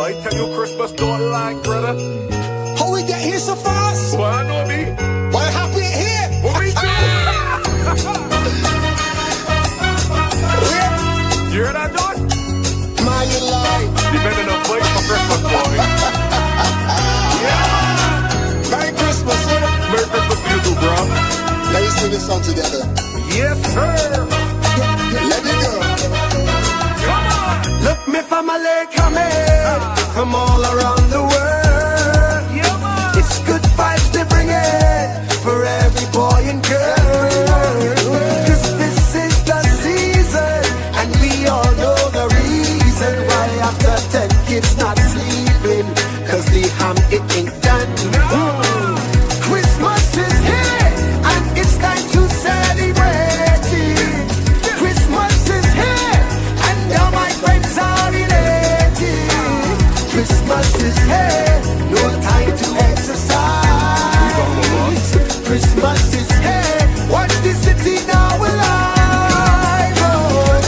boy, tell you Christmas don't like, brother. How we get here so fast? Well, I know me. Why happy here? What we do? You hear that, John? My life. You better not wait for Christmas, boy. Yeah. Merry Christmas, sir. Merry Christmas to you too, bro. Let's sing this song together. Yes, sir. Let it go. Come on. Look, me family coming from all around the world. Yeah, man. It's good vibes to bring it for every boy and girl. Cause this is the season, and we all know the reason why after 10 kids not sleeping. Cause the ham, it ain't done. Christmas is here, and it's time to celebrate it. Christmas is here, and now my friends are related. Christmas is here, no time to exercise. Christmas is here, watch the city now alive. Oh,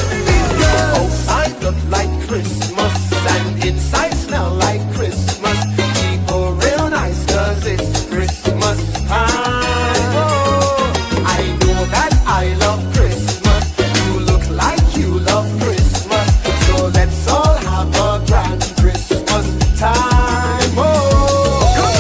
outside look like Christmas, and inside smell like Christmas. People real nice, cause it's Christmas time. Oh, I know that I love Christmas. You look like you love Christmas. So let's all have a grand Christmas time. Oh, come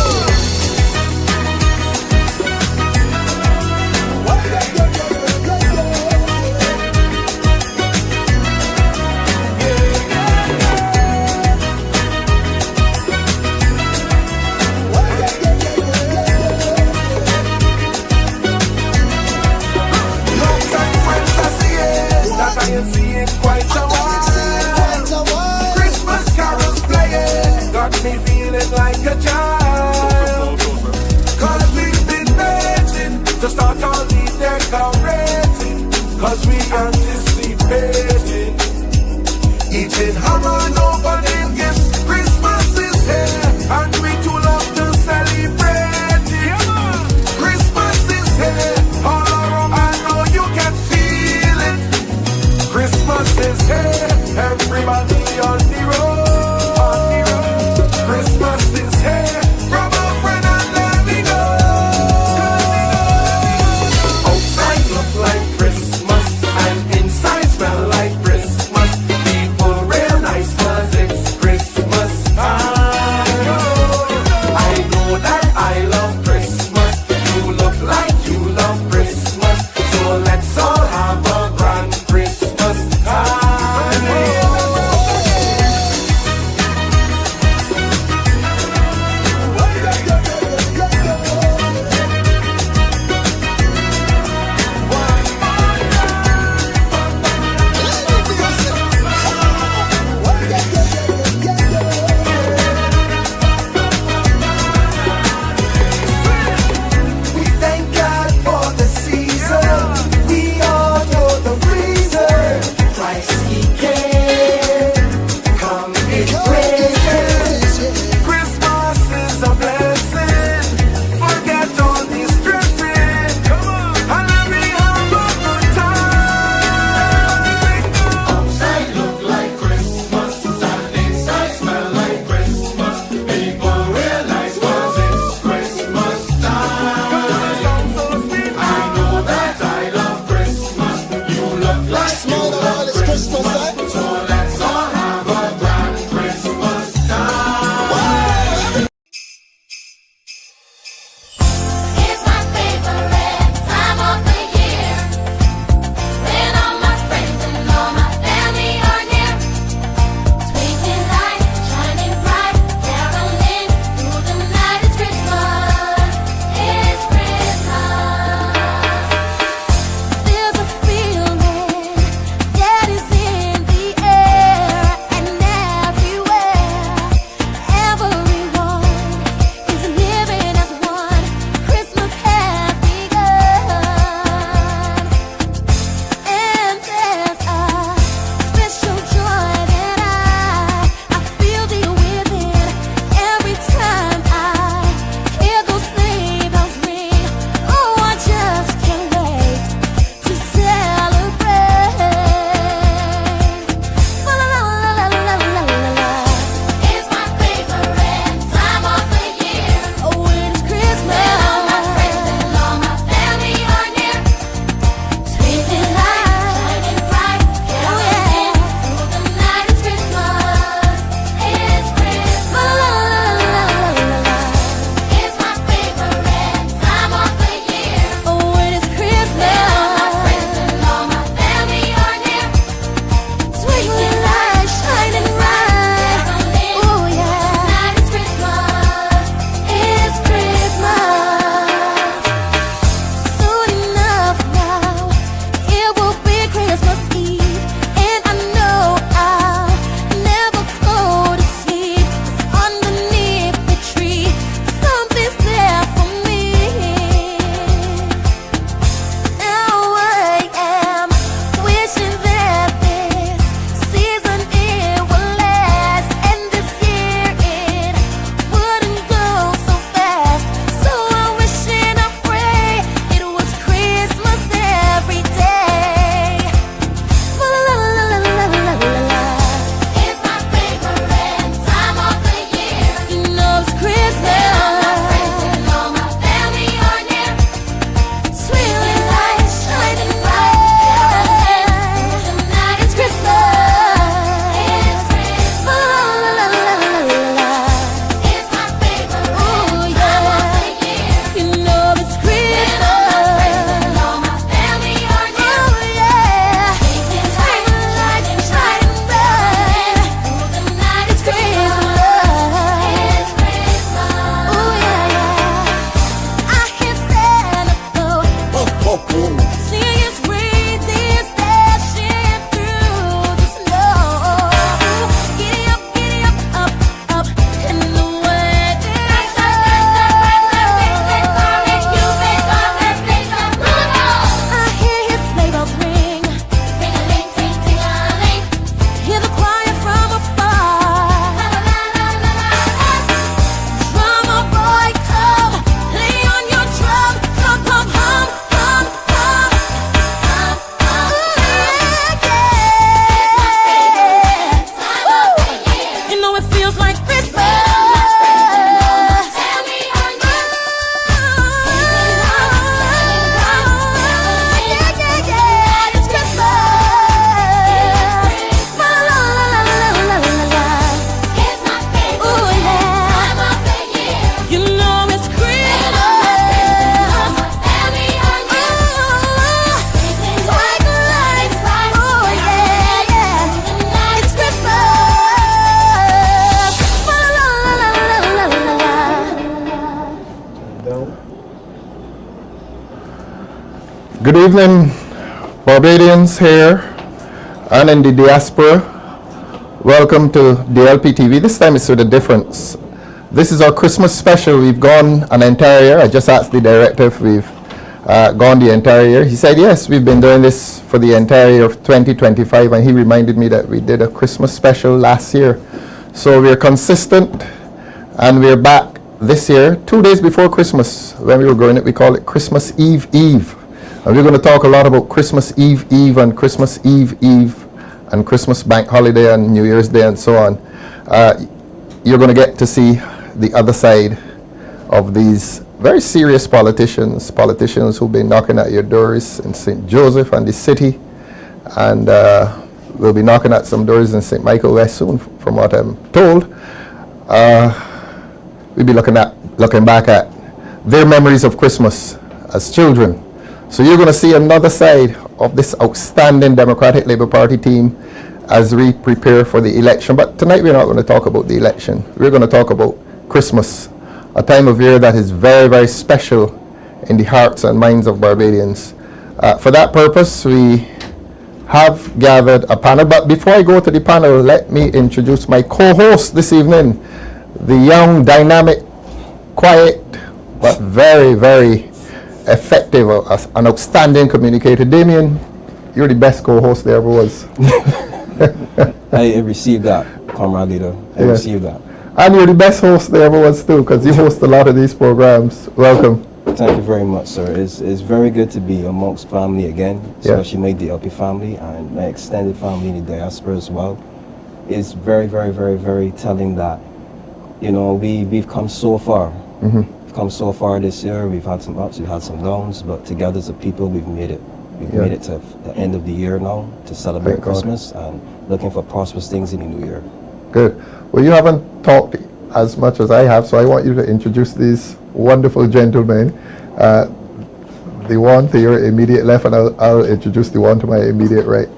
long-time friends I see it, that I ain't seen quite a while. Christmas carols playing, got me feeling like a child. Cause we've been waiting to start all the decorating. Cause we anticipating eating ham and opening gifts. Christmas is here, and we too love to celebrate it. Christmas is here, all around, I know you can feel it. Christmas is here, everybody on the road. Christmas is here, Good evening, Barbadians here and in the diaspora. Welcome to DLP TV. This time it's with a difference. This is our Christmas special. We've gone an entire year. I just asked the director if we've gone the entire year. He said yes, we've been doing this for the entire year of 2025, and he reminded me that we did a Christmas special last year. So we're consistent, and we're back this year, 2 days before Christmas. When we were growing it, we call it Christmas Eve Eve. And we're going to talk a lot about Christmas Eve Eve and Christmas Eve Eve and Christmas Bank Holiday and New Year's Day and so on. You're going to get to see the other side of these very serious politicians who've been knocking at your doors in St. Joseph and the city, and we'll be knocking at some doors in St. Michael West soon, from what I'm told. We'll be looking back at their memories of Christmas as children. So you're going to see another side of this outstanding Democratic Labour Party team as we prepare for the election. But tonight we're not going to talk about the election. We're going to talk about Christmas, a time of year that is very, very special in the hearts and minds of Barbadians. For that purpose, we have gathered a panel. But before I go to the panel, let me introduce my co-host this evening, the young, dynamic, quiet, but very, very effective, an outstanding communicator. Damien, you're the best co-host there ever was. I received that, comrade leader. I received that. And you're the best host there ever was too, because you host a lot of these programs. Welcome. Thank you very much, sir. It's very good to be amongst family again, especially my DLP family and my extended family in the diaspora as well. It's very, very, very, very telling that, you know, we've come so far. We've come so far this year. We've had some ups, we've had some downs, but together as a people, we've made it. We've made it to the end of the year now to celebrate Christmas and looking for prosperous things in the new year. Good. Well, you haven't talked as much as I have, so I want you to introduce these wonderful gentlemen. The one to your immediate left, and I'll introduce the one to my immediate right.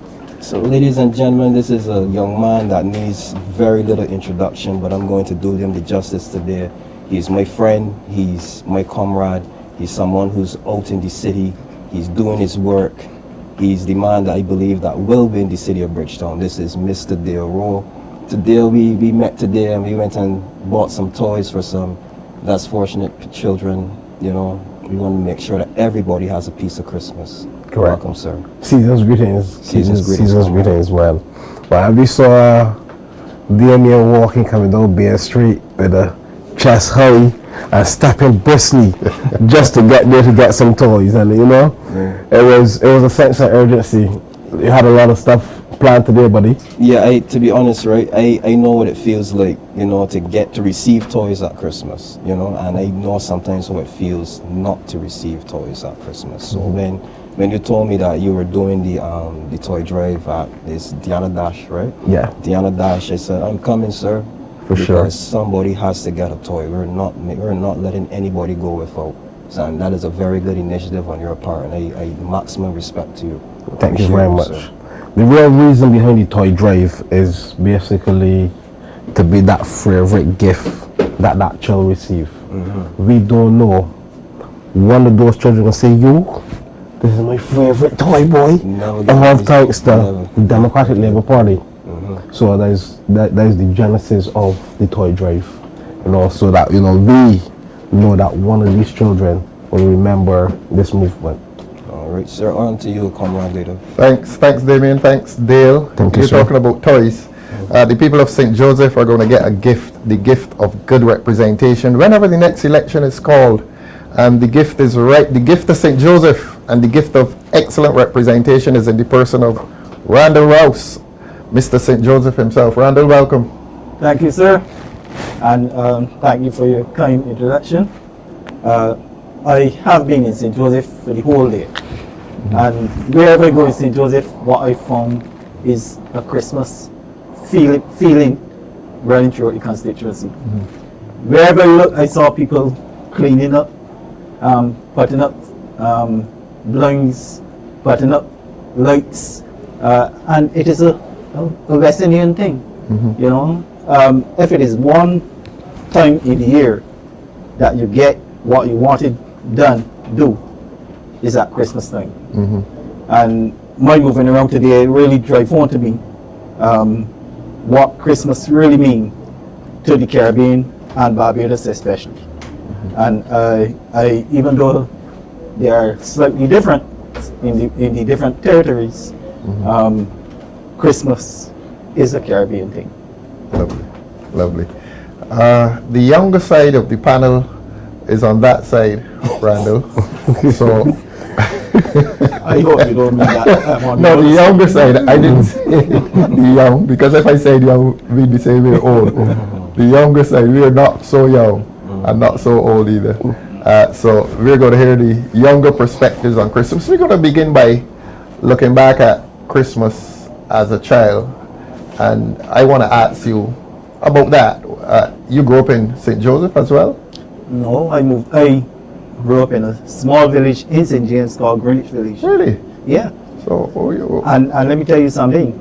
So, ladies and gentlemen, this is a young man that needs very little introduction, but I'm going to do him the justice today. He's my friend, he's my comrade, he's someone who's out in the city, he's doing his work, he's the man that I believe that will be in the city of Bridgetown. This is Mr. Dale Rowe. Today we met today and we went and bought some toys for some less fortunate children. You know, we want to make sure that everybody has a piece of Christmas. Correct. Welcome, sir. Season's greetings. Season's greetings as well. Well, we saw Damien walking coming down Bear Street with a chest high and stepping briskly just to get there to get some toys, and you know, it was a sense of urgency. You had a lot of stuff planned today, buddy. Yeah, to be honest, right, I know what it feels like, you know, to receive toys at Christmas, you know, and I know sometimes how it feels not to receive toys at Christmas. So when you told me that you were doing the toy drive at this Diana Dash, right? Yeah. Diana Dash, I said, I'm coming, sir. For sure. Because somebody has to get a toy. We're not letting anybody go without. So, and that is a very good initiative on your part, and I maximum respect to you. Thank you very much. Sir. The real reason behind the toy drive is basically to be that favorite gift that child receive. We don't know. One of those children will say, "You, this is my favorite toy, boy." All thanks to the Democratic Labour Party. So that is the genesis of the toy drive, and also that we know that one of these children will remember this movement. All right, sir. On to you, comrade leader. Thanks, Damien. Thanks, Dale. Thank you, You're sir. talking about toys. The people of St. Joseph are going to get a gift, the gift of good representation, whenever the next election is called. And the gift is right. The gift of St. Joseph and the gift of excellent representation is in the person of Randall Rouse, Mr. St. Joseph himself. Randall, welcome. Thank you, sir, and thank you for your kind introduction. I have been in St. Joseph for the whole day, and wherever I go in St. Joseph, what I found is a Christmas feeling running throughout the constituency. Wherever I look, I saw people cleaning up, putting up blinds, putting up lights, and it is a West Indian thing. You know, if it is one time in the year that you get what you wanted done, is at Christmas time. And my moving around today really drive home to me what Christmas really mean to the Caribbean and Barbados especially. And I even though they are slightly different in the different territories, Christmas is a Caribbean thing. Lovely, lovely. The younger side of the panel is on that side, Randall. So I hope you don't mean that. no, the younger side. I didn't say the young, because if I said young, we'd be saying we're old. The younger side, we are not so young and not so old either. So we're going to hear the younger perspectives on Christmas. We're going to begin by looking back at Christmas as a child, and I want to ask you about that. You grew up in St. Joseph as well? No, I grew up in a small village in St. James called Greenwich Village. Really? Yeah. So, And let me tell you something.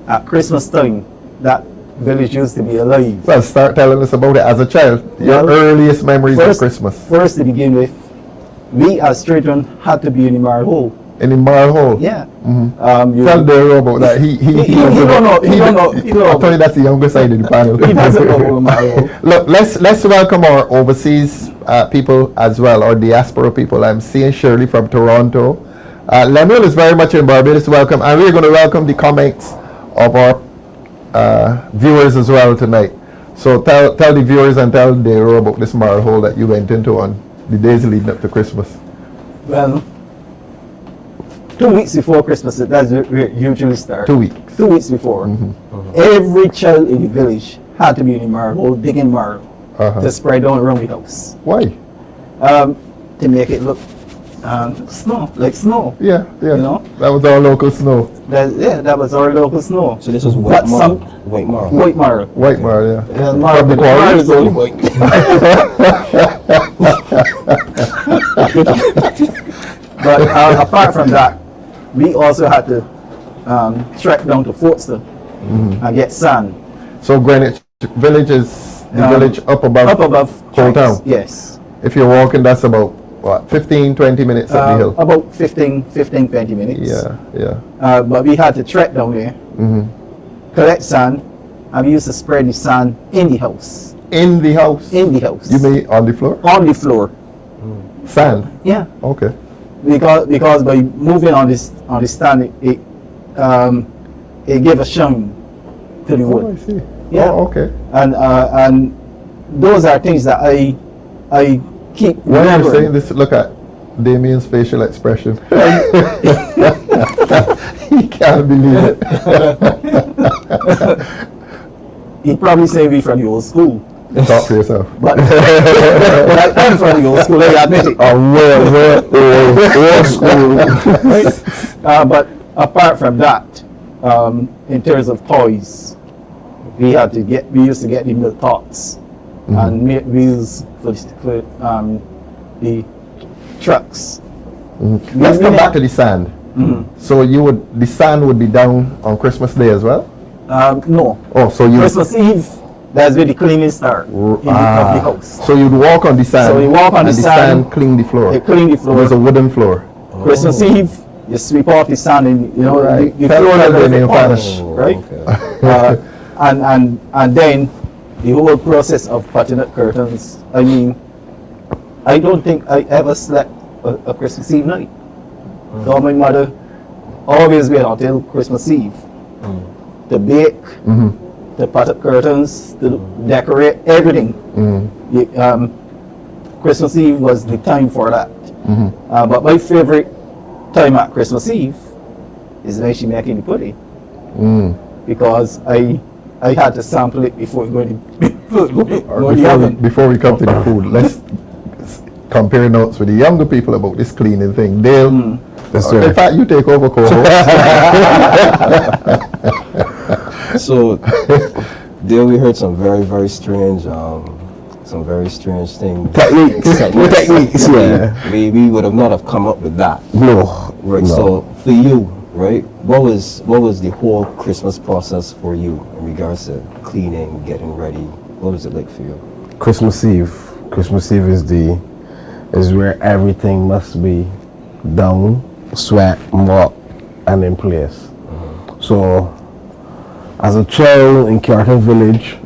At Christmas time, that village used to be alive. well, start telling us about it as a child. Your Well, earliest memories of Christmas. First, to begin with, we as children had to be in the Marl Hole. In the Mar Hole. Yeah. Tell Daryl about that. He don't know. He don't know. He don't know. I told you that's the younger side of the panel. He doesn't know about Marl Hole. Look, let's welcome our overseas people as well, or diaspora people. I'm seeing Shirley from Toronto. Lemuel is very much in Barbados. Welcome, and we're going to welcome the comments of our viewers as well tonight. So tell the viewers and tell Daryl about this Marl Hole that you went into on the days leading up to Christmas. Well, 2 weeks before Christmas, that's where it usually starts. 2 weeks. 2 weeks before. Every child in the village had to be in the Marl Hole, digging marl to spread down around the house. Why? To make it look snow, like snow. Yeah. You know? That was our local snow. That was our local snow. So this was But some white marl. white marl. White Mar, yeah. And marl, From the the marl quarry? is only white. But apart from that, we also had to trek down to Fortster and get sand. So Greenwich Village is the village up above Whole Town. Yes. If you're walking, that's about what, 15-20 minutes up the hill. About 15-20 minutes. Yeah. But we had to trek down there, collect sand, and we used to spread the sand in the house. In the house. In the house. You mean on the floor? On the floor. Sand. Yeah. Okay. Because by moving on this stand, it gave a shine to the Oh, wood. I see. Yeah. Oh, okay. And those are things that I keep When you're remembering. saying this, look at Damien's facial expression. He can't believe it. He probably say we from the old school. Talk for yourself. But I'm from the old school, I admit it. Old school. But apart from that, in terms of toys, we used to get the milk tots and make wheels for the trucks. Let's come back to the sand. So the sand would be down on Christmas Day as well? No. Oh, so you Christmas Eve, that's where the cleaning start of the house. So you'd walk on the sand. So we walk on and the sand, clean the floor. They clean the It floor. was a wooden floor. Christmas Eve, you sweep off the sand and Right. the Tell floor them level the is name polished, Fanus. right? And then the whole process of putting up curtains. I mean, I don't think I ever slept a Christmas Eve night. So my mother always wait until Christmas Eve to bake, to put up curtains, to decorate everything. Christmas Eve was the time for that. But my favorite time at Christmas Eve is when she making the pudding, because I had to sample it before going to the oven. Before we come to the food, let's compare notes with the younger people about this cleaning thing. Dale, in fact, you take over, co-host. So there we heard some very strange things. Techniques, yeah. We would have not have come up with that. No. Right. No. So for you, right, what was the whole Christmas process for you in regards to cleaning, getting ready? What was it like for you? Christmas Eve. Christmas Eve is where everything must be down, sweat, mop, and in place. So, as a child in Carter Village,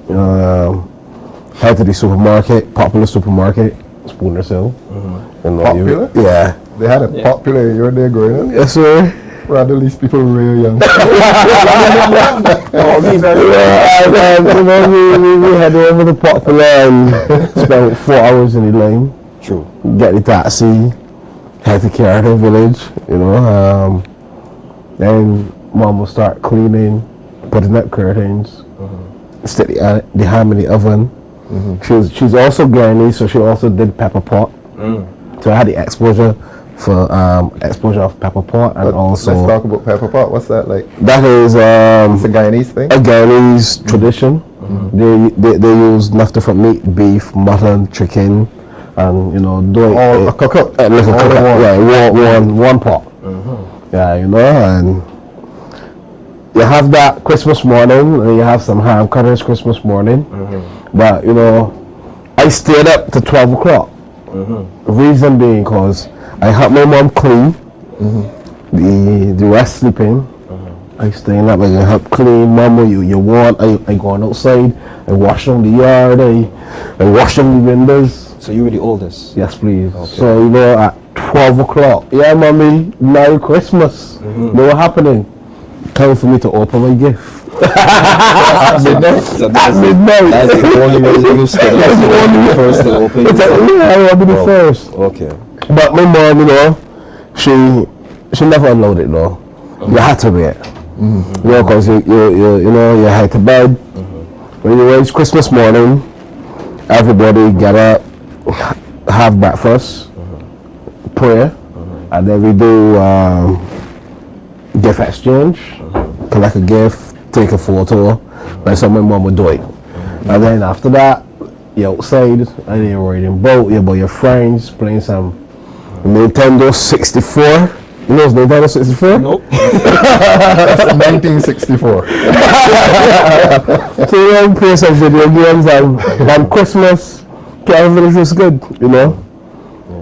head to the supermarket, popular supermarket, Spooner's Hill. You know, Popular? yeah. They had a popular your day growing up. Yes, sir. Rather these people were real young. We head over to Popular and spent 4 hours in the lane. True. Get the taxi, head to Carter Village, you know. Then mom will start cleaning, putting up curtains, stick the ham in the oven. She's also Guyanese, so she also did pepper pot. So I had the exposure for exposure of pepper pot, and also let's talk about pepper pot. What's that like? that is It's a Guyanese thing. a Guyanese tradition. They use enough different meat, beef, mutton, chicken, and you know, do All it. a cook up. Like a All cook in up, one. yeah, one pot. Yeah, you know, and you have that Christmas morning, and you have some ham cutters Christmas morning. But you know, I stayed up to 12 o'clock. Reason being, cause I helped my mom clean. The rest sleeping. I staying up. I help clean. Mama, you want? I going outside. I wash on the yard. I wash on the windows. So you were the oldest? Yes, please. Okay. So you know, at 12 o'clock, yeah, mommy, Merry Christmas. You know what happening? Time for me to open my gift. Midnight. So At midnight. that's the only way you used to That's the only way. first to open. It's like, yeah, I want to be Oh. first. Okay. But my mom, you know, she never allowed it though. You had to wait. You know, cause you know, you head to bed. When you it's Christmas morning, everybody get up, have breakfast, pray, and then we do gift exchange, collect a gift, take a photo, like so my mom would do it. And then after that, you're outside and you're riding boat, you're by your friends, playing some Nintendo 64. You know Nintendo 64? Nope. That's 1964. So you know, play some video games and on Christmas, Carter Village was good, you know?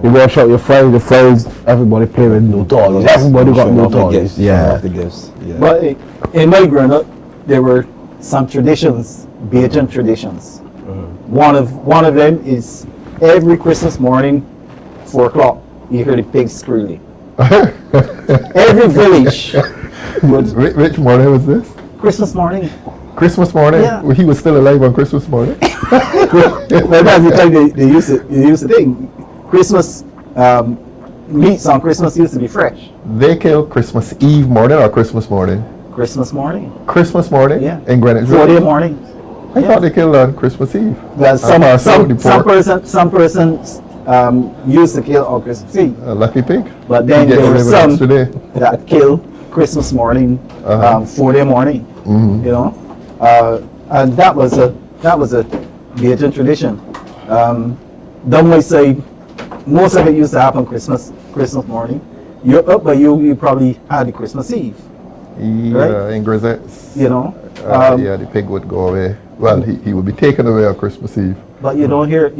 You go shout your friends, everybody play with new toys. Everybody got new toys. Yeah. The gifts. Yeah. But in my growing up, there were some traditions, Bajan traditions. One of them is every Christmas morning, 4 o'clock, you hear the pigs squealing. Every village, Which morning was this? Christmas morning. Christmas morning? Yeah. He was still alive on Christmas morning? Well, that's the time they used to think. Christmas meats on Christmas used to be fresh. They killed Christmas Eve morning or Christmas morning? Christmas morning. Christmas morning Yeah. in Greenwich 4 Village? morning. I thought they killed on Christmas Eve. Well, some pork. person used to kill on Christmas Eve, A lucky pig. but then You get there were delivered some today. that killed Christmas morning, 4 morning. You know, and that was a Bajan tradition. Down my side, most of it used to happen Christmas morning. You're up, but you probably had the Christmas Eve. Yeah, Right? in Grisettes. You know, Yeah, the pig would go away. Well, he would be taken away on Christmas Eve. but you don't hear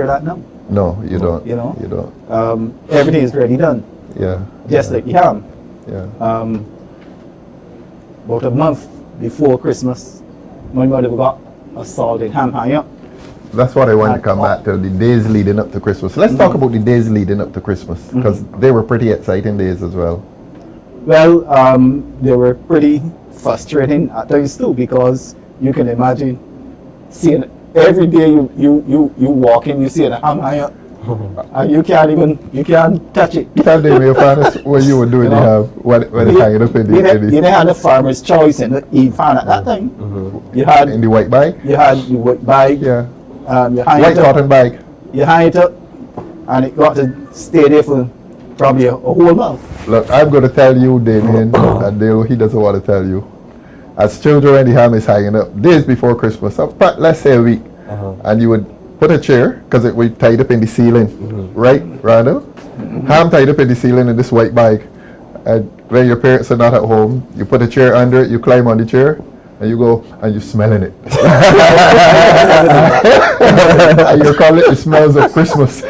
that now. No, you don't. You know? You don't. Everything is ready done, Yeah. just like the ham. Yeah. About a month before Christmas, my mother got a salted ham high up. That's what I want to come back to, the days leading up to Christmas. Let's talk about the days leading up to Christmas, because they were pretty exciting days as well. Well, they were pretty frustrating at times too, because you can imagine seeing every day you walk in, you see the ham high up, and you can't touch it. Tell Damien Fanus what you were doing You know? when it's hanging up in You the didn't have the farmer's choice in the fan at that time. You had in the white bag. the white bag, Yeah. you hang White it up, cotton bag. you hang it up, and it got to stay there for probably a whole month. Look, I'm going to tell you, Damien, that Dale, he doesn't want to tell you. As children, when the ham is hanging up, days before Christmas, let's say a week, and you would put a chair, because it would tied up in the ceiling, right, Randall? Ham tied up in the ceiling in this white bag, and when your parents are not at home, you put a chair under it, you climb on the chair, and you go, and you're smelling it. And you call it the smells of Christmas.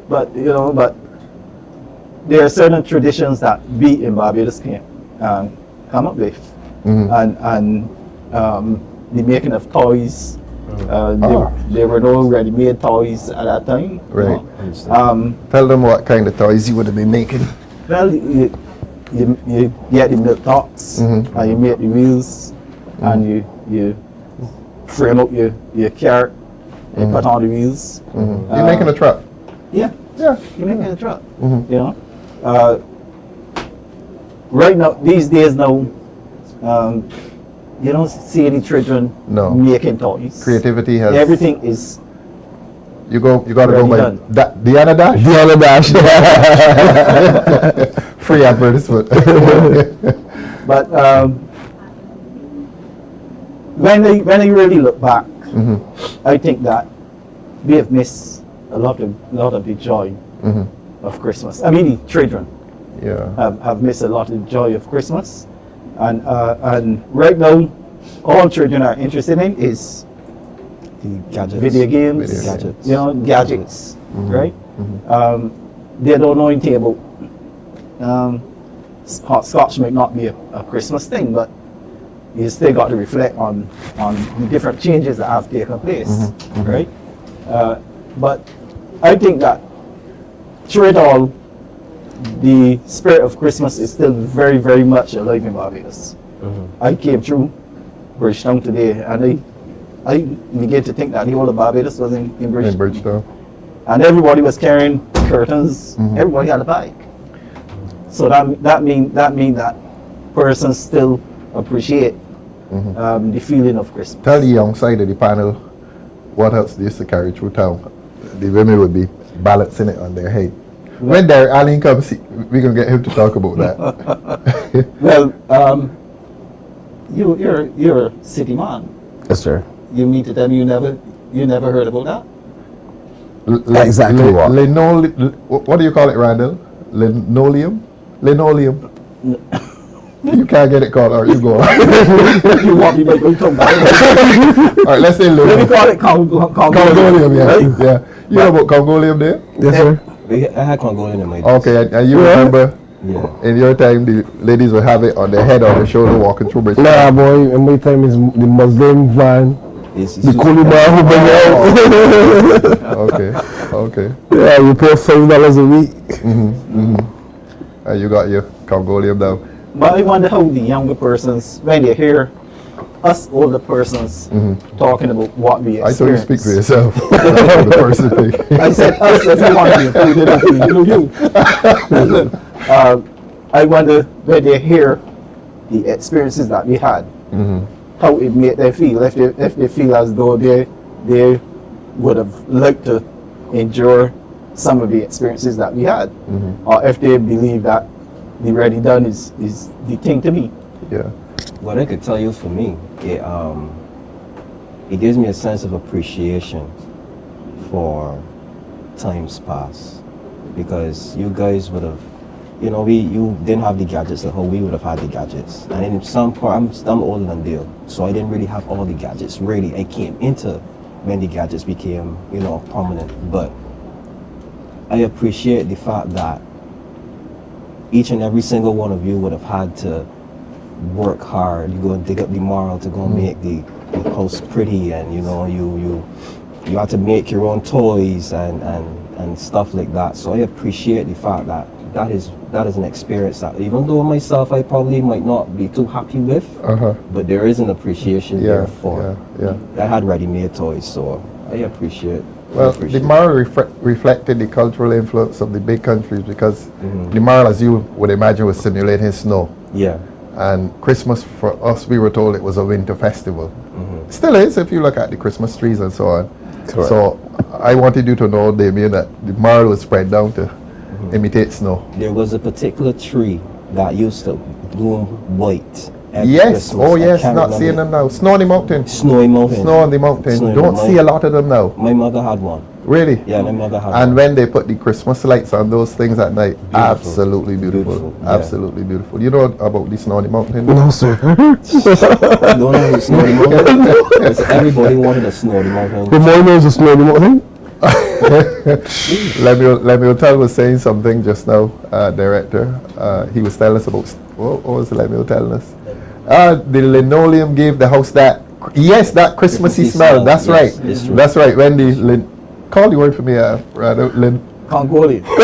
But you know, but there are certain traditions that we in Barbados can come up with, and the making of toys. There were no ready-made toys at that time. Right. You know. Tell them what kind of toys you would have been making. Well, you get the milk tops, and you make the wheels, and you frame up your carrot, and put on the wheels. You're making a truck. Yeah, Yeah. you're making a truck. You know, right now, these days now, you don't see any children No. making toys. Creativity has. Everything is You got to go Already by done. Diana Dash. Diana Dash. Free advertisement. But when I really look back, I think that we have missed a lot of the joy of Christmas. I mean, the children Yeah. have missed a lot of the joy of Christmas, and right now, all children are interested in is The gadgets. video games, Video gadgets. you know, gadgets, right? They don't know anything about hopscotch might not be a Christmas thing, but you still got to reflect on the different changes that have taken place, right? But I think that through it all, the spirit of Christmas is still very, very much alive in Barbados. I came through Bridgetown today, and I began to think that the whole of Barbados was in In Bridgetown. Bridgetown. And everybody was carrying curtains. Everybody had a bike. So that mean that persons still appreciate the feeling of Christmas. Tell the young side of the panel what else they used to carry through town. The women would be balancing it on their head. When Derek Allen comes, we're going to get him to talk about that. Well, you're a city man. Yes, sir. You mean to tell me you never heard about that? Exactly what? What do you call it, Randall? Linoleum? Linoleum. You can't get it called, or you go. You want me to come back? All right, let's say Let me linoleum. call it Congolium. Congolium, yeah. Right? Yeah. You know about Congolium there? Yes, sir. I had Congolian in my days. Okay, and you remember Yeah. in your time the ladies would have it on their head or their shoulder walking through Bridge. Nah, boy, in my time is the Muslim van, It's the coolie bar who bring out. Okay. Yeah, you pay $5 a week. And you got your Congolium now. But I wonder how the younger persons, when they hear us older persons talking about what we I told you experience. speak for yourself. The person thing. I said us if you want to include it, if you include you. I wonder when they hear the experiences that we had, how it made them feel. If they feel as though they would have liked to endure some of the experiences that we had, or if they believe that the ready done is the thing to be. Yeah. What I could tell you for me, it gives me a sense of appreciation for times past, because you guys would have, you didn't have the gadgets like how we would have had the gadgets, and in some part, I'm older than Dale, so I didn't really have all the gadgets. Really, I came into when the gadgets became, prominent, but I appreciate the fact that each and every single one of you would have had to work hard. You go and dig up the marl to go and make the house pretty, and you had to make your own toys and stuff like that. So I appreciate the fact that is an experience that, even though myself I probably might not be too happy with, but there is an appreciation there for. Yeah. I had ready-made toys, so I appreciate. Well, the Marl reflected the cultural influence of the big countries, because the Marl, as you would imagine, was simulating snow. Yeah. And Christmas for us, we were told it was a winter festival. Still is, if you look at the Christmas trees and so on. Correct. So I wanted you to know, Damien, that the Marl was spread down to imitate snow. There was a particular tree that used to bloom white every Yes, Christmas. oh I yes, can't not remember seeing it. them now. Snow on the mountain. Snowy Mountain. Snow on the mountain. Snowy Don't see a Mountain. lot of them now. My mother had one. Really? Yeah, my mother had And one. when they put the Christmas lights on those things at night, absolutely beautiful. Beautiful, yeah. Absolutely beautiful. You know about the snow on the mountain? No, sir. I don't know who Snowy Mountain. Because everybody wanted a Snowy Mountain. The morning is a snowy mountain. Lemuel Tell was saying something just now, director. He was telling us about, what was Lemuel telling us? The linoleum gave the house that, yes, that Christmassy smell. That's yes, right. it's true. That's right. Wendy, call the word for me, Congolian. that's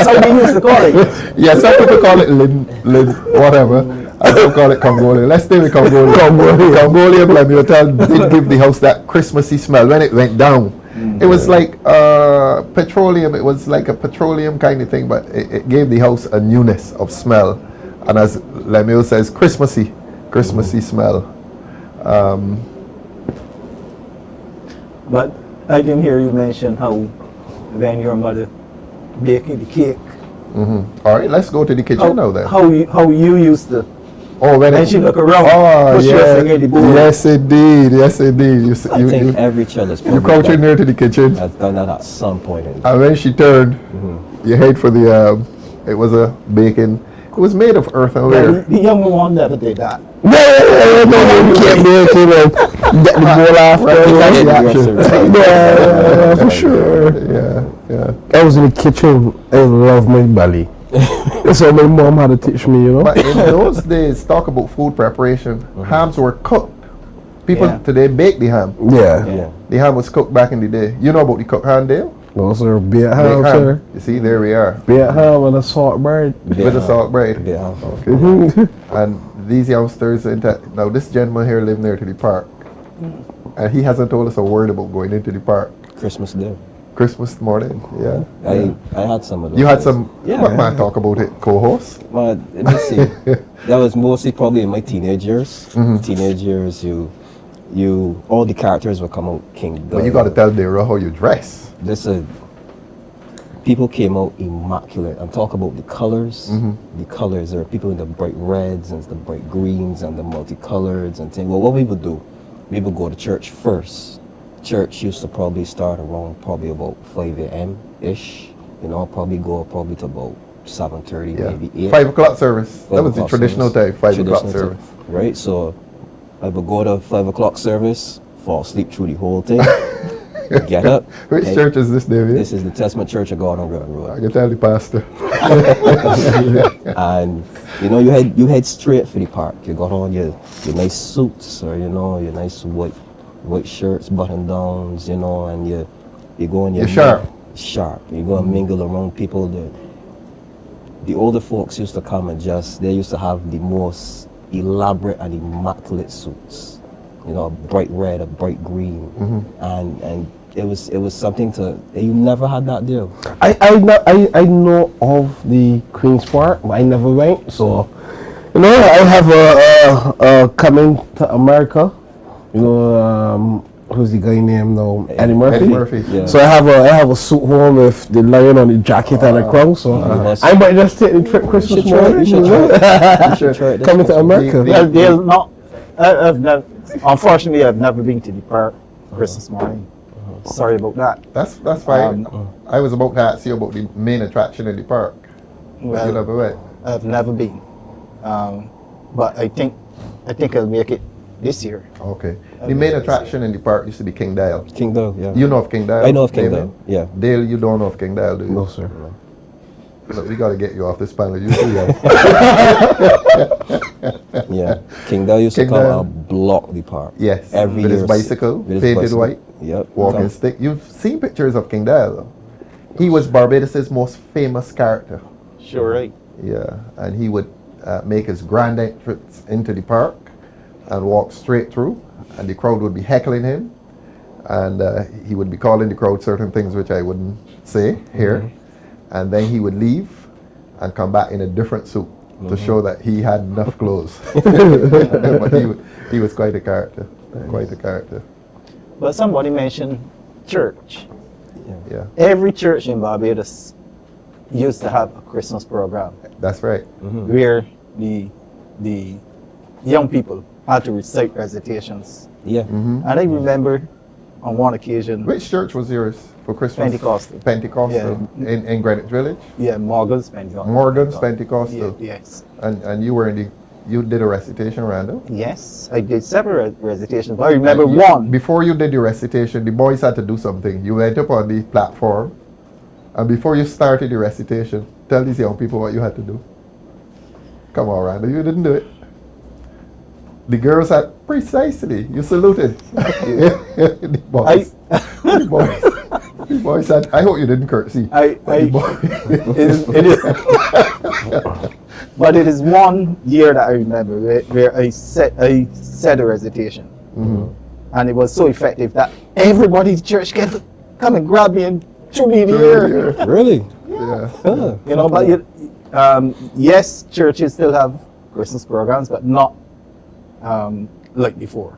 how we used to call it. yeah, some people call it whatever. I don't call it Congolian. Let's stay with Congolian. Congolian, Lemuel Tell did give the house that Christmassy smell when it went down. It was like petroleum. It was like a petroleum kind of thing, but it gave the house a newness of smell. And as Lemuel says, Christmassy smell. But I didn't hear you mention how when your mother baking the cake. All right, let's go to the kitchen now then. How you used to. Oh, When she look around, Oh, push your yeah. finger in the bowl. Yes, indeed. Yes, indeed. I think every child is You crouch in there to the kitchen, has done that at some point in and when she turned, you head for the. It was a bacon. It was made of earthenware. The younger one never did that. No, you can't bake it and get the bowl after. Yeah, for sure. Yeah. I was in the kitchen. I love my belly. That's how my mom had to teach me, you know. But in those days, talk about food preparation. Hams were cooked. People Yeah. today bake the ham. Yeah. Yeah. The ham was cooked back in the day. You know about the cooked ham, Dale? No, sir. Beer Baked ham, sir. You see, there we are. Beer ham and a salt bread. With the salt bread. Yeah. And these youngsters, now this gentleman here lived near to the park. And he hasn't told us a word about going into the park. Christmas Day. Christmas morning, yeah. I had some of those. You had days. some, Yeah. what man talk about it, co-host? Well, let me see. That was mostly probably in my teenage years. Teenage years, all the characters would come out King. But you got to tell Dara how you dress. People came out immaculate. I'm talking about the colors. The colors. There are people in the bright reds and the bright greens and the multicoloreds and things. Well, what we would do, we would go to church first. Church used to probably start around probably about 5 a.m. ish. Probably go to about 7:30, Yeah. maybe 8. 5 o'clock service. That 5 was the o'clock traditional service. time, 5 o'clock Traditional service. time, right? So I would go to 5 o'clock service, fall asleep through the whole thing, get up. Which hey, church is this, David? This is the Testament Church of God on Grand I Road. can tell the pastor. And you head straight for the park. You got on your nice suits or your nice white shirts, button downs, and you go and You're sharp. Sharp. You go and mingle around people. The older folks used to come and they used to have the most elaborate and immaculate suits. A bright red, a bright green, and it was something you never had that deal. I know of the Queen's Park, but I never went. So, I have a coming to America. Who's the guy named now? Eddie Murphy. Eddie Murphy. Yeah. So I have a suit home with the lion on the jacket and the crown. So I might just take the trip Christmas morning. You should try it. Coming to America. Well, they'll not. Unfortunately, I've never been to the park Christmas morning. Sorry about that. That's fine. I was about to ask you about the main attraction in the park. Well, You never went. I've never been, but I think I'll make it this year. Okay. The main attraction in the park used to be King Dial. King Doe, yeah. You know of King Dial? I know of King Damien? Doe, yeah. Dale, you don't know of King Dial, do you? No, sir. Look, we got to get you off this panel. You see that? Yeah, King Doe used to King come Doe. and block the park. Yes. Every With year. his bicycle, with his painted bicycle. white, Yep. walking Come. stick. You've seen pictures of King Dial, though. He was Barbados' most famous character. Sure, right. Yeah, and he would make his grand entrance into the park and walk straight through, and the crowd would be heckling him, and he would be calling the crowd certain things which I wouldn't say here, and then he would leave and come back in a different suit to show that he had enough clothes. But he was quite a character, quite a character. But somebody mentioned church. Yeah, Every church in Barbados used to have a Christmas program that's right. where the young people had to recite recitations. Yeah. Mm-hmm. And I remember on one occasion, Which church was yours for Christmas? Pentecostal. Pentecostal in Greenwich Village. Yeah, Morgan's Pentecostal. Morgan's Pentecostal. Yeah, yes. And you were in the You did a recitation, Randall? Yes, I did several recitations, but I remember one. Before you did the recitation, the boys had to do something. You went up on the platform, and before you started the recitation, tell these young people what you had to do. Come on, Randall, you didn't do it. The girls had precisely. You saluted. The boys. The boys said, I hope you didn't curtsy. But it is one year that I remember where I said a recitation, and it was so effective that everybody in church came to come and grab me and threw me in the air. Really? Yeah. You know, but yes, churches still have Christmas programs, but not like before.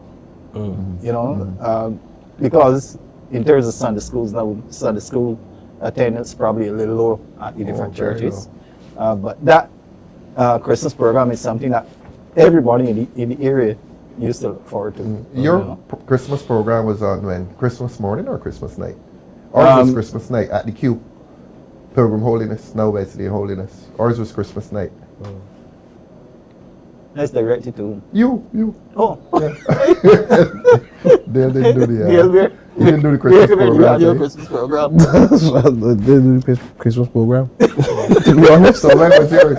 You know, because in terms of Sunday schools now, Sunday school attendance probably a little low at the different churches. But that Christmas program is something that everybody in the area used to look forward to. Your Christmas program was on when? Christmas morning or Christmas night? Or was Christmas night at the Q? Pilgrim Holiness, now Wesley Holiness. Ours was Christmas night. That's directed to You. Oh. Yeah. Dale didn't do the Yeah, he didn't do the Christmas program. your eh? Christmas program. The Christmas program. To be honest, So when was yours?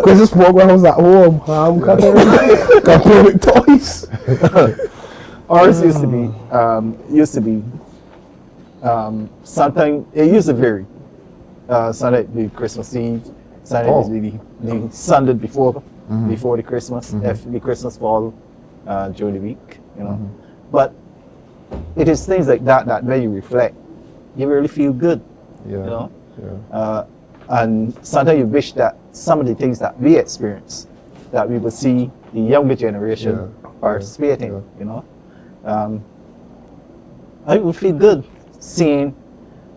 Christmas program was at home. Got play with toys. Ours used to be sometimes it used to vary. Sunday be Christmas Eve, Sunday be the Sunday before the Christmas, if the Christmas fall during the week, you know. But it is things like that when you reflect, you really feel good, Yeah. you know. Yeah. And sometimes you wish that some of the things that we experience, that we would see the younger generation participating, you know. I would feel good seeing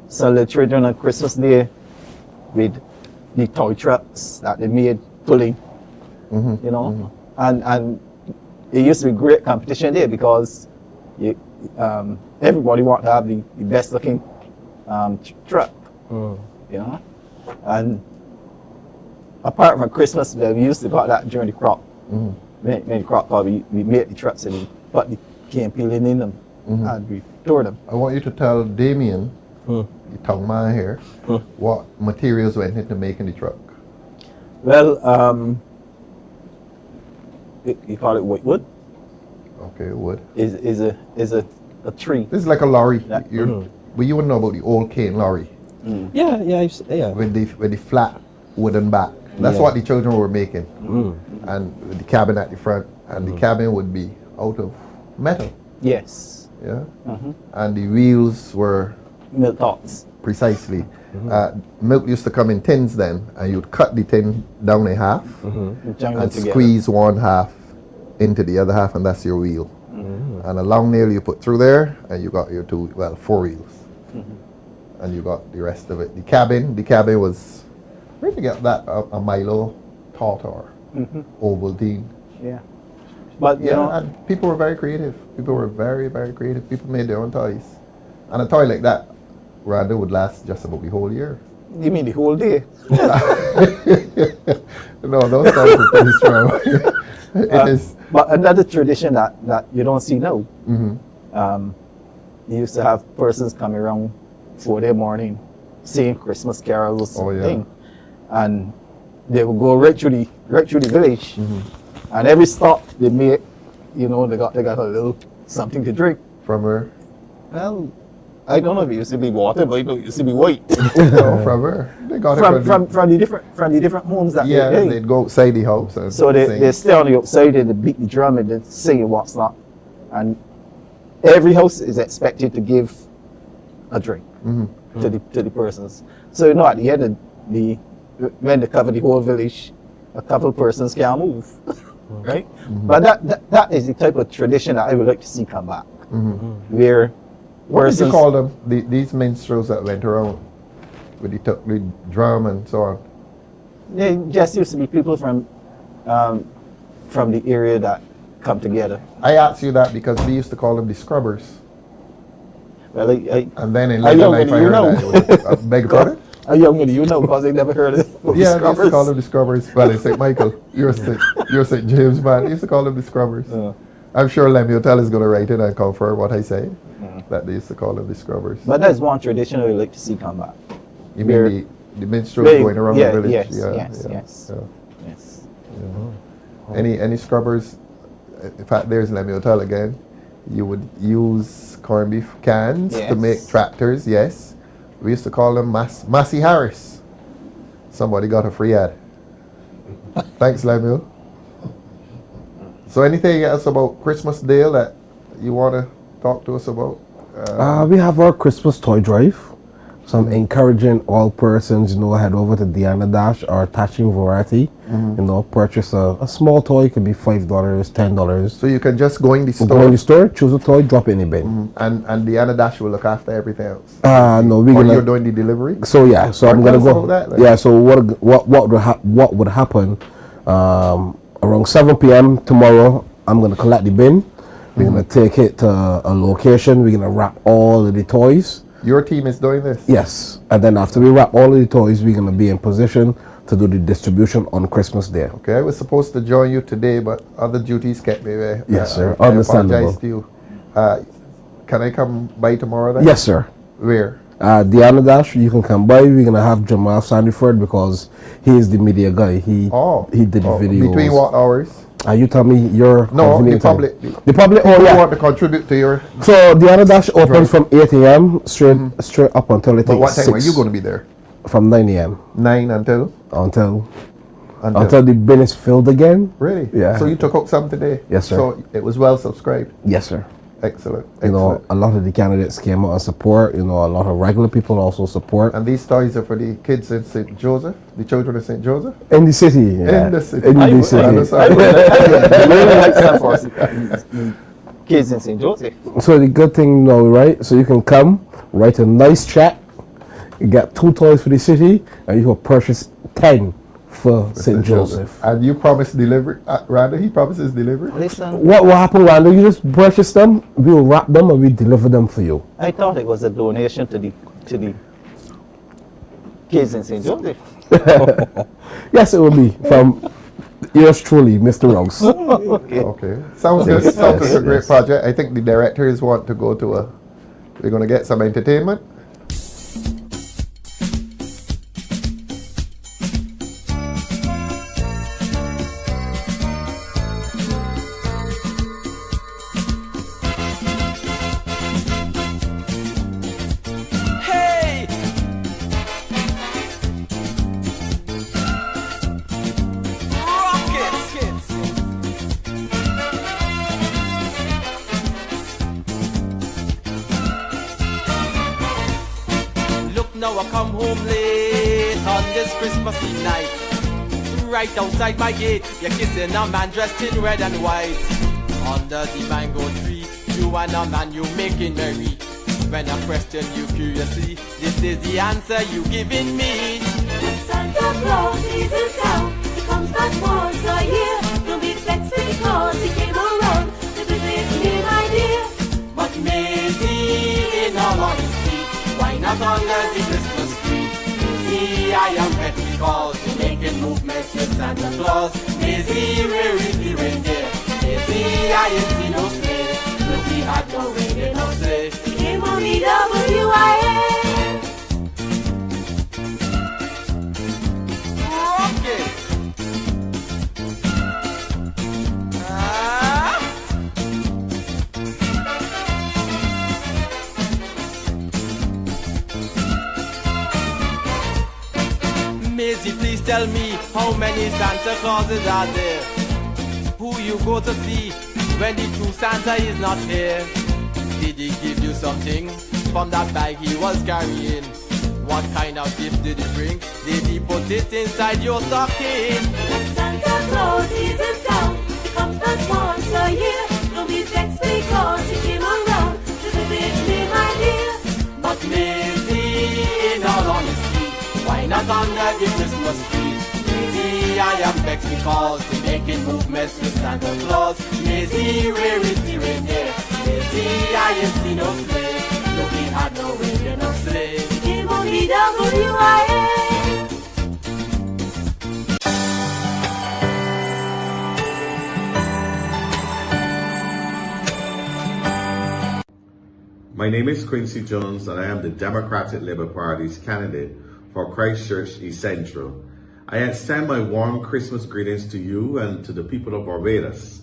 some of the children on Christmas Day with the toy trucks that they made pulling, you know. And it used to be great competition there because everybody wanted to have the best looking truck, you know. And apart from Christmas, we used to got that during the crop. When the crop fall, we made the trucks and we put the cane peeling in them and we tore them. I want you to tell Damien, the tongue man here, what materials went into making the truck. Well, you call it whitewood. Okay, wood. Is a tree. This is like a lorry. That- But you wouldn't know about the old cane lorry Yeah. with the flat wooden back. That's what the children were making, and with the cabin at the front, and the cabin would be out of metal. Yes. Yeah, and the wheels were Milk tops. precisely. Milk used to come in tins then, and you'd cut the tin down in half Join them and together. squeeze one half into the other half, and that's your wheel. And a long nail you put through there, and you got your four wheels, and you got the rest of it. The cabin was, where did you get that? A Milo Tartar, Ovaltine. Yeah. But you know, And people were very creative. People were very, very creative. People made their own toys, and a toy like that, rather, would last just about the whole year. you mean the whole day? No, those toys are pretty strong. It is. But another tradition that you don't see now. You used to have persons coming around 4 day morning, singing Christmas carols, thing, and they would go right through the village, and every stop they made, you know, they got a little something to drink. From her? Well, I don't know if it used to be water, but it used to be white. No, from her. They got it from the different homes that they'd go outside the house and so sing. they stay on the outside and they beat the drum and they sing and what's not. And every house is expected to give a drink to the persons. So you know at the end of when they cover the whole village, a couple of persons can't move. Right? But that is the type of tradition that I would like to see come back. Where What did you persons call them? These minstrels that went around with the drum and so on. they just used to be people from the area that come together. I asked you that because we used to call them the scrubbers. Well, And then in I later know, life but I you heard know. that. It was, beg your pardon? A young lady, you know, because they never heard of it. Yeah, they used to call them the Scrubbers. Well, it's St. Michael. You're St. James, man. They used to call them the Scrubbers. I'm sure Lemuel is going to write it and confirm what I say. That they used to call them the Scrubbers. But that's one tradition we like to see come back. You mean the minstrels going around the village? Yes. Any Scrubbers? In fact, there's Lemuel again. You would use corned beef cans to make tractors, yes. We used to call them Massey Harris. Somebody got a free ad. Thanks, Lemuel. So anything else about Christmas Day that you want to talk to us about? We have our Christmas toy drive. So I'm encouraging all persons, head over to Diana Dash or Attaching Variety, purchase a small toy. It could be $5, $10. So you can just go in the store. Go in the store, choose a toy, drop it in the bin. And Diana Dash will look after everything else. No, you're doing the delivery. So so I'm gonna go. So what would happen? Around 7 p.m. tomorrow, I'm gonna collect the bin. We're gonna take it to a location. We're gonna wrap all of the toys. Your team is doing this? Yes. And then after we wrap all of the toys, we're going to be in position to do the distribution on Christmas Day. Okay, I was supposed to join you today, but other duties kept me away. Yes, sir. I Understandable. apologize to you. Can I come by tomorrow then? Yes, sir. Where? Diana Dash, you can come by. We're going to have Jamal Sandiford because he is the media guy. He did the videos. Between what hours? You tell me your the public. The public. Want to contribute to your. So Diana Dash opens from 8 a.m. straight up until it But what time 6. are you going to be there? From 9 a.m. 9 until the bin is filled again. Really? Yeah. So you took out some today? Yes, sir. So it was well subscribed? Yes, sir. Excellent. A lot of the candidates came out and support. A lot of regular people also support. And these toys are for the kids in St. Joseph, the children of St. Joseph? In the city. Yeah. In the city. In the city. Kids in St. Joseph. So the good thing now, right? So you can come, write a nice check, you get 2 toys for the city, and you can purchase 10 for St. Joseph. And you promise delivery? Randall, he promises delivery? Listen, What will happen, Randall? You just purchase them, we'll wrap them, and we deliver them for you. I thought it was a donation to the kids in St. Joseph. Yes, it will be from yours truly, Mr. Rouse. Okay. Sounds good. Sounds like a great project. I think the directors want to go to we're going to get some entertainment. Now I come home late on this Christmas Eve night. Right outside my gate, you're kissing a man dressed in red and white. Under the mango tree, you and a man you making merry. When I question you curiously, this is the answer you giving me. Santa Claus is in town. He comes back once a year. Don't be vexed because he came around to visit me, my dear. But Maisie, in all honesty, why not under the Christmas tree? See, I am wet because making movements with Santa Claus. Maisie, where is the reindeer? Maisie, I ain't seen no sleigh. Look, we had no reindeer, no sleigh. He came on the WIA. Okay. Maisie, please tell me how many Santa Clauses are there? Who you go to see when the true Santa is not here? Did he give you something from that bag he was carrying? What kind of gift did he bring? Did he put it inside your stocking? Santa Claus is in town. He comes back once a year. Don't be vexed because he came around to visit me, my dear. But Maisie, in all honesty, why not under the Christmas tree? Maisie, I am vexed because we're making movements with Santa Claus. Maisie, where is the reindeer? Maisie, I ain't seen no sleigh. No, we had no reindeer, no sleigh. He came on the WIA. My name is Quincy Jones and I am the Democratic Labour Party's candidate for Christchurch East Central. I extend my warm Christmas greetings to you and to the people of Barbados.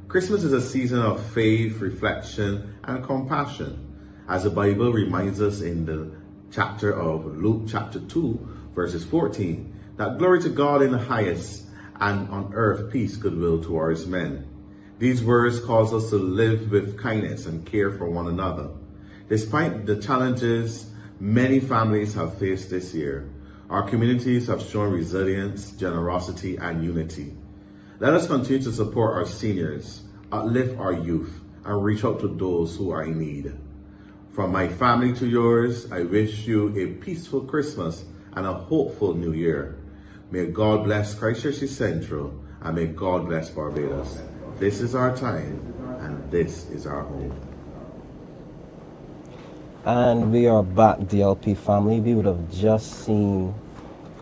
Christmas is a season of faith, reflection, and compassion, as the Bible reminds us in the chapter of Luke chapter 2, verses 14, that glory to God in the highest, and on earth peace, goodwill towards men. These words cause us to live with kindness and care for one another. Despite the challenges many families have faced this year, our communities have shown resilience, generosity, and unity. Let us continue to support our seniors, uplift our youth, and reach out to those who are in need. From my family to yours, I wish you a peaceful Christmas and a hopeful New Year. May God bless Christchurch Central, and may God bless Barbados. This is our time, and this is our home. And we are back, DLP family. We would have just seen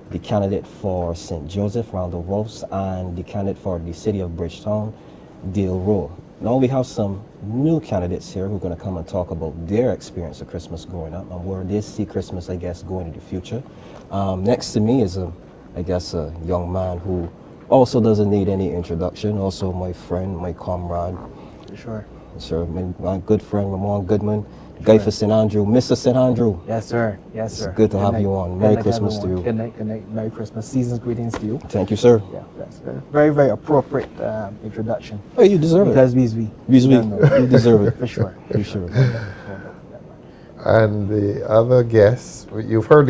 the candidate for St. Joseph, Randall Ross, and the candidate for the city of Bridgetown, Dale Rowe. Now we have some new candidates here who are going to come and talk about their experience of Christmas growing up and where they see Christmas, I guess, going into the future. Next to me is, a young man who also doesn't need any introduction, also my friend, my comrade. Sure. Sir, my good friend, Ramon Goodman. Guy for St. Andrew, Mr. St. Andrew. Yes, sir. Yes, sir. It's good to have you on. Merry Christmas to you. Good night, good night. Merry Christmas. Season's greetings to you. Thank you, sir. Yeah, that's very, very appropriate introduction. Oh, you deserve it. Because you deserve it. For sure. For sure. And the other guest, you've heard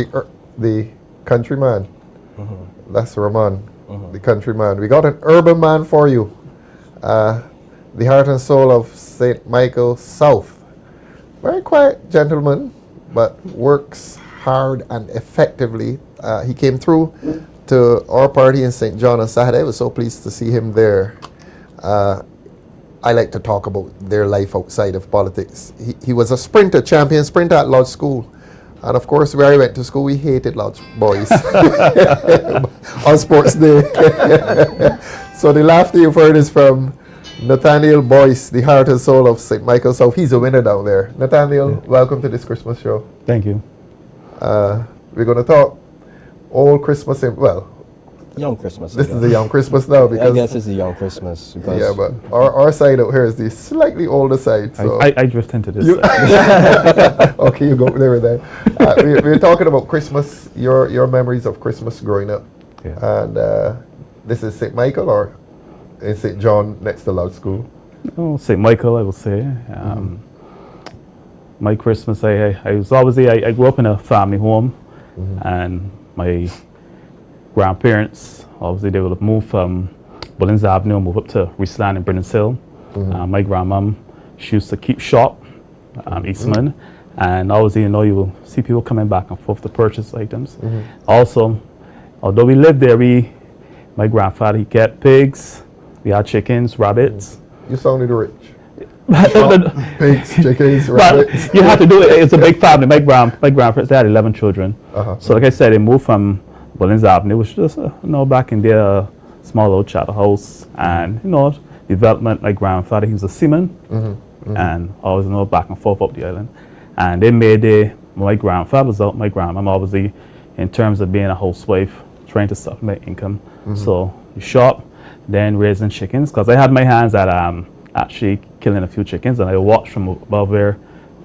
the countryman. That's Ramon, the countryman. We got an urban man for you. The heart and soul of St. Michael South. Very quiet gentleman, but works hard and effectively. He came through to our party in St. John on Saturday. I was so pleased to see him there. I like to talk about their life outside of politics. He was a champion sprinter at Lodge School. And of course, where I went to school, we hated Lodge boys on sports day. So the laughter you've heard is from Nathaniel Boyce, the heart and soul of St. Michael South. He's a winner down there. Nathaniel, welcome to this Christmas show. Thank you. We're going to talk old Christmas, Young Christmas. This is a young Christmas now. Because I guess it's a young Christmas. Yeah, but our side out here is the slightly older side. So I drift into this side. Okay, you go there then. We're talking about Christmas, your memories of Christmas growing up. Yeah. And this is St. Michael or in St. John next to Loud School? Oh, St. Michael, I will say. My Christmas, I was obviously, I grew up in a family home, and my grandparents, obviously they would have moved from Bullins Avenue and moved up to Reesland and Brennan's Hill. My grandmom, she used to keep shop, Eastman, and obviously, you will see people coming back and forth to purchase items. Also, although we lived there, my grandfather, he kept pigs, we had chickens, rabbits. You sounded rich. Pigs, chickens, rabbits. You have to do it. It's a big family. My grandparents, they had 11 children. So like I said, they moved from Bullins Avenue, which was back in their small little chattel house, and development. My grandfather, he was a seaman, and always back and forth up the island. And they made my grandfather's out. My grandmom, obviously, in terms of being a housewife, trying to supplement income. So you shop, then raising chickens, because I had my hands at actually killing a few chickens, and I watched from above there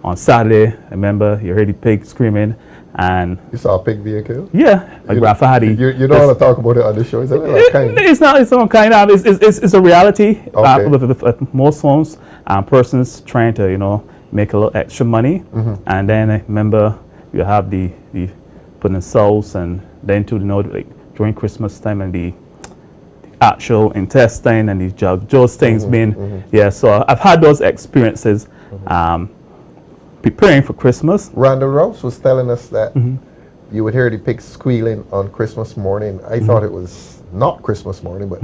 on Saturday. I remember you heard the pig screaming, and you saw a pig being killed. Yeah, my grandfather had. You don't want to talk about it on the show. Is it like kind? It's not. It's not kind of. It's a reality. Okay. With most homes, persons trying to make a little extra money, and then I remember you have the putting sauce, and then during Christmas time and the actual intestine and those things being so I've had those experiences preparing for Christmas. Randall Rouse was telling us that you would hear the pigs squealing on Christmas morning. I thought it was not Christmas morning, but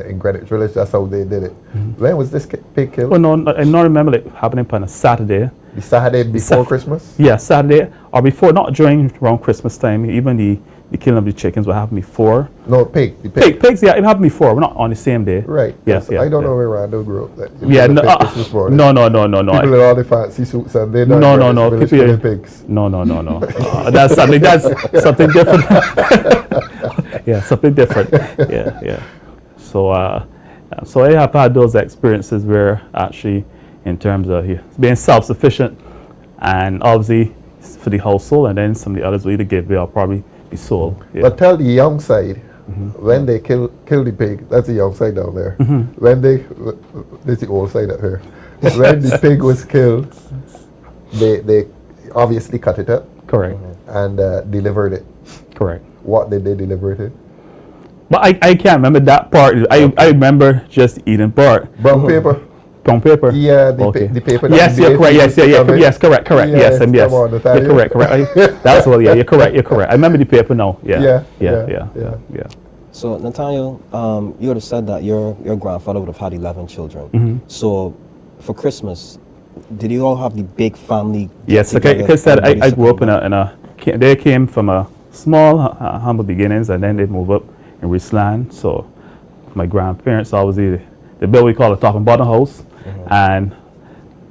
in Greenwich Village, that's how they did it. When was this pig killed? Well, no, I don't remember it happening on a Saturday. The Saturday before Christmas? Yeah, Saturday or before, not around Christmas time. Even the killing of the chickens will happen before. No, Pigs, yeah, it happened before. We're not on the same day. Right. Yes, I don't know where Randall grew up. Yeah, no, no. People No. in all the fancy suits and they No. People pigs. No. That's something different. Yeah, something different. Yeah. So I have had those experiences where actually, in terms of being self-sufficient, and obviously for the household, and then some of the others will either give away or probably be sold. Yeah. But tell the young side, when they kill the pig, that's the young side down there. When this is the old side up here. When the pig was killed, they obviously cut it up. Correct. And delivered it. Correct. What did they deliver it in? But I can't remember that part. I remember just eating part. Brown paper. Brown paper. Yeah, the paper. Yes, you're correct. Yes, correct. Yes, Yes, and yes. come on, You're correct. That's what. Yeah, you're correct. I remember the paper now. Yeah. So Nathaniel, you would have said that your grandfather would have had 11 children. So for Christmas, did you all have the big family? Yes, like I said, I grew up in a they came from a small, humble beginnings, and then they moved up in Richland. So my grandparents obviously they built what we call a top and bottom house, and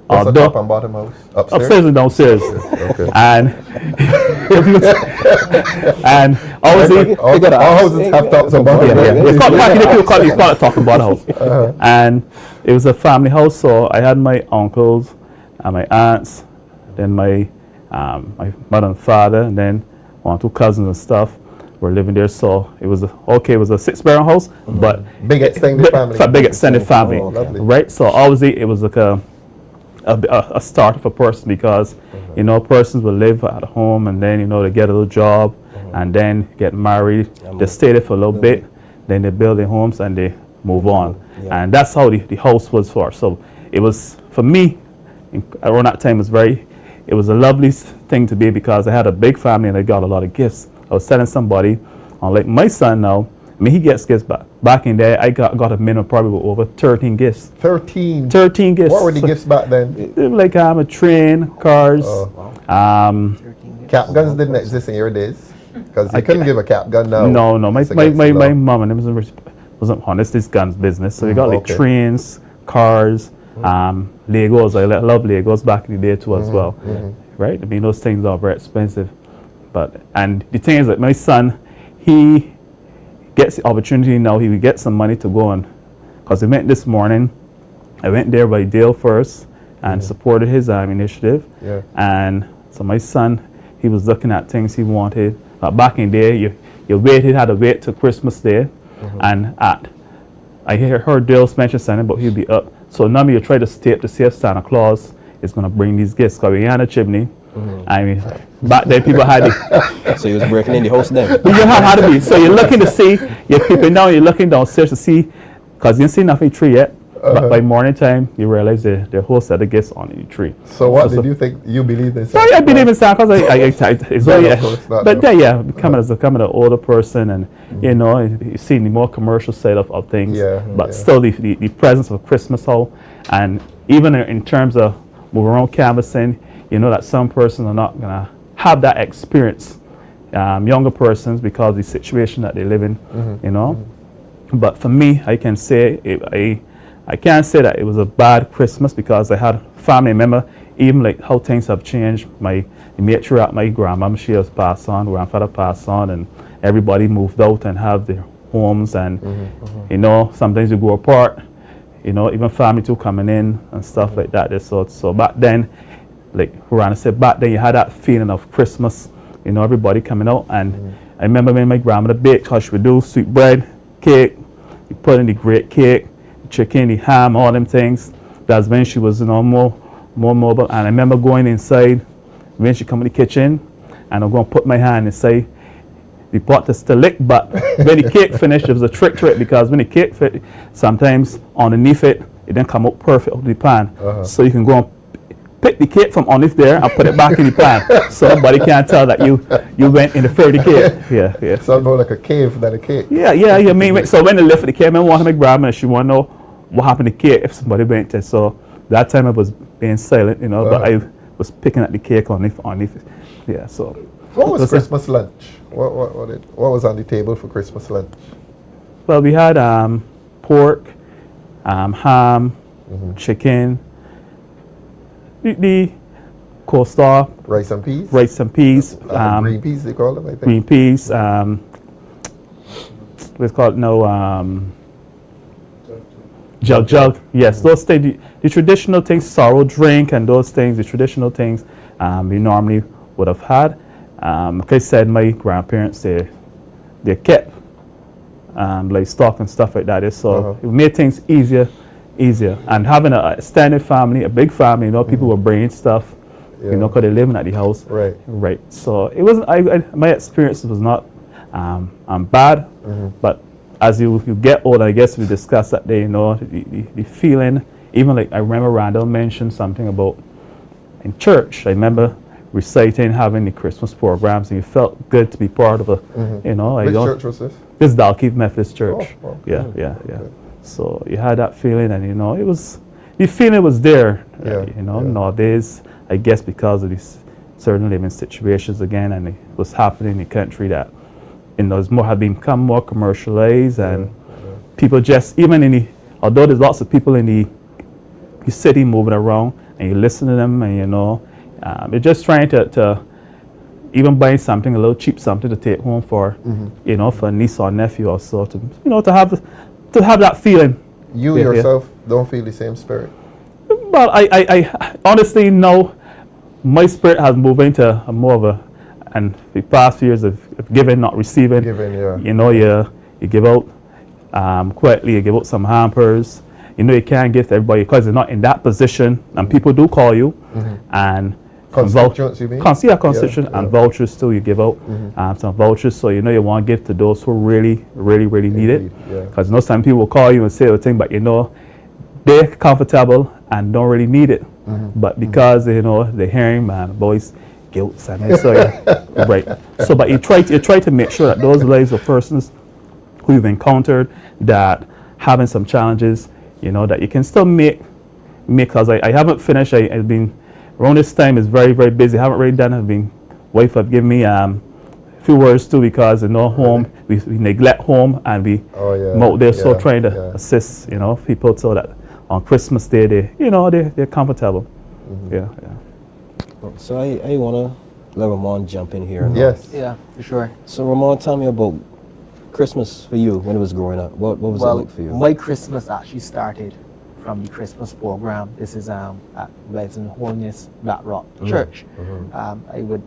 what's the top and bottom house? Upstairs and downstairs. Okay. And obviously all houses have tops and bottoms. You call it top and bottom house. And it was a family house, so I had my uncles and my aunts, then my mother and father, and then 1 or 2 cousins and stuff were living there. So it was a 6-bedroom house, but big extended family. Big extended family, right? So obviously it was like a start of a person, because persons will live at home and then they get a little job and then get married. They stay there for a little bit, then they build their homes and they move on. And that's how the house was for. So it was, for me, around that time, it was a lovely thing to be, because I had a big family and I got a lot of gifts. I was telling somebody, like my son now, he gets gifts back. Back in there, I got a minimum probably with over 13 gifts. 13 gifts. What were the gifts back then? Like a train, cars. Cap guns didn't exist in your days, because you couldn't give a cap gun now. No. My mom and them wasn't honest. This guns business. So we got like trains, cars, Legos. I love Legos back in the day too as well. Right? I mean, those things are very expensive. And the thing is that my son, he gets the opportunity now. He will get some money to go on, because I went this morning. I went there by Dale first and supported his initiative. And so my son, he was looking at things he wanted. Back in there, you had to wait till Christmas Day, and I heard Dale mention something about he'll be up. So now you try to stay up to see if Santa Claus is going to bring these gifts, because we had a chimney. I mean, back then people had it. So he was breaking in the house then? You had to be. So you're looking to see, you're peeping down, you're looking downstairs to see, because you didn't see nothing tree yet. But by morning time, you realize their whole set of gifts on the tree. So what did you think? You believe in Santa Claus? I believe in Santa Claus. But becoming an older person, and you see the more commercial side of things. But still the presence of Christmas home, and even in terms of moving around canvassing, that some persons are not gonna have that experience. Younger persons, because of the situation that they live in, But for me, I can say I can't say that it was a bad Christmas, because I had a family member, even like how things have changed. My matriarch, my grandmama, she has passed on, grandfather passed on, and everybody moved out and have their homes, and sometimes you go apart, even family too coming in and stuff like that. So back then, like Rana said, back then you had that feeling of Christmas, everybody coming out. And I remember when my grandmother baked, because she would do sweet bread, cake, you put in the great cake, chicken, the ham, all them things. That's when she was more mobile. And I remember going inside when she come in the kitchen, and I'm going to put my hand inside the pot to still lick. But when the cake finished, there was a trick to it, because when the cake fit, sometimes underneath it didn't come out perfect out of the pan. So you can go and pick the cake from underneath there and put it back in the pan, so nobody can tell that you went in the fairy cake. Yeah. So more like a cave than a cake. Yeah. So when they lifted the cake, I remember one of my grandma, she want to know what happened to the cake if somebody went there. So that time I was being silent, but I was picking at the cake on the yeah. So What was Christmas lunch? What was on the table for Christmas lunch? well, we had pork, ham, chicken, the coleslaw, Rice and peas? green Green peas, they call them, I think. green peas, what's called jug. Yes, those things, the traditional things, sorrow drink and those things, the traditional things we normally would have had. Like I said, my grandparents, they kept like stock and stuff like that. So it made things easier. And having a extended family, a big family, you know, people were bringing stuff, you know, because they're living at the house. Right. So it wasn't, my experience was not bad, but as you get older, I guess we discussed that day, you know, the feeling, even like I remember Randall mentioned something about in church. I remember reciting, having the Christmas programs, and you felt good to be part of a, you know. Which church was this? This is Dalkeith Methodist Church. Oh, yeah. So you had that feeling, and you know, the feeling was there. You know, nowadays, I guess because of these certain living situations again, and it was happening in the country that, you know, have become more commercialized, and people just, even although there's lots of people in the city moving around, and you listen to them, and you know, they're just trying to even buy something, a little cheap something to take home for, you know, for a niece or nephew or so, to, you know, to have that feeling. You yourself don't feel the same spirit? Well, I honestly know my spirit has moved into a more of and the past years of giving, not receiving. You know, you give out quietly, you give out some hampers. You know, you can't give to everybody because you're not in that position, and people do call you, and constituents, you mean? Constituents and vouchers too. You give out some vouchers, so you know you want to give to those who really need it. Because you know, some people will call you and say a thing, but you know they're comfortable and don't really need it. But because you know they're hearing boys guilt and so right. So, but you try to make sure that those lives of persons who you've encountered that having some challenges, you know, that you can still make. Because I haven't finished. I've been around this time is very busy. I haven't really done. Wife have given me a few words too, because you know home we neglect home and we out there so trying to assist, you know, people so that on Christmas Day they're comfortable. So I wanna let Ramon jump in here. Yes. Yeah, for sure. So Ramon, tell me about Christmas for you when it was growing up. What was it like for you? My Christmas actually started from the Christmas program. This is at Blessing Holiness Blackrock Church. I would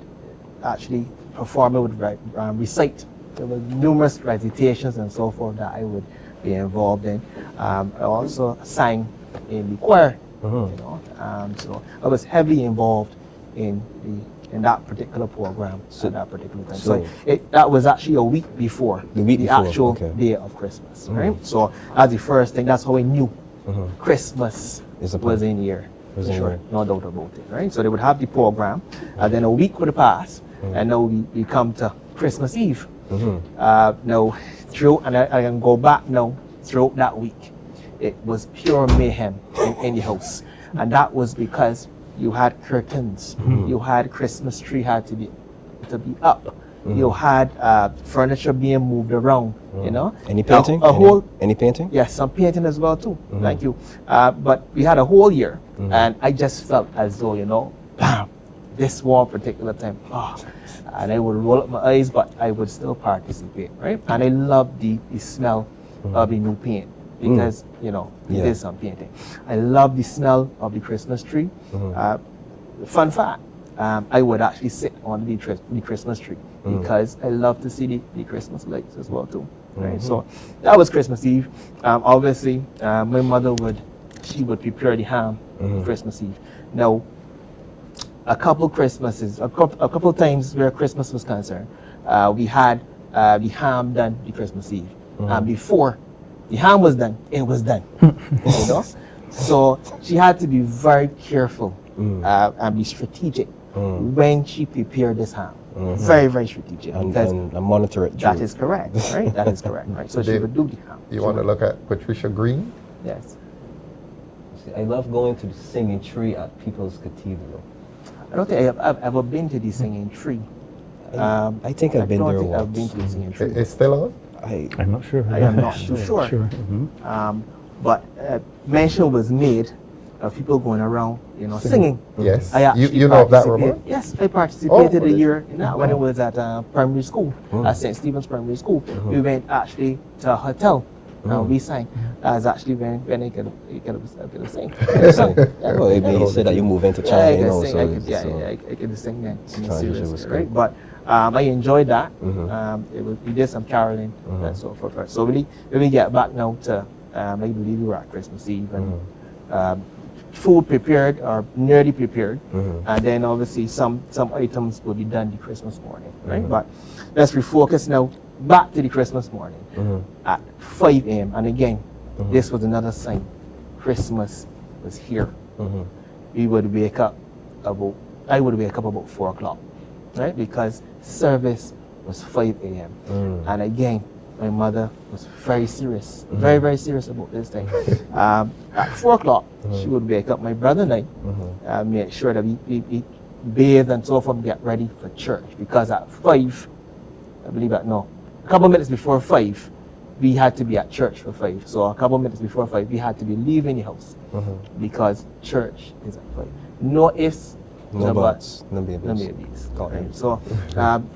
actually perform, I would recite. There were numerous recitations and so forth that I would be involved in. I also sang in the choir, you know. So I was heavily involved in that particular program at that particular time. So that was actually a week before the actual day of Christmas, right? So as the first thing, that's how I knew Christmas was in here, for sure, no doubt about it, right? So they would have the program, and then a week would pass, and now we come to Christmas Eve. Now, and I can go back now, throughout that week, it was pure mayhem in the house, and that was because you had curtains, you had Christmas tree had to be up. You had furniture being moved around, you know. Any painting? Any painting? Yes, some painting as well too. Thank you. But we had a whole year, and I just felt as though, you know, bam, this one particular time, and I would roll up my eyes, but I would still participate, right? And I love the smell of the new paint, because you know it is some painting. I love the smell of the Christmas tree. Fun fact. I would actually sit on the Christmas tree because I love to see the Christmas lights as well too. Right, so that was Christmas Eve. Obviously, my mother would prepare the ham Christmas Eve. Now, a couple times where Christmas was concerned, we had the ham done the Christmas Eve, and before the ham was done, it was done. You know, so she had to be very careful and be strategic when she prepared this ham. Very strategic. And monitor it. That is correct, right? That is correct, right? So she would do the ham. You want to look at Patricia Green? Yes. I love going to the singing tree at People's Cathedral. I don't think I've ever been to the singing tree. I think I've been don't there think I've once. been to the singing tree. It's still on? I'm not sure. I am not too sure. But mention was made of people going around, singing. Yes. I actually You know of that, participated- Ramon? Yes, I participated a okay. year in that when it was at primary school, at St. Stephen's Primary School. We went actually to a hotel. We sang. That was actually when I could have sing. Well, you said that you move into Yeah, China, I you could know, sing. so, I could, yeah, so yeah, I could sing then. transition was Right? good. But I enjoyed that. We did some caroling and so forth. So when we get back now to, I believe we were at Christmas Eve and food prepared or nearly prepared, and then obviously some items will be done the Christmas morning, right? But let's refocus now back to the Christmas morning at 5 a.m. And again, this was another sign. Christmas was here. We would wake up I would wake up about 4 o'clock, right? Because service was 5 a.m. And again, my mother was very serious, very, very serious about this thing. At 4 o'clock, she would wake up my brother and I, make sure that we bathe and so forth, get ready for church. Because at 5, I believe that, no, a couple minutes before 5, we had to be at church for 5. So a couple minutes before 5, we had to be leaving the house because church is at 5. No ifs, no buts, no babies. Got it. right? So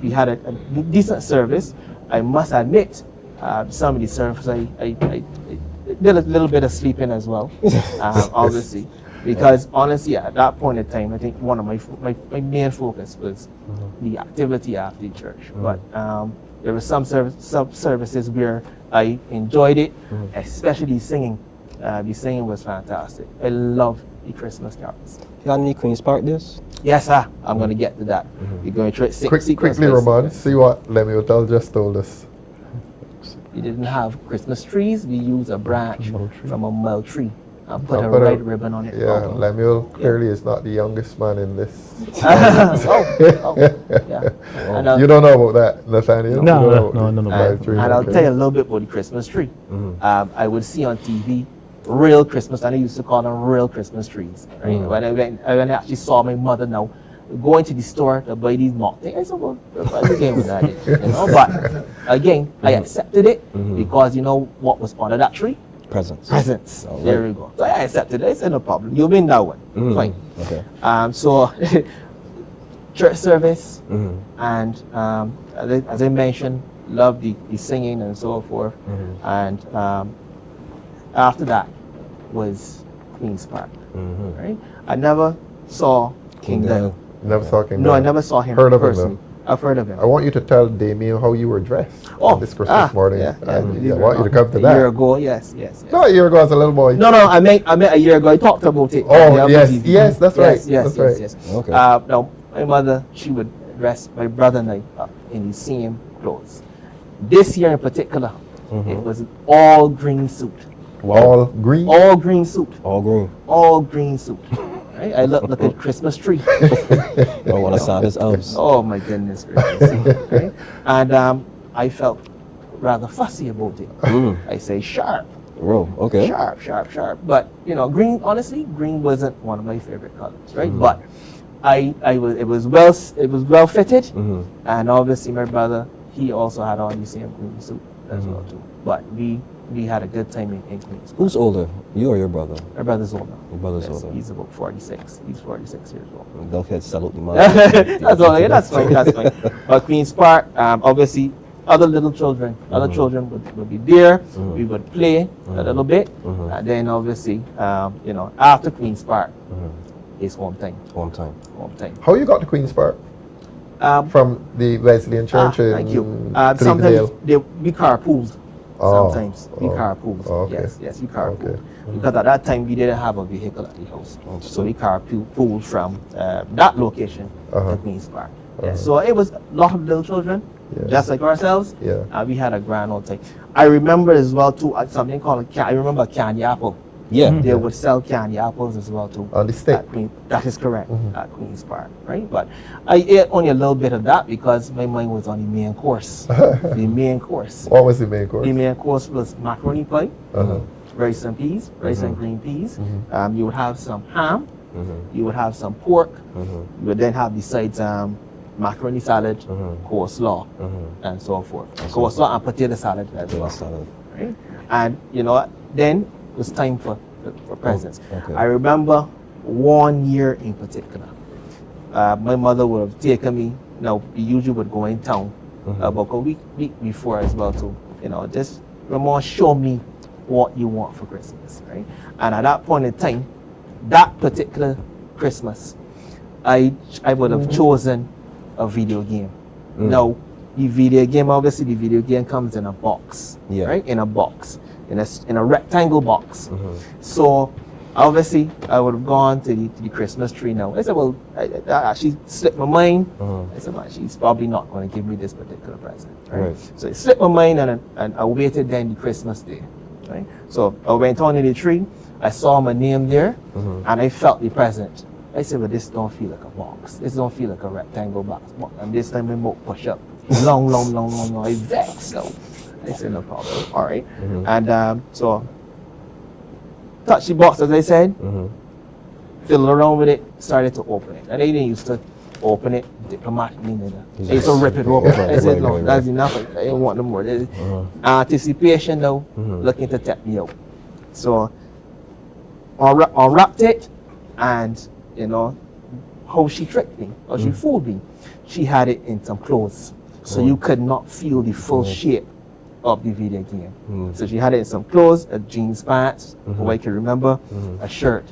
we had a decent service. I must admit, some of the service I did a little bit of sleeping as well, obviously, because honestly at that point in time, I think one of my main focus was the activity after the church. But there were some services where I enjoyed it, especially singing. The singing was fantastic. I love the Christmas carols. You got any Queen's Park this? Yes, sir. I'm going to get to that. We're going to try Quickly, Ramon, see what Lemuel just told us. We didn't have Christmas trees. We used a branch from a mulch tree and put I'll a put red ribbon on it. Yeah, Lemuel clearly is not the youngest man in this. Yeah. And, You don't know about that, Nathaniel? No, You no, know no, about no, the no. live tree? and I'll Okay. tell you a little bit about the Christmas tree. I would see on TV real Christmas, and I used to call them real Christmas trees. Right? When I actually saw my mother now going to the store to buy these mock things, I said, well, what's the game with that? But again, I accepted it because you know what was under that tree? Presents. Presents. All There right. we go. So I accepted it. I said, no problem. You'll be in that one. Fine. Okay. So church service, and as I mentioned, love the singing and so forth. And after that was Queen's Park. Right? I never saw King Dale. Never saw King No, I Dale. never saw him Heard of him, personally. I've heard of him. I want you to tell Damien how you were dressed on this Christmas morning. Yeah, And I want you to come to a that. year ago, yes. No, a year ago as a little boy. No, I meant a year ago. I talked about it. Oh, on the yes, TV. yes, that's right. Yes. That's right. Okay. Now, my mother, she would dress my brother and I up in the same clothes. This year in particular, it was an all green suit. All green? All green suit. All green. All green suit. Right? I look like a Christmas tree. I want to sound as elves. Oh my goodness gracious. Right? And I felt rather fussy about it. I say sharp. Whoa, okay. Sharp. But you know, green, honestly, green wasn't one of my favorite colors, right? But it was well fitted, and obviously my brother, he also had on the same green suit as well too. But we had a good time in Queens. Who's older, you or your brother? My brother's older. Your brother's Yes, older. He's about 46. He's 46 years old. Don't get salute the man. That's all. Yeah, that's fine. But Queen's Park, obviously, other little children, would be there. We would play a little bit, and then obviously, after Queen's Park, it's home time. Home time. How you got to Queen's Park? From the Wesleyan Church in Thank you. Clevedale? Sometimes we carpooled. Oh, Sometimes we carpooled. okay. Yes, we carpooled. Okay. Because at that time we didn't have a vehicle at the house, so we carpooled from that location to Queen's Park. Yes, so it was a lot of little children, just like ourselves. Yeah. We had a grand old time. I remember as well too something called I remember candy apple. Yeah. They would sell candy apples as well too. On the stick? That is correct, at Queen's Park, right? But I ate only a little bit of that because my mind was on the main course. The main course. What was the main course? The main course was macaroni pie, rice and peas, rice and green peas. You would have some ham, You would have some pork. You would then have besides macaroni salad, coleslaw, and so forth. Coleslaw and potato salad as well. Right? And you know, then it was time for presents. I remember one year in particular. My mother would have taken me. Now we usually would go in town about a week before as well to, you know, just Ramon, show me what you want for Christmas, right? And at that point in time, that particular Christmas, I would have chosen a video game. Now, the video game, obviously the video game comes in a box, right? In a box, in a rectangle box. So obviously I would have gone to the Christmas tree now. I said, well, I actually slipped my mind. I said, well, she's probably not going to give me this particular present, right? So it slipped my mind, and I waited then the Christmas day, right? So I went on to the tree, I saw my name there, and I felt the present. I said, well, this don't feel like a box. This don't feel like a rectangle box. And this time I won't push up. Long. I vexed. So I said, no problem. All right. And so touch the box, as I said, fiddle around with it, started to open it. And they didn't used to open it diplomatically. They used to rip it open. I said, no, that's enough. I didn't want no more. Anticipation, though, looking to tap me out. So unwrapped it, and you know how she tricked me, or she fooled me. She had it in some clothes, so you could not feel the full shape of the video game. So she had it in some clothes, a jeans pants, who I can remember, a shirt,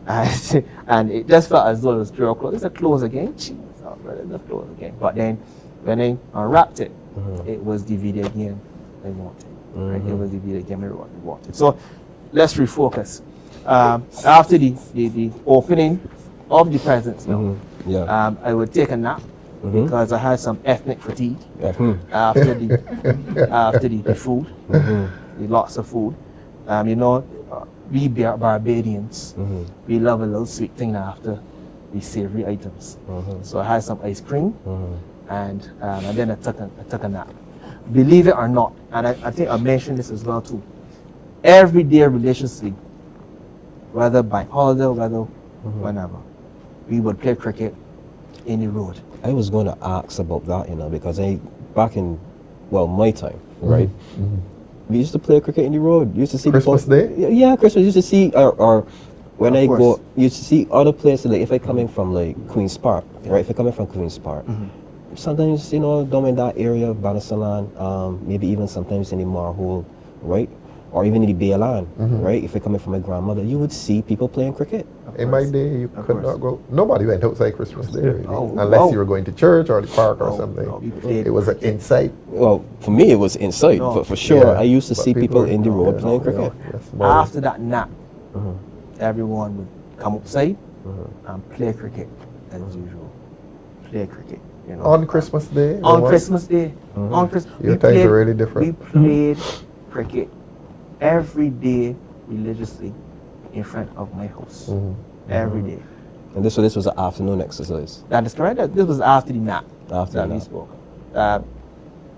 and it just felt as though it was girl clothes. It's a clothes again, jeez, it's a clothes again. But then when I unwrapped it, it was the video game I wanted. Right? It was the video game I wanted. So let's refocus. After the opening of the presents, I would take a nap because I had some ethnic fatigue after the food, lots of food. You know, we Barbadians, we love a little sweet thing after the savory items. So I had some ice cream, and then I took a nap. Believe it or not, and I think I mentioned this as well too. Every day religiously, whether by holiday or whether whenever, we would play cricket in the road. I was going to ask about that, you know, because back in, my time, right? We used to play cricket in the road. You used to see Christmas Day? Yeah, Christmas. You used to see, or when I go, you used to see other places, like if I coming from like Queen's Park, right? If I coming from Queen's Park, sometimes, you know, down in that area of Banasalan, maybe even sometimes in the Marhole, right? Or even in the Bay Land, right? If you're coming from my grandmother, you would see people playing cricket. In my day, you could not go. Nobody went outside Christmas Day, really, unless you were going to church or the park or something. It was inside. Well, for me, it was inside, but for sure, I used to see people in the road playing cricket. After that nap, everyone would come outside and play cricket as usual. Play cricket. You know, on Christmas Day? On Christmas Day. On Christmas. Your times are really different. We played cricket every day religiously in front of my house. Every day. And this was an afternoon exercise? That is correct. This was after the nap that we spoke.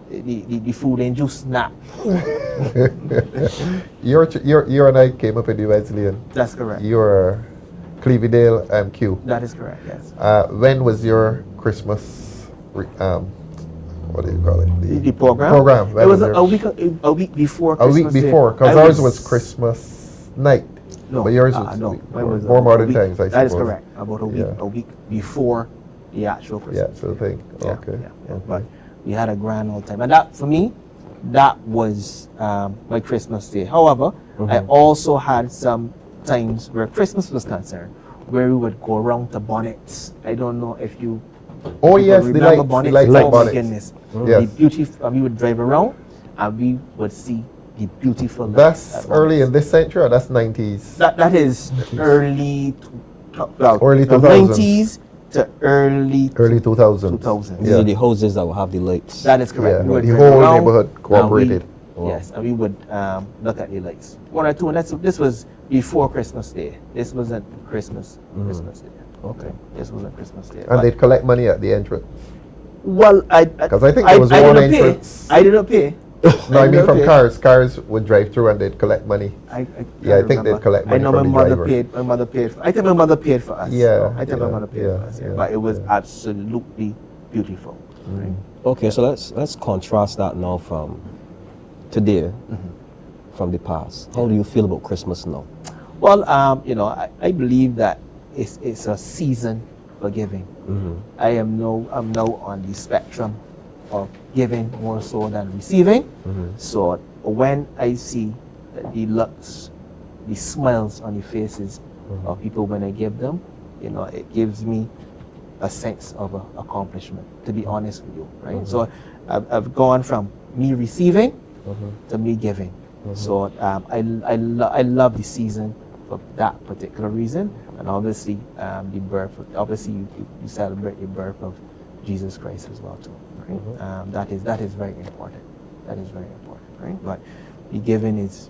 The food and juice nap. You and I came up in the Wesleyan. That's correct. You were Cleverdale and Q. That is correct, yes. When was your Christmas, what do you call it? The program? Program. It was a week before Christmas. A week before, because ours was Christmas night. No, but yours was more modern times, I suppose. That is correct. About a week before the actual Christmas. Yeah, so the thing. Okay. But we had a grand old time. And that, for me, that was my Christmas day. However, I also had some times where Christmas was concerned, where we would go around to bonnets. I don't know if you yes, the lights, bonnets. Oh my goodness. Yes. We would drive around and we would see the beautiful lights. That's early in this century, or that's 90s? That is early, early 90s to early 2000s. Yeah. The houses that will have the lights. That is correct. Yeah, the whole neighborhood cooperated. Yes, and we would look at the lights. One or two, and this was before Christmas Day. This wasn't Christmas Day. Okay. This wasn't Christmas Day. And they'd collect money at the entrance. Well, because I think there was one entrance. I didn't pay. No, I mean from Okay. cars. Cars would drive through and they'd collect money. I Yeah, I think remember. they'd collect I money know from my the mother driver. paid. My mother paid. I think my mother paid for us. Yeah, I think my yeah, mother paid yeah, for us. Yeah. yeah, But it was absolutely beautiful. Right? Okay, so let's contrast that now from today, from the past. How do you feel about Christmas now? Well, I believe that it's a season for giving. I'm now on the spectrum of giving more so than receiving. So when I see the looks, the smiles on the faces of people when I give them, it gives me a sense of accomplishment, to be honest with you, right? So I've gone from me receiving to me giving. So I love the season for that particular reason, and obviously the birth. Obviously, you celebrate the birth of Jesus Christ as well too, right? That is very important. That is very important, right? But the giving is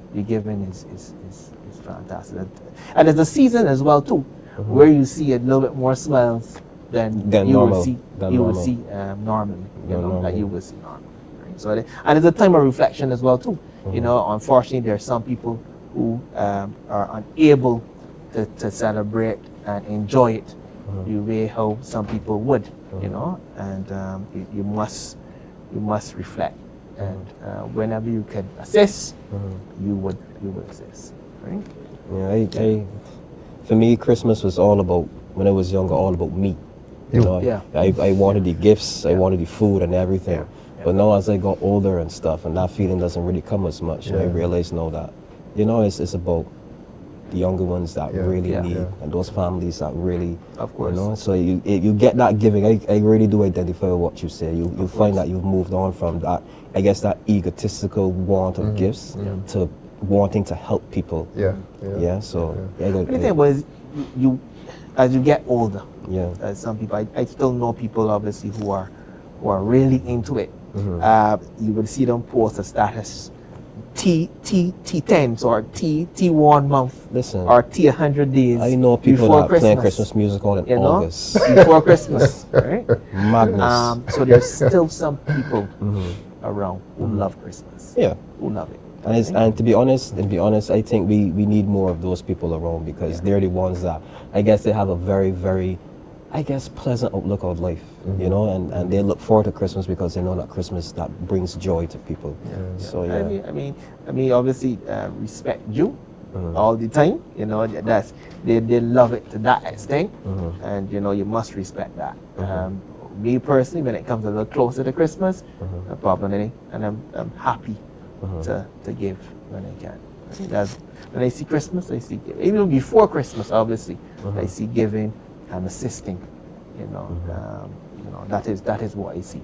fantastic, and it's a season as well too, where you see a little bit more smiles than you normal. would see. Than You would normal. see normally, normal. like you would see normally. Right? So, and it's a time of reflection as well too. Unfortunately, there are some people who are unable to celebrate and enjoy it the way how some people would, and you must reflect, and whenever you can assist, you would assist, right? Yeah, for me, Christmas was all about, when I was younger, all about me. Yeah. I wanted the gifts, I wanted the food and everything. But now as I got older and stuff, and that feeling doesn't really come as much, I realize now that, it's about the younger ones that really need, and those families that really, Of course. So you get that giving. I really do identify with what you say. You find that you've moved on from that, I guess, that egotistical want of gifts to wanting to help people. So The thing was, you as you get older, yeah. some people, I still know people obviously who are really into it. You would see them post a status T10s or T1 month, Listen, or T100 days. I know people before that Christmas, playing Christmas music all in August. before Christmas, right? Madness. So there's still some people around who love Christmas. Yeah. Who love it. And to be honest, I think we need more of those people around, because they're the ones that, I guess, they have a very, very, I guess, pleasant outlook on life, and they look forward to Christmas because they know that Christmas, that brings joy to people. So yeah. I mean, obviously, respect you all the time. That's they love it to that extent, and you must respect that. Me personally, when it comes a little closer to Christmas, no problem, and I'm happy to give when I can. I think that's when I see Christmas, I see giving. Even before Christmas, obviously, I see giving and assisting. That is what I see.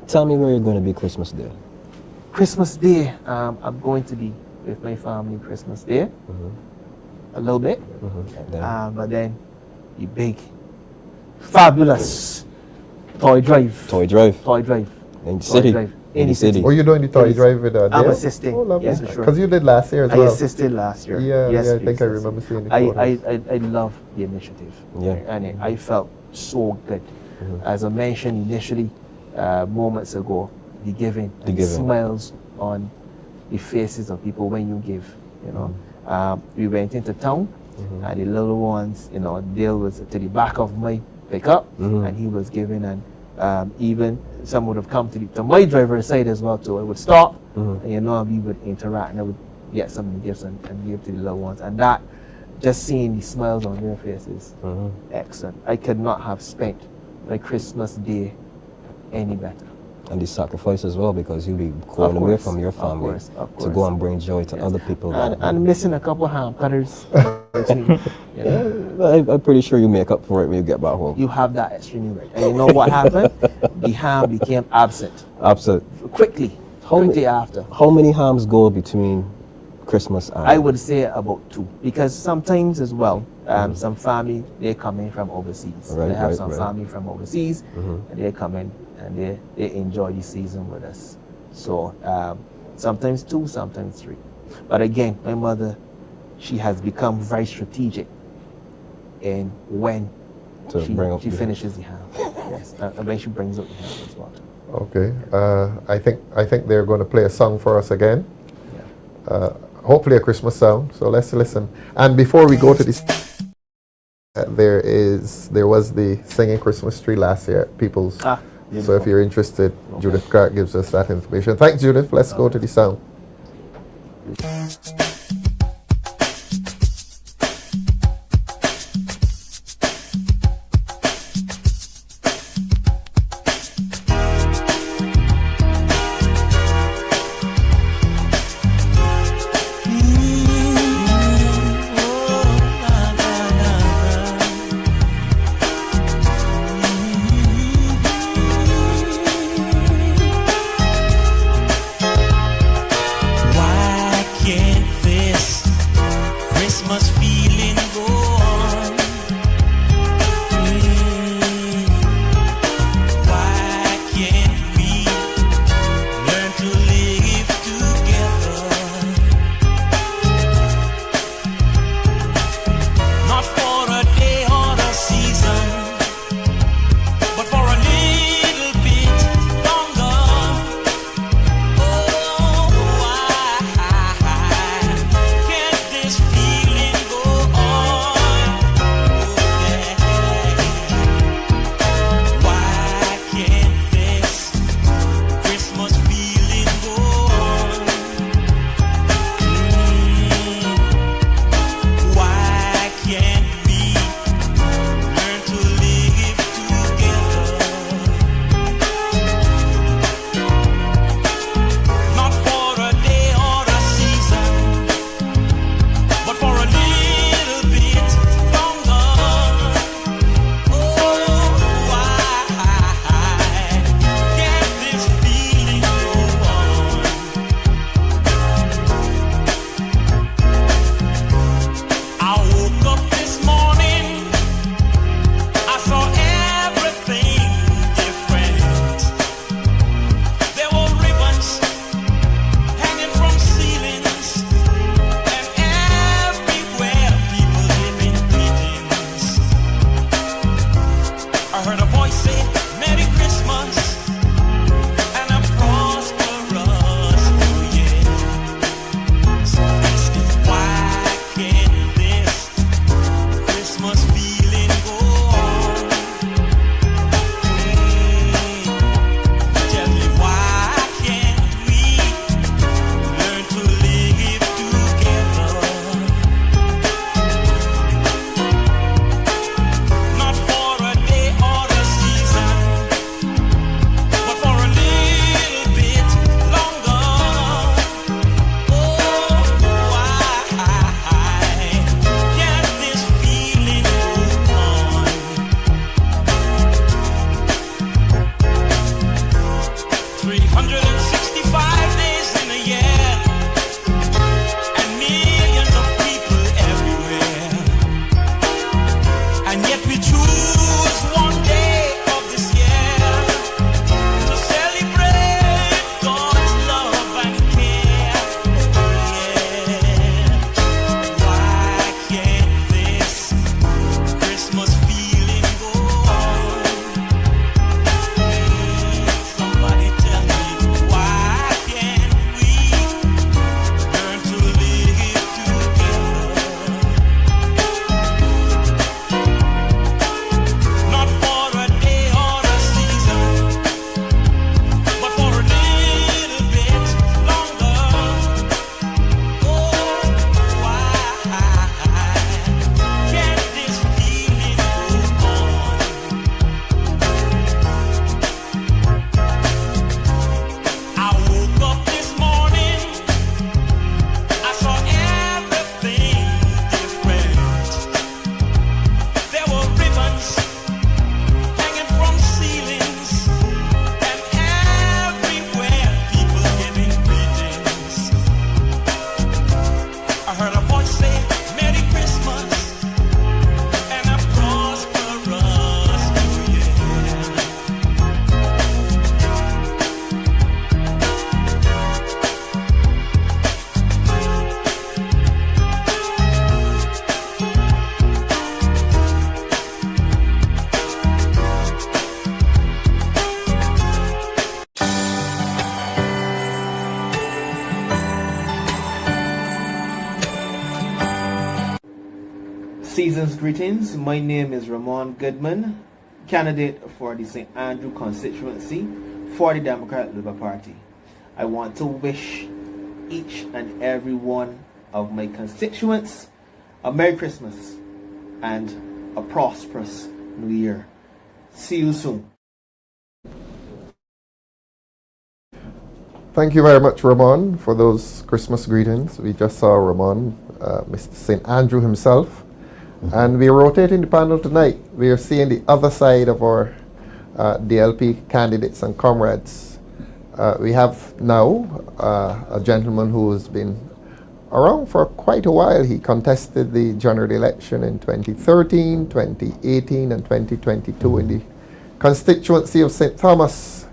Tell me where you're going to be Christmas Day. Christmas Day, I'm going to be with my family Christmas Day, a little bit, but then the big, fabulous toy drive. Toy drive. In the city. In the city. Oh, you're doing the toy drive with I'm Dale? assisting. Oh, lovely. Yes, for sure. Because you did last year as I well. assisted last year. Yeah, I think I please. remember seeing the photos. I love the initiative. Yeah. And I felt so good. As I mentioned initially, moments ago, the giving. Smiles on the faces of people when you give. We went into town, and the little ones, Dale was to the back of my pickup, and he was giving, and even some would have come to my driver's side as well too. I would stop, and we would interact, and I would get some of the gifts and give to the little ones, and that, just seeing the smiles on their faces, excellent. I could not have spent my Christmas Day any better. And the sacrifice as well, because you'll be going away from your family to go and bring joy to other people. And missing a couple of ham cutters. I'm pretty sure you make up for it when you get back home. You have that extremely right. And you know what happened? The ham became absent. Quickly after. How many hams go between Christmas and... I would say about 2, because sometimes as well, some family, they come in from overseas. They have some family from overseas, and they come in and they enjoy the season with us. So sometimes 2, sometimes 3. But again, my mother, she has become very strategic in when she finishes the ham. Yes, and when she brings up the ham as well. Okay. I think they're going to play a song for us again. Hopefully a Christmas song. So let's listen. And before we go to this, there was the singing Christmas tree last year at People's. So if you're interested, Judith Clark gives us that information. Thanks, Judith. Let's go to the song. Somebody tell me why Season's greetings. My name is Ramon Goodman, candidate for the St. Andrew constituency for the Democratic Labour Party. I want to wish each and every one of my constituents a Merry Christmas and a prosperous New Year. See you soon. Thank you very much, Ramon, for those Christmas greetings. We just saw Ramon, Mr. St. Andrew himself. And we are rotating the panel tonight. We are seeing the other side of our DLP candidates and comrades. We have now a gentleman who has been around for quite a while. He contested the general election in 2013, 2018, and 2022 in the constituency of St. Thomas.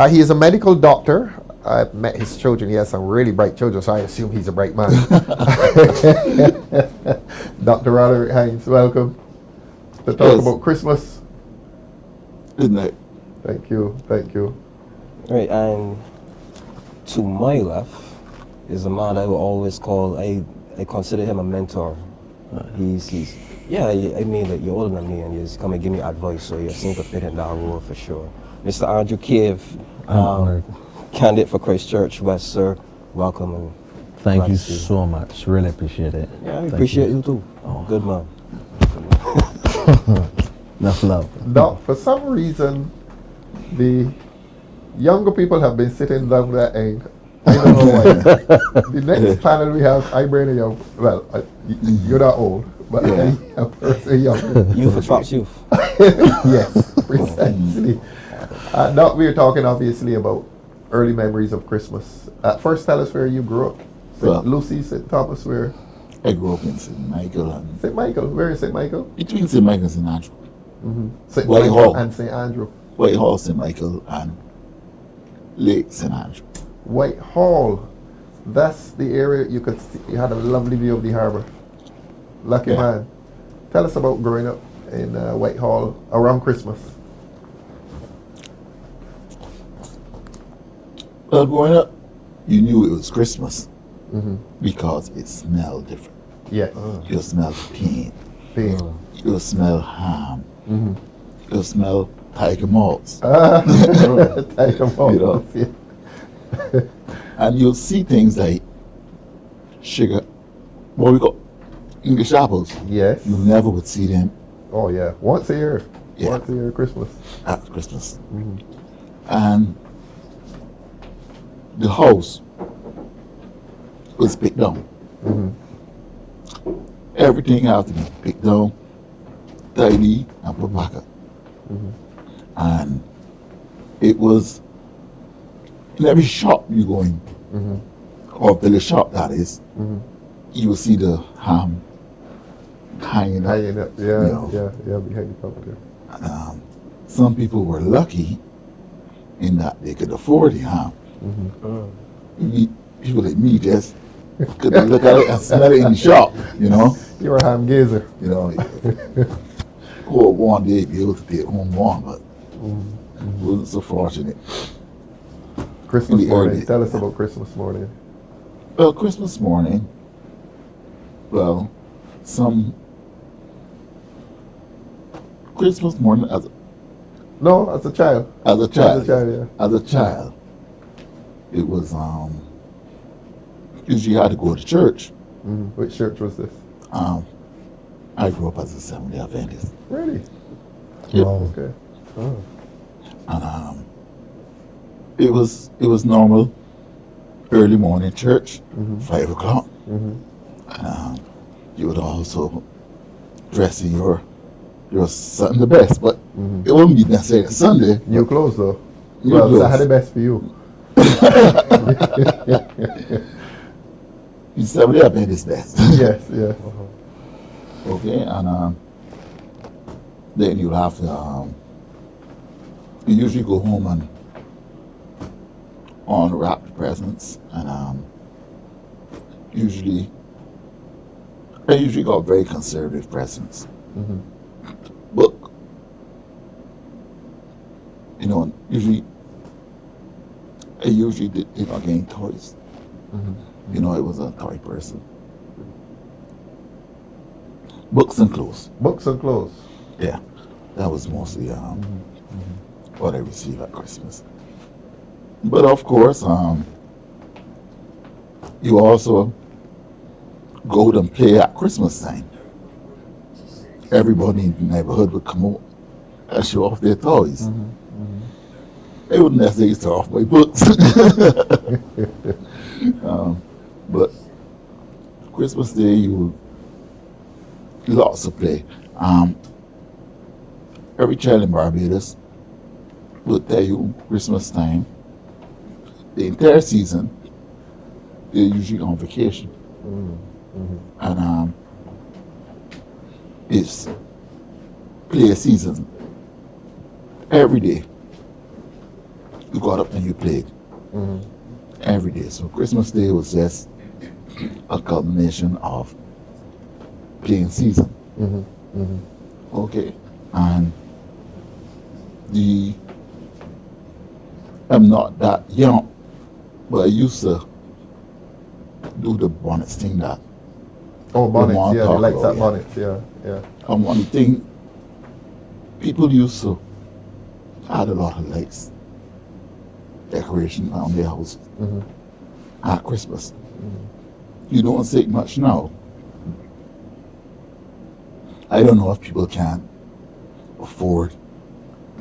He is a medical doctor. I've met his children. He has some really bright children, so I assume he's a bright man. Dr. Roderick Hines, welcome to talk about Christmas. Good night. Thank you, thank you. Right, and to my left is a man I will always call, I consider him a mentor. He's yeah, I mean that you're older than me and you come and give me advice, so you seem to fit in that role for sure. Mr. Andrew Cave, candidate for Christchurch West, sir. Welcome and thank you so much. Really appreciate it. Yeah, I appreciate you too. Oh. Good man. Enough love. Now, for some reason, the younger people have been sitting down that end. I don't know why. The next panel we have, I bring a young, well, you're not old, but a person younger. Youth attracts youth. Yes, precisely. Now we're talking obviously about early memories of Christmas. First, tell us where you grew up. St. Lucy, St. Thomas, where? I grew up in St. Michael. And St. Michael, where is St. Michael? Between St. Michael and St. Andrew. St. Whitehall. Michael and St. Andrew. Whitehall, St. Michael, and Lake St. Andrew. Whitehall, that's the area you could see. You had a lovely view of the harbor. Lucky man. Tell us about growing up in Whitehall around Christmas. Well, growing up, you knew it was Christmas because it smelled different. Yes. You'll smell paint. You'll smell ham. You'll smell tiger malts. Tiger malts, You know? yeah. And you'll see things like sugar. What we got English apples. Yes. You never would see them. Oh yeah, once a year. Yeah. Once a year, Christmas. At Christmas. And the house was picked down. Everything had to be picked down, tidy, and put back up. And it was in every shop you go in, or village shop that is, you will see the ham hanging up. Hanging up, yeah, yeah, behind the counter. And, some people were lucky in that they could afford the ham. People like me just could look at it and smell it in the shop, you know. You're a ham gazer. You know, or one day be able to take home one, but wasn't so fortunate. Christmas morning. Tell us about Christmas morning. Well, Christmas morning, well, Christmas morning as a child. As a child, yeah. As a child, it was usually you had to go to church. Which church was this? I grew up as a Seventh-day Adventist. Really? Yep. Oh, okay. Oh. And it was normal early morning church, 5 o'clock. And you would also dress in your Sunday best, but it wouldn't be necessarily Sunday. New clothes though. New Well, clothes. Saturday best for you. You Seventh-day Adventist best. Yes, yes. Okay, and then you'll have to you usually go home and unwrap the presents, and I usually got very conservative presents. Book, you know, I usually did getting toys. You know, I was a toy person. Books and clothes. Books and clothes. Yeah, that was mostly what I received at Christmas. But of course, you also go out and play at Christmas time. Everybody in the neighborhood would come out and show off their toys. They wouldn't necessarily show off my books. But Christmas Day, lots of play. Every child in Barbados will tell you Christmas time, the entire season, they're usually on vacation. And it's play season. Every day, you got up and you played. Every day. So Christmas Day was just a culmination of playing season. Okay. And I'm not that young, but I used to do the bonnets thing that. Oh, bonnets, yeah, they like that yeah. bonnets, yeah. And one thing, people used to add a lot of lights, decoration around their house at Christmas. You don't see it much now. I don't know if people can afford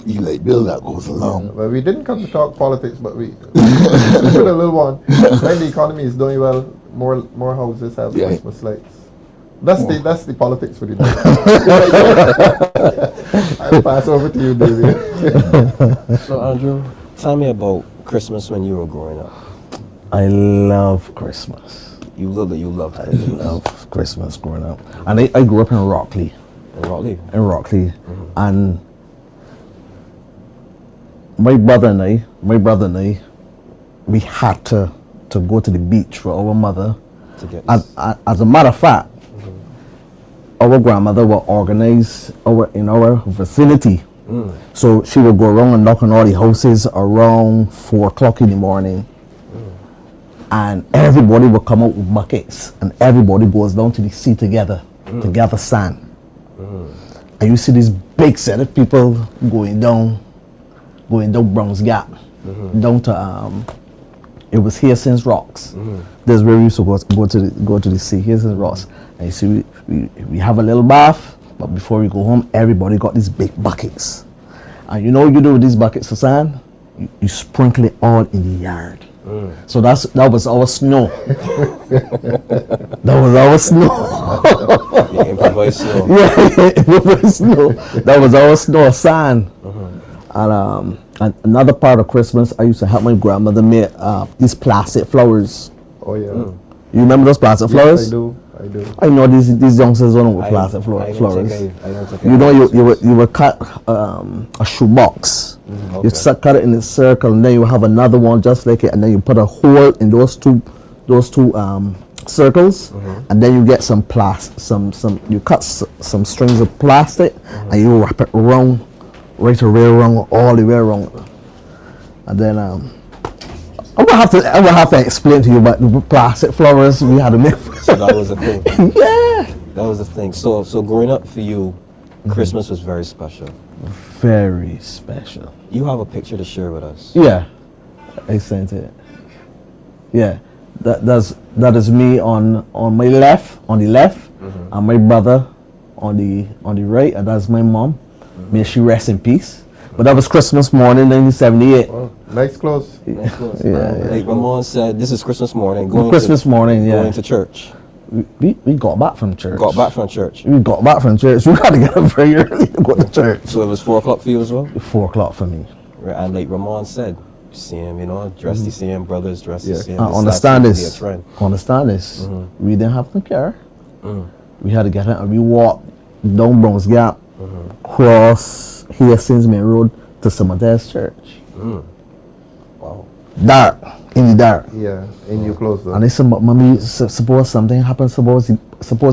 the light bill that goes along. Well, we didn't come to talk politics, but we put a little one. When the economy is doing well, more houses have Christmas lights. That's the politics for the day. I'll pass over to you, David. So Andrew, tell me about Christmas when you were growing up. I love Christmas. You loved I love Christmas growing up. And I grew up in Rockley. In Rockley? And my brother and I, we had to go to the beach for our mother. As a matter of fact, our grandmother will organize in our vicinity. So she would go around and knock on all the houses around 4 o'clock in the morning. And everybody will come out with buckets and everybody goes down to the sea together to gather sand. And you see this big set of people going down Browns Gap, down to it was Hastings Rocks. That's where we used to go to the sea, Hastings Rocks. And you see we have a little bath, but before we go home, everybody got these big buckets. And you know what you do with these buckets of sand? You sprinkle it all in the yard. So that was our snow. That was our snow. Improvised snow. Yeah, improvised snow. That was our snow sand. And another part of Christmas, I used to help my grandmother make these plastic flowers. Oh yeah. You remember those plastic flowers? I do. I know these youngsters don't know what plastic flowers. You know, you would cut a shoebox. You cut it in a circle, and then you have another one just like it, and then you put a hole in those two circles, and then you get some you cut some strings of plastic, and you wrap it around, right around, all the way around, and then I will have to explain to you about the plastic flowers we had to make. So that was a thing. Yeah. That was a thing. So growing up for you, Christmas was very special. Very special. You have a picture to share with us. Yeah, I sent it. Yeah, that is me on my left, and my brother on the right, and that's my mom. May she rest in peace. But that was Christmas morning, 1978. Oh, nice clothes. Nice clothes. Yeah. Like Ramon said, this is Christmas morning. Going to church. We got back from church. We got back from church. We had to get up very early to go to church. So it was 4 o'clock for you as well? 4 o'clock for me. Right, and like Ramon said, same, dressed the same, brothers dressed the same. Understand this. We didn't have no car. We had to get out and we walked down Browns Gap, cross Hastings Main Road to Cemetery's church. Wow. Dark, in the dark. Yeah, in your clothes though. And they said, "Mommy, suppose something happened. Suppose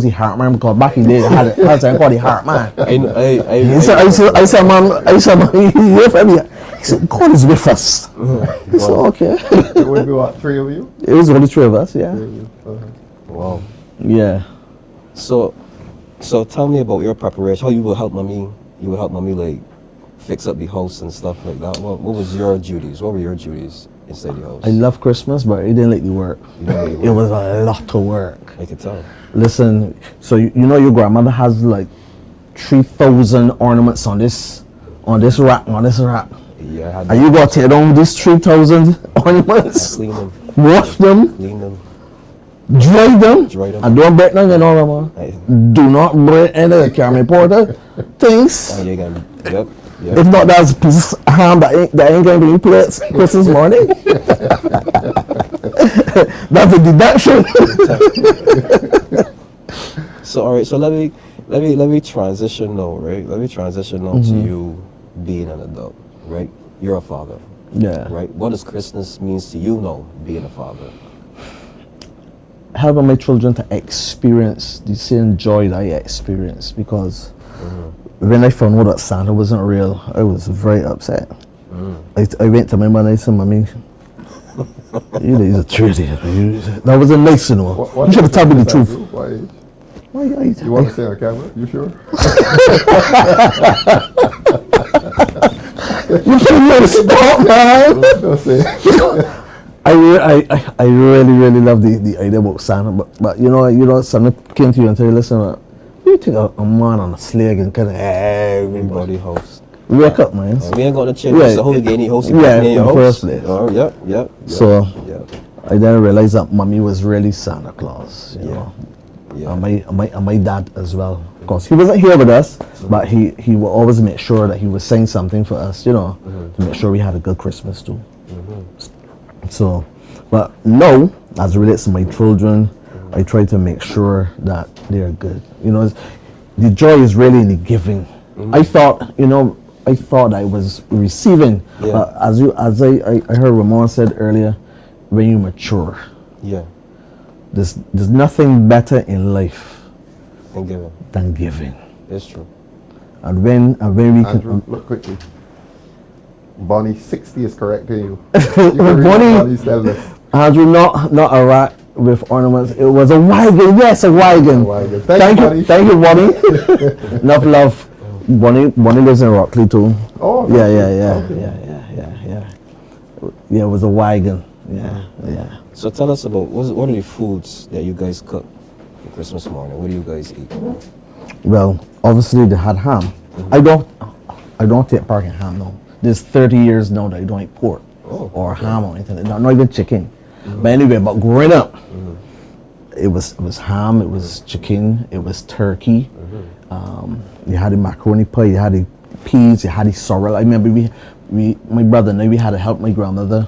he heart man, because back in the day, had a time called the heart man." I said, "Mom, you hear from me?" He said, "God is with us." I said, "Okay." It would be what, 3 of you? It was only 3 of us, yeah. Wow. Yeah. So, So tell me about your preparation. How you will help mommy? You will help mommy like fix up the house and stuff like that. What was your duties? What were your duties inside the house? I love Christmas, but it didn't like the work. It was a lot of work. I can tell. Listen, so you know your grandmother has like 3,000 ornaments on this rack. Yeah. And you gotta tear down these 3,000 ornaments, Clean them. wash them, Clean them. dry them, Dry them. and don't break none, you know, man. Do not break any of the Carmen Porter things. Oh, you can. Yep. If not, that's a piece of ham that ain't gonna be plates Christmas morning. That's a deduction. So all right. So let me transition now, right? Let me transition now to you being an adult, right? You're a father. Yeah. Right. What does Christmas means to you now, being a father? Helping my children to experience the same joy that I experienced, because when I found out that Santa wasn't real, I was very upset. I went to my mother and I said, Mommy, you know, he's a traitor. That wasn't nice, you know. You should have told me the truth. Why you want to say on camera? You sure? You should have stop, man. Don't say. I really love the idea about Santa, but you know, Santa came to you and tell you, listen, you think a man on a sleigh and kind of everybody house. Wake up, man. We ain't gonna change the whole game. House in the your first house. place. Oh, yep. So I then realized that Mommy was really Santa Claus, you know. Yeah. And my dad as well. Of course, he wasn't here with us, but he will always make sure that he was saying something for us, you know, to make sure we had a good Christmas too. So, but no, as it relates to my children, I try to make sure that they're good. You know, the joy is really in the giving. I thought I was receiving. As I heard Ramon said earlier, when you mature, there's nothing better in life than giving. It's true. And when we Andrew, look quickly. Bonnie 60 is correct to you. Bonnie's eldest. Andrew, not a rat with ornaments. It was a wagon. Yes, a wagon. Thank you, Bonnie. Enough love. Bonnie lives in Rockley too. Oh. Yeah. Yeah, it was a wagon. Yeah. So tell us about what are the foods that you guys cook for Christmas morning? What do you guys eat? Well, obviously they had ham. I don't take part in ham now. There's 30 years now that I don't eat pork or ham or anything. Not even chicken. But anyway, but growing up, it was ham, it was chicken, it was turkey. You had the macaroni pie, you had the peas, you had the sorrel. I remember my brother and I, we had to help my grandmother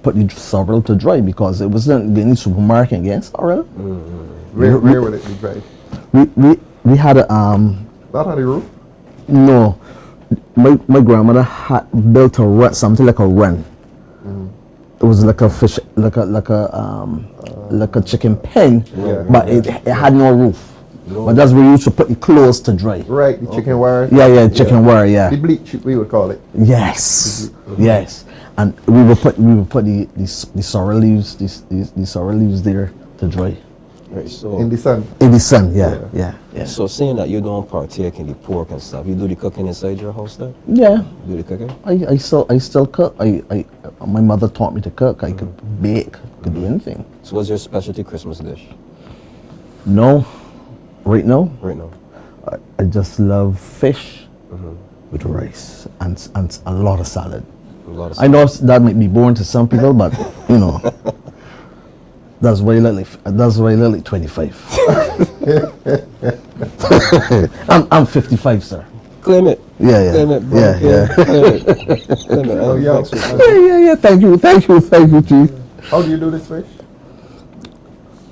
put the sorrel to dry because it wasn't in the supermarket and get sorrel. Where would it be dried? We had a not on the roof? No. My grandmother had built a run, something like a run. It was like a fish, like a chicken pen, but it had no roof. But that's where you used to put the clothes to dry. Right, the chicken wire. Yeah, chicken wire. Yeah. The bleach, we would call it. Yes, yes. And we would put the sorrel leaves, the sorrel leaves there to dry. Right, so in the sun. In the sun, yeah. So saying that you don't partake in the pork and stuff, you do the cooking inside your house then? Yeah. Do the cooking? I still cook. My mother taught me to cook. I could bake. I could do anything. So what's your specialty Christmas dish? No. Right now? Right now. I just love fish with rice and a lot of salad. I know that might be boring to some people, but you know. That's why I look like 25. I'm 55, sir. Claim it. Yeah. Claim it, bro. Yeah. Claim it. Yeah. Thank you, Chief. How do you do this fish?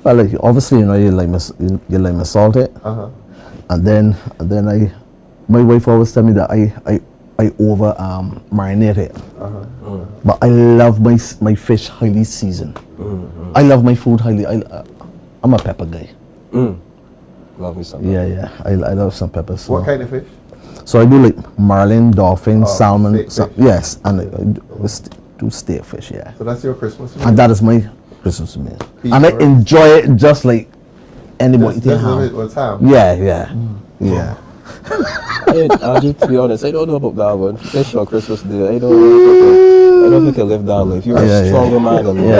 Well, like, obviously, you like me salt it, and then my wife always tell me that I over marinate it. But I love my fish highly seasoned. I love my food highly. I'm a pepper guy. Love me some. Yeah. I love some pepper. So. What kind of fish? So I do like marlin, dolphin, salmon. Yes, and I do steak fish. Yeah. So that's your Christmas meal? And that is my Christmas meal. And I enjoy it just like anybody eating Just ham. it was ham. Yeah. To be honest, I don't know about that one. Fish on Christmas Day, I don't think I live that life. You're a stronger man than me.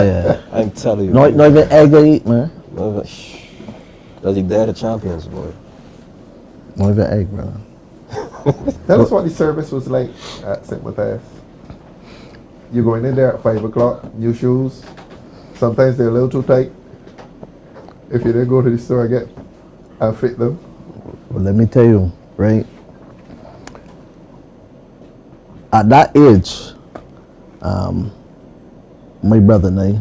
I'm telling you. Not even egg I eat, man. Does he dare the champions, boy? Not even egg, brother. Tell us what the service was like at St. Matthias. You're going in there at 5 o'clock, new shoes. Sometimes they're a little too tight. If you didn't go to the store and fit them. Well, let me tell you, right? At that age, my brother and I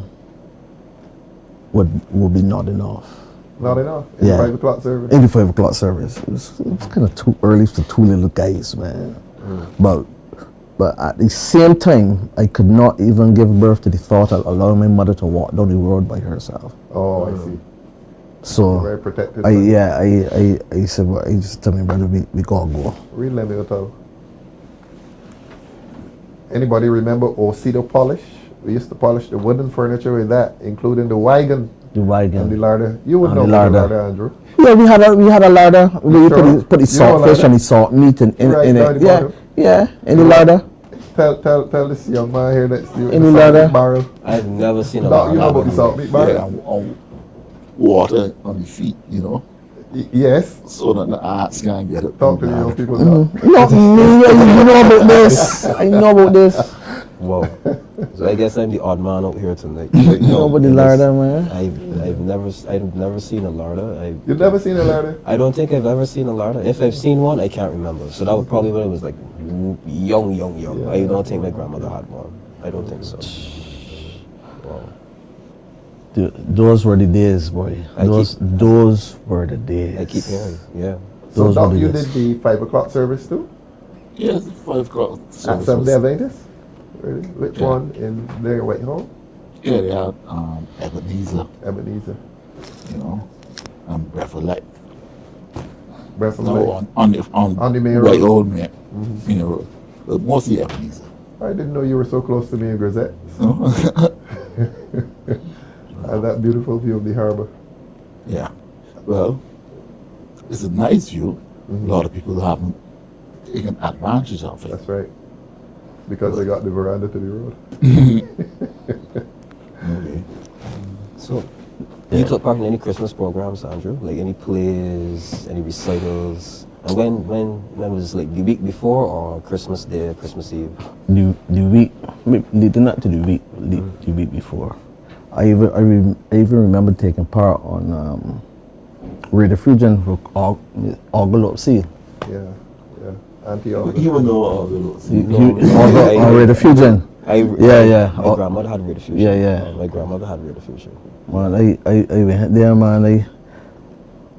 would be nodding off. Not enough. In the 5 o'clock service. In the 5 o'clock service. It was kind of too early for two little guys, man. But at the same time, I could not even give birth to the thought of allowing my mother to walk down the road by herself. Oh, I see. So very protected. I said, well, I just tell my brother we gotta go. Really, let me tell. Anybody remember Osido polish? We used to polish the wooden furniture with that, including the wagon. The wagon. And the larder. You would know about the larder, Andrew. Yeah, we had a larder. We put the salt fish and the salt meat in it. Yeah, in the larder. Tell this young man here next to you. In the larder. Barrel. I've never seen a larder. You know about the salt meat barrel? Yeah, water on the feet, you know. Yes. So that the arts can get it. Talk to the young people. Not me. You know about this. I know about this. Whoa. So I guess I'm the odd man out here tonight. You know about the larder, man? I've never seen a larder. You've never seen a larder? I don't think I've ever seen a larder. If I've seen one, I can't remember. So that was probably when I was like young. Yeah. I don't think my grandmother had one. I don't think so. Wow. Those were the days, boy. Those were the days. I keep hearing, yeah. So Doc, you did the 5 o'clock service too? Yes, 5 o'clock service. At Seventh-day Adventist? Really? Which one in their White Hall? Yeah, they had Ebenezer. Ebenezer. You know, and Breath of Life. Breath of Life. On the main road. White Old Man. Mm-hmm. Road. But mostly Ebenezer. I didn't know you were so close to me in Grisette. And that beautiful view of the harbor. Yeah. Well, it's a nice view. A lot of people haven't taken advantage of it. That's right. Because they got the veranda to the road. Okay. So, you took part in any Christmas programs, Andrew? Like any plays, any recitals? And when was this, like the week before or Christmas Day, Christmas Eve? The week, leading up to the week before. I even remember taking part on Radio Fusion with Augal Sea. Yeah. Auntie Augal. You would know Augal Sea. On Radio Fusion. My grandmother had Radio Fusion. Yeah. My grandmother had Radio Fusion. Man, I went there, man.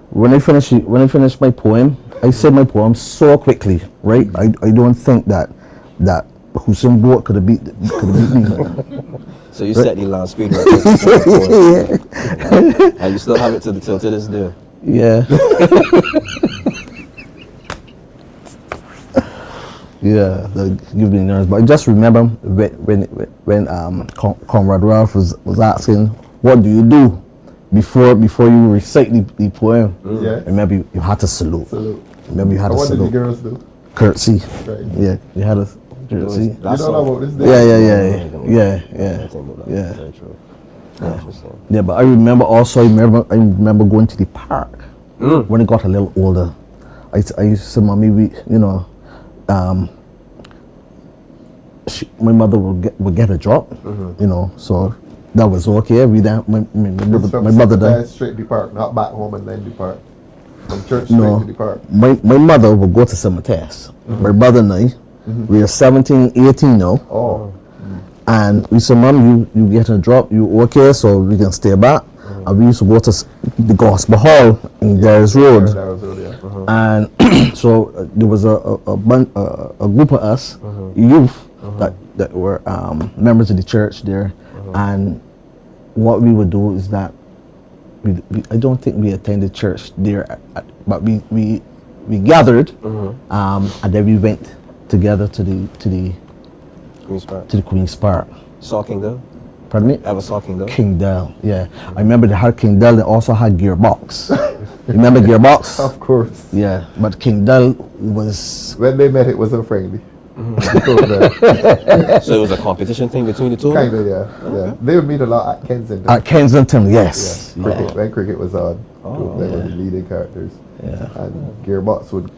When I finished my poem, I said my poem so quickly, right? I don't think that Hussein Bolt could have beat me. So you set the last speed right? And you still have it till to this day. Yeah. Yeah, give me nerves. But I just remember when Comrade Ralph was asking, "What do you do before you recite the poem?" Yeah. Remember you had to salute. Remember you had to salute. What did the girls do? Curtsy. Right. Yeah, you had to curtsy. You don't know about this day? Yeah, but I remember going to the park when I got a little older. I used to say, "Mommy, my mother would get a drop, so that was okay. My mother done straight to the park, not back home and then depart. From church straight to the park. My mother would go to cemeteries. My brother and I, we are 17, 18 now. Oh. And we said, "Mom, you get a drop, you okay, so we can stay back." And we used to go to the Gospel Hall in Darius Road. And so there was a group of us, youth, that were members of the church there. And what we would do is that I don't think we attended church there, but we gathered, and then we went together to the Queen's Park. To the Queen's Park. Salking though? Pardon me? Ever saw King Del? King Del, yeah. I remember they had King Del, they also had Gearbox. Remember Gearbox? Of course. Yeah, but King Del was... When they met, it was unfriendly. So it was a competition thing between the two? Kind of, yeah. Yeah. They would meet a lot at Kensington. At Kensington, yes. Yeah. Cricket, when cricket was on, Oh, they were the leading characters. Yeah. And Gearbox would,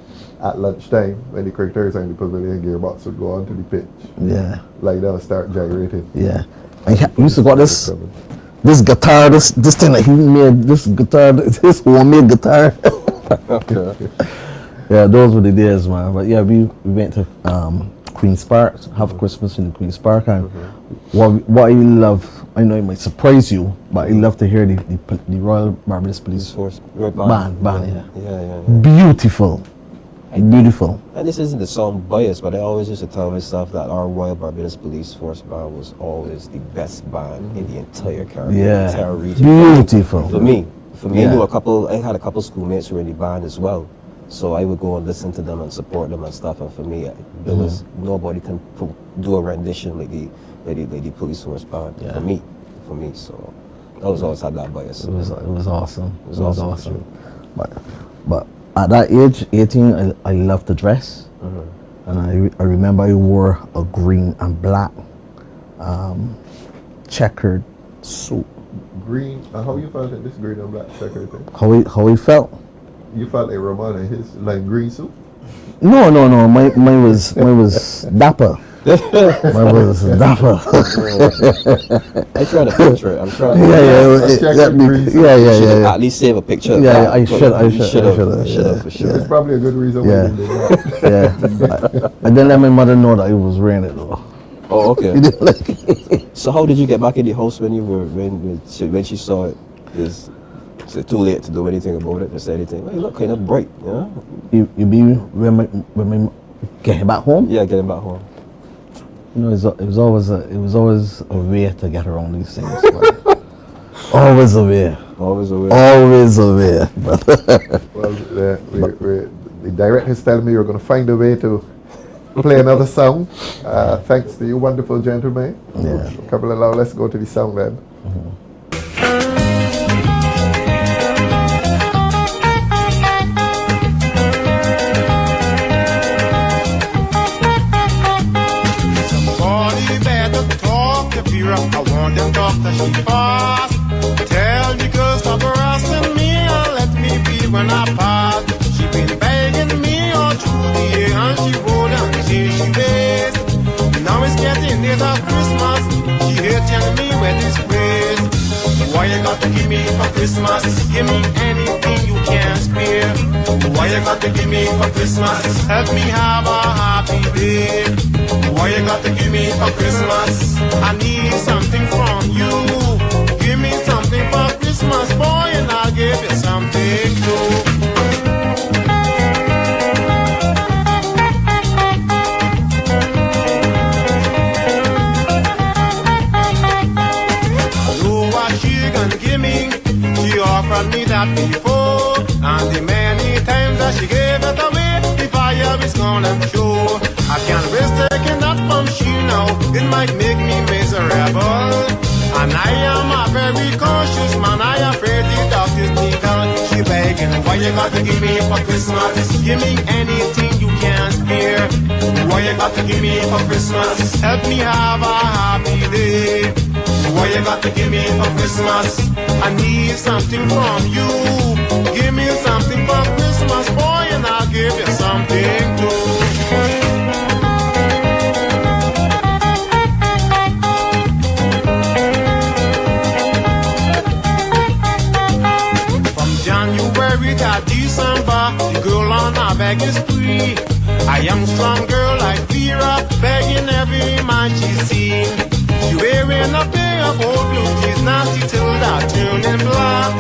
at lunchtime, when the cricketers are in the pavilion, Gearbox would go onto the pitch. Yeah. Lie down and start gyrating. Yeah. And he used to got this guitar, this thing that he made, this guitar, this homemade guitar. Okay. Yeah, those were the days, man. But yeah, we went to Queen's Park, have Christmas in Queen's Park, and what I love, I know it might surprise you, but I love to hear the Royal Barbados Police Force band, Yeah. Beautiful. Beautiful. And this isn't the sound bias, but I always used to tell myself that our Royal Barbados Police Force band was always the best band in the entire Caribbean, Yeah. entire region. Beautiful. For me, Yeah. I had a couple schoolmates who were in the band as well. So I would go and listen to them and support them and stuff. And for me, there was nobody can do a rendition like the police force band. Yeah. For me. So I was always had that bias. It was awesome. It was awesome. But at that age, 18, I loved to dress. And I remember I wore a green and black checkered suit. Green, how you felt in this green and black checkered thing? How he felt? You felt like Roman in his like green suit? No. Mine was dapper. Mine was dapper. I'm trying to picture it. I'm trying. Yeah. At least save a picture. Yeah, I should have for sure. It's probably a good reason why you did that. Yeah. I didn't let my mother know that it was raining though. Oh, okay. So how did you get back in the house when she saw it? Is it too late to do anything about it? To say anything? Well, you look kind of bright, yeah. You mean when my getting back home? Yeah, getting back home. You know, it was always a way to get around these things. Always a way. Always a way. Always a way. Well, the director's telling me you're going to find a way to play another song. Thanks to you, wonderful gentlemen. Yeah. Couple of let's go to the song then. Somebody better talk to Vera. I want them talk that she fast. Tell the girls stop harassing me and let me be when I pass. She been begging me all through the year and she rolled and she waits. Now it's getting near the Christmas. She here telling me where this place. Why you got to give me for Christmas? Give me anything you can spare. Why you got to give me for Christmas? Help me have a happy day. Why you got to give me for Christmas? I need something from you. Give me something for Christmas, boy, and I'll give you something too. She offered me that before, and the many times that she gave it away, the fire is gonna show. I can't risk taking that from she now, it might make me miserable. And I am a very cautious man, I afraid the doctor's legal. She begging, why you got to give me for Christmas? Give me anything you can spare. Why you got to give me for Christmas? Help me have a happy day. Why you got to give me for Christmas? I need something from you. Give me something for Christmas, boy, and I'll give you something too. From January to December, the girl on her begging spree. A young strong girl like Vera, begging every man she's seen. She wearing a pair of old blue jeans, nasty till that turning black.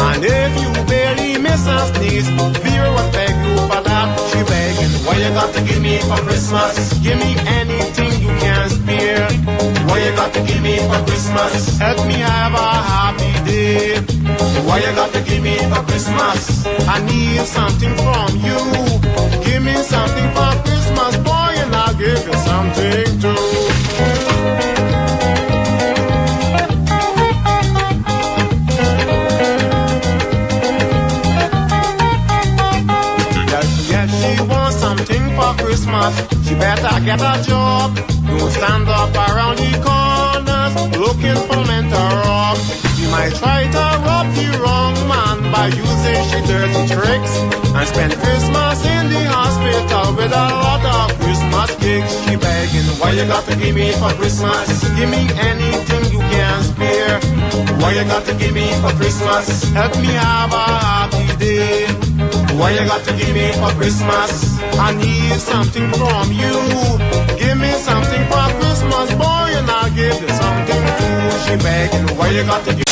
And if you barely miss a sneeze, Vera would beg you for that. She begging, why you got to give me for Christmas? Give me anything you can spare. Why you got to give me for Christmas? Help me have a happy day. Why you got to give me for Christmas? I need something from you. Give me something for Christmas, boy, and I'll give you something too. get a job. Don't stand up around the corners looking for men to rob. She might try to rob the wrong man by using she dirty tricks and spend Christmas in the hospital with a lot of Christmas cakes. She begging, why you got to give me for Christmas? Give me anything you can spare. Why you got to give me for Christmas? Help me have a happy day. Why you got to give me for Christmas? I need something from you. Give me something for Christmas, boy, and I'll give you something too. She begging, why you got to give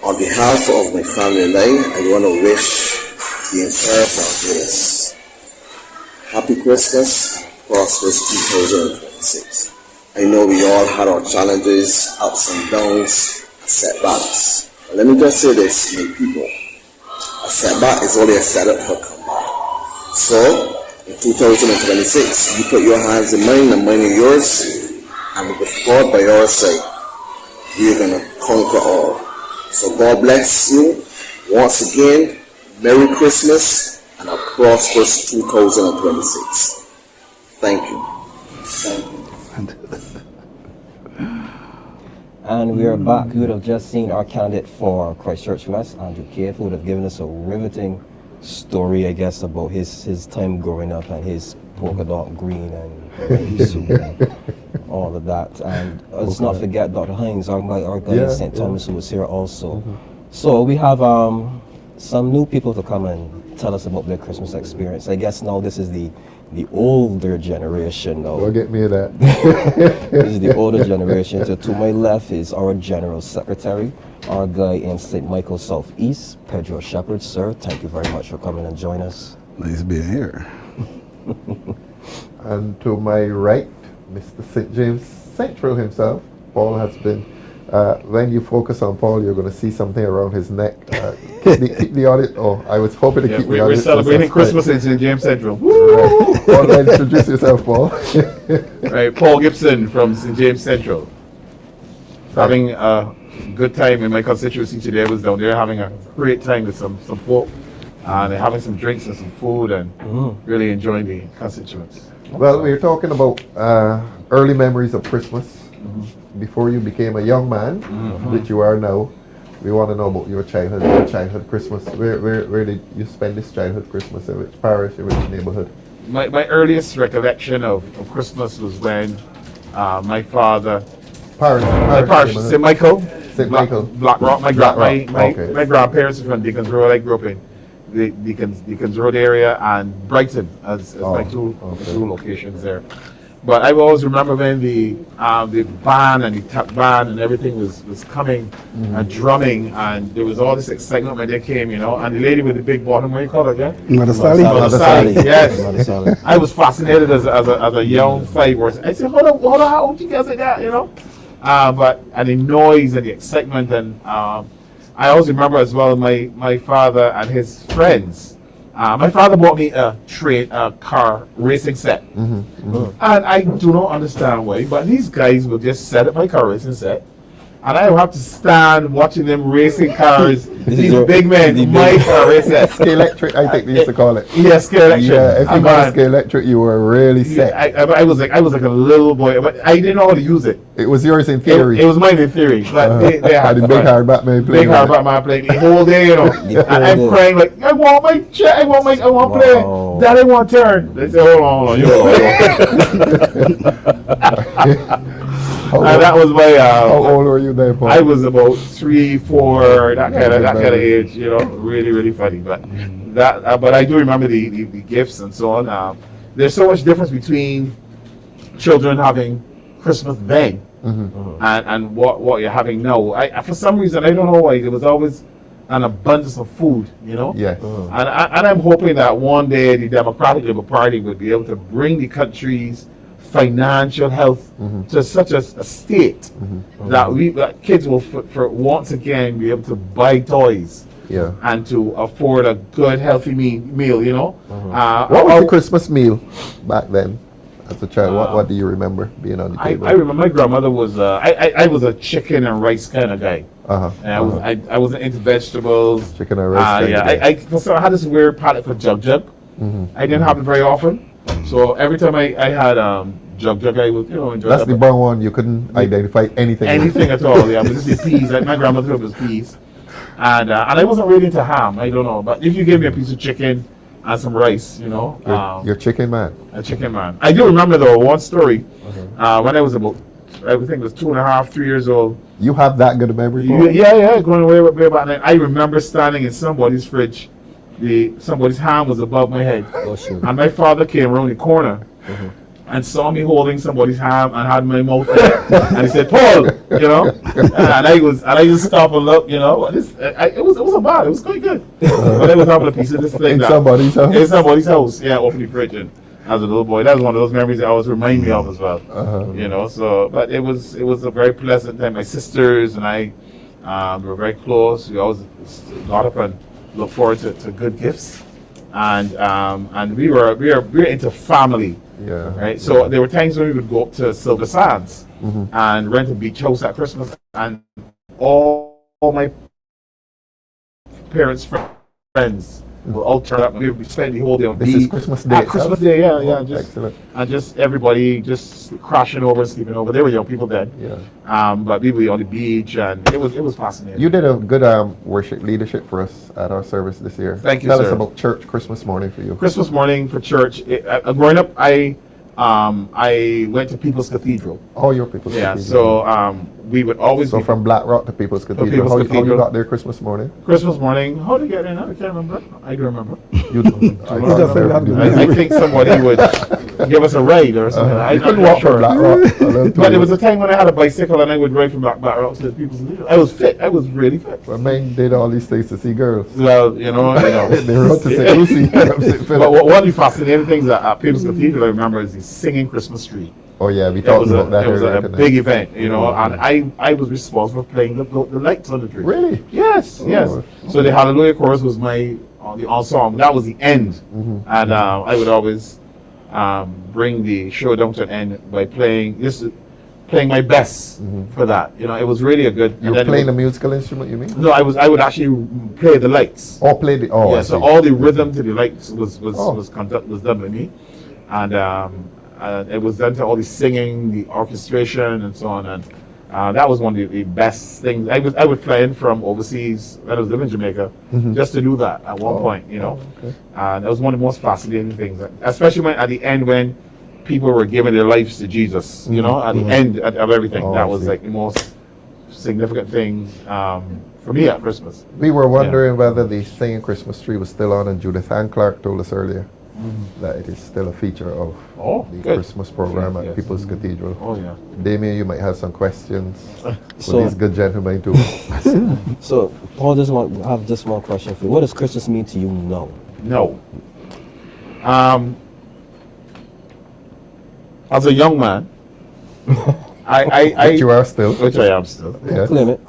On behalf of my family and I want to wish the entire Barbados happy Christmas, prosperous 2026. I know we all had our challenges, ups and downs, setbacks. But let me just say this, my people. A setback is only a setup for comeback. So, in 2026, you put your hands in mine and mine in yours, and with God by our side, we are going to conquer all. So God bless you. Once again, Merry Christmas and a prosperous 2026. Thank you. Thank you. And we are back. You would have just seen our candidate for Christchurch West, Andrew Cave, who would have given us a riveting story, I guess, about his time growing up and his polka dot green and suit and all of that. And let's not forget Dr. Hines, our guy in St. Thomas, who was here also. So we have some new people to come and tell us about their Christmas experience. I guess now this is the older generation now. Don't get me that. This is the older generation. So to my left is our General Secretary, our guy in St. Michael Southeast, Pedro Shepherd. Sir, thank you very much for coming and joining us. Nice being here. And to my right, Mr. St. James Central himself. Paul has been, when you focus on Paul, you're going to see something around his neck. Keep the audit. Oh, I was hoping to keep the audit. We're celebrating Christmas in St. James Central. Right. Paul, introduce yourself, Paul. Right, Paul Gibson from St. James Central. Having a good time in my constituency today. I was down there having a great time with some folk and having some drinks and some food and really enjoying the constituents. Well, we were talking about early memories of Christmas before you became a young man, which you are now. We want to know about your childhood Christmas. Where did you spend this childhood Christmas? In which parish, in which neighborhood? My earliest recollection of Christmas was when my father, parish St. Michael, Black Rock. My grandparents are from Deacons Road. I grew up in the Deacons Road area and Brighton as my two locations there. But I always remember when the band and the tap band and everything was coming and drumming, and there was all this excitement when they came, and the lady with the big bottom, what do you call it again? Mother Sally. Yes. I was fascinated as a young 5-year-old. I said, hold on, how old you guys like that, and the noise and the excitement, and I always remember as well my father and his friends. My father bought me a car racing set. And I do not understand why, but these guys will just set up my car racing set. And I will have to stand watching them racing cars, these big men, my car racing set. Scale electric, I think they used to call it. Yeah, scale electric. Yeah, if you got a scale electric, you were really set. I was like a little boy, but I didn't know how to use it. It was yours in theory. It was mine in theory. But they had the big hard Batman playing. Big hard Batman playing the whole day, And I'm crying like, I want my chair, I want to play. Daddy want to turn. They say, hold on. And that was my. How old were you there, Paul? I was about 3, 4, that kind of age. Really, really funny. But but I do remember the gifts and so on. There's so much difference between children having Christmas then and what you're having now. For some reason, I don't know why, there was always an abundance of food. Yes. And I'm hoping that one day the Democratic Labour Party would be able to bring the country's financial health to such a state that kids will for once again be able to buy toys and to afford a good healthy meal. What was the Christmas meal back then? as a child? What do you remember being on the table? I remember my grandmother was. I was a chicken and rice kind of guy. And I wasn't into vegetables. Chicken and rice. So I had this weird palate for jug. I didn't have it very often. So every time I had jug, I would enjoy. That's the brown one. You couldn't identify anything. Anything at all. Yeah, but this is peas. Like my grandmother was peas, and I wasn't really into ham. I don't know, but if you gave me a piece of chicken and some rice, you're chicken man. A chicken man. I do remember though one story when I was about, I think it was 2.5, 3 years old. You have that good a memory? Yeah, going way back then. I remember standing in somebody's fridge. Somebody's hand was above my head, and my father came around the corner and saw me holding somebody's hand and had my mouth there, and he said, "Paul," and I just stopped and looked, it wasn't bad. It was quite good. But I was having a piece of this thing in somebody's house. In somebody's house, yeah, open the fridge. And as a little boy, that was one of those memories that always remind me of as well. So, but it was a very pleasant time. My sisters and I were very close. We always got up and look forward to good gifts, and we were into family. Yeah. Right. So there were times when we would go up to Silver Sands and rent a beach house at Christmas, and all my parents' friends would all turn up, and we would spend the whole day on the beach. This is Christmas Day. Christmas Day, yeah. Excellent. And just everybody just crashing over, sleeping over. They were young people then. Yeah. But we were on the beach, and it was fascinating. You did a good worship leadership for us at our service this year. Thank you, Tell sir. us about church Christmas morning for you. Christmas morning for church. Growing up, I went to People's Cathedral. Oh, your People's Cathedral. Yeah, so we would always. So from Black Rock to People's Cathedral. How you got there Christmas morning? Christmas morning. How did I get there now? I can't remember. I do remember. I think somebody would give us a ride or something. I couldn't walk from Black Rock. But it was a time when I had a bicycle and I would ride from Black Rock to People's Cathedral. I was fit. I was really fit. Well, men did all these things to see girls. Well, they wrote to say Lucy. But one of the fascinating things at People's Cathedral, I remember, is the singing Christmas tree. Oh yeah, we talked about that. It was a big event, and I was responsible for playing the lights on the tree. Really? Yes. So the Hallelujah chorus was the ensemble. That was the end, and I would always bring the show down to an end by playing my best for that. It was really a good. You were playing a musical instrument, you mean? No, I would actually play the lights. Oh, play the yeah. So all the rhythm to the lights was done by me, and it was done to all the singing, the orchestration, and so on. And that was one of the best things. I would fly in from overseas when I was living in Jamaica just to do that at one point. Okay. And that was one of the most fascinating things, especially at the end when people were giving their lives to Jesus. At the end of everything, that was like the most significant thing for me at Christmas. We were wondering whether the singing Christmas tree was still on, and Judith Ann Clark told us earlier that it is still a feature of the Christmas program at People's Cathedral. Oh yeah. Damien, you might have some questions for these good gentlemen too. So Paul, I have just one question for you. What does Christmas mean to you now? No. As a young man, which you are still. Which I am still. Yes. Claim it.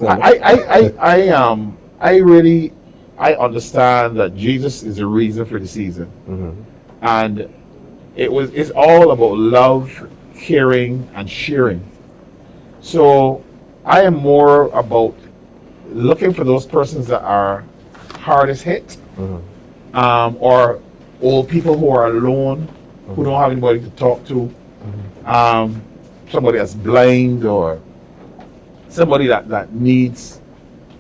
I understand that Jesus is the reason for the season, and it's all about love, caring, and sharing. So I am more about looking for those persons that are hardest hit, or old people who are alone, who don't have anybody to talk to, somebody that's blind, or somebody that needs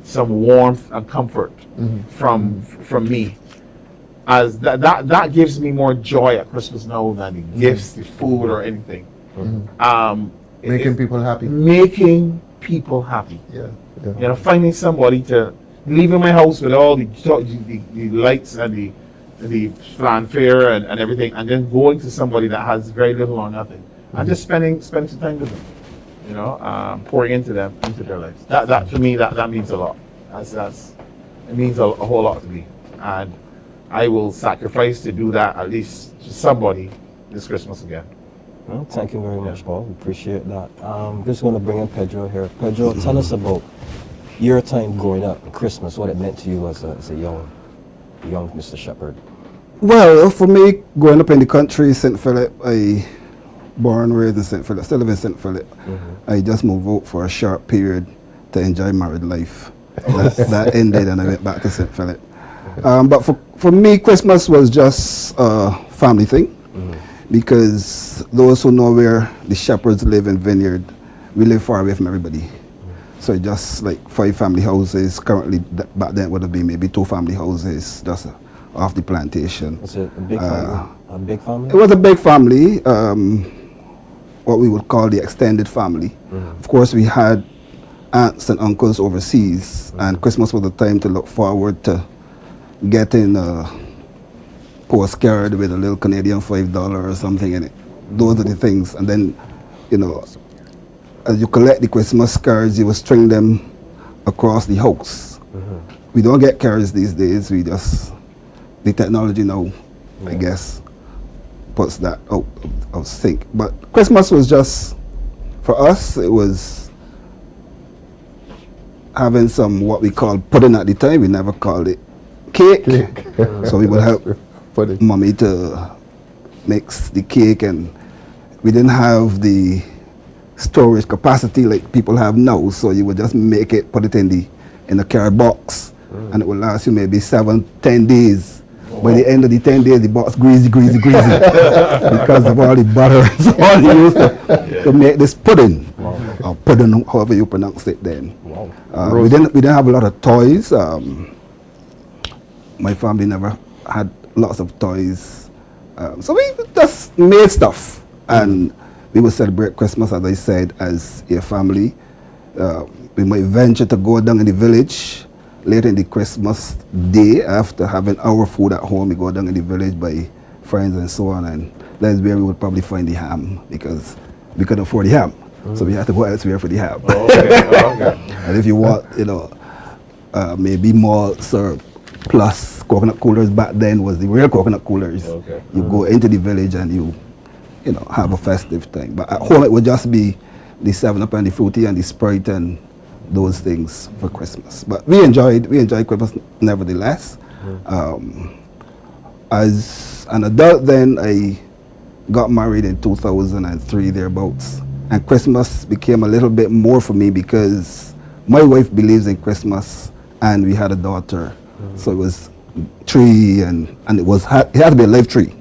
some warmth and comfort from me. As that gives me more joy at Christmas now than the gifts, the food, or anything. Making people happy. Making people happy. Yeah. Finding somebody to leaving my house with all the lights and the fanfare and everything, and then going to somebody that has very little or nothing, and just spending some time with them. Pouring into them, into their lives. That for me, that means a lot. It means a whole lot to me, and I will sacrifice to do that at least to somebody this Christmas again. Well, thank you very much, Paul. We appreciate that. I'm just going to bring in Pedro here. Pedro, tell us about your time growing up and Christmas, what it meant to you as a young Mr. Shepherd. Well, for me, growing up in the country, St. Philip, I born, raised in St. Philip, still live in St. Philip. I just moved out for a short period to enjoy married life. That ended and I went back to St. Philip. But for me, Christmas was just a family thing, because those who know where the shepherds live in Vineyard, we live far away from everybody. So just like 5 family houses. Currently, back then it would have been maybe 2 family houses just off the plantation. Was it a big family? A big family? It was a big family, what we would call the extended family. Of course, we had aunts and uncles overseas, and Christmas was the time to look forward to getting a postcard with a little Canadian $5 or something in it. Those are the things. And then, you know, as you collect the Christmas cards, you will string them across the house. We don't get cards these days. We just, the technology now, I guess, puts that out of sync. But Christmas was just, for us, it was having some what we call pudding at the time. We never called it cake. So we would help mommy to mix the cake, and we didn't have the storage capacity like people have now, so you would just make it, put it in a card box, and it would last you maybe 7-10 days. By the end of the 10 days, the box greasy because of all the butter and so on you used to make this pudding, or pudding, however you pronounce it then. We didn't have a lot of toys. My family never had lots of toys, so we just made stuff, and we would celebrate Christmas, as I said, as a family. We might venture to go down in the village later in the Christmas day. After having our food at home, we go down in the village by friends and so on, and that's where we would probably find the ham, because we couldn't afford the ham, so we had to go elsewhere for the ham. And if you want, you know, maybe malt syrup plus coconut coolers, back then was the real coconut coolers. You go into the village and you know, have a festive thing. But at home it would just be the 7-Up and the Fruity and the Sprite and those things for Christmas. But we enjoyed Christmas nevertheless. As an adult then, I got married in 2003 thereabouts, and Christmas became a little bit more for me because my wife believes in Christmas, and we had a daughter. So it was tree, and it had to be a live tree.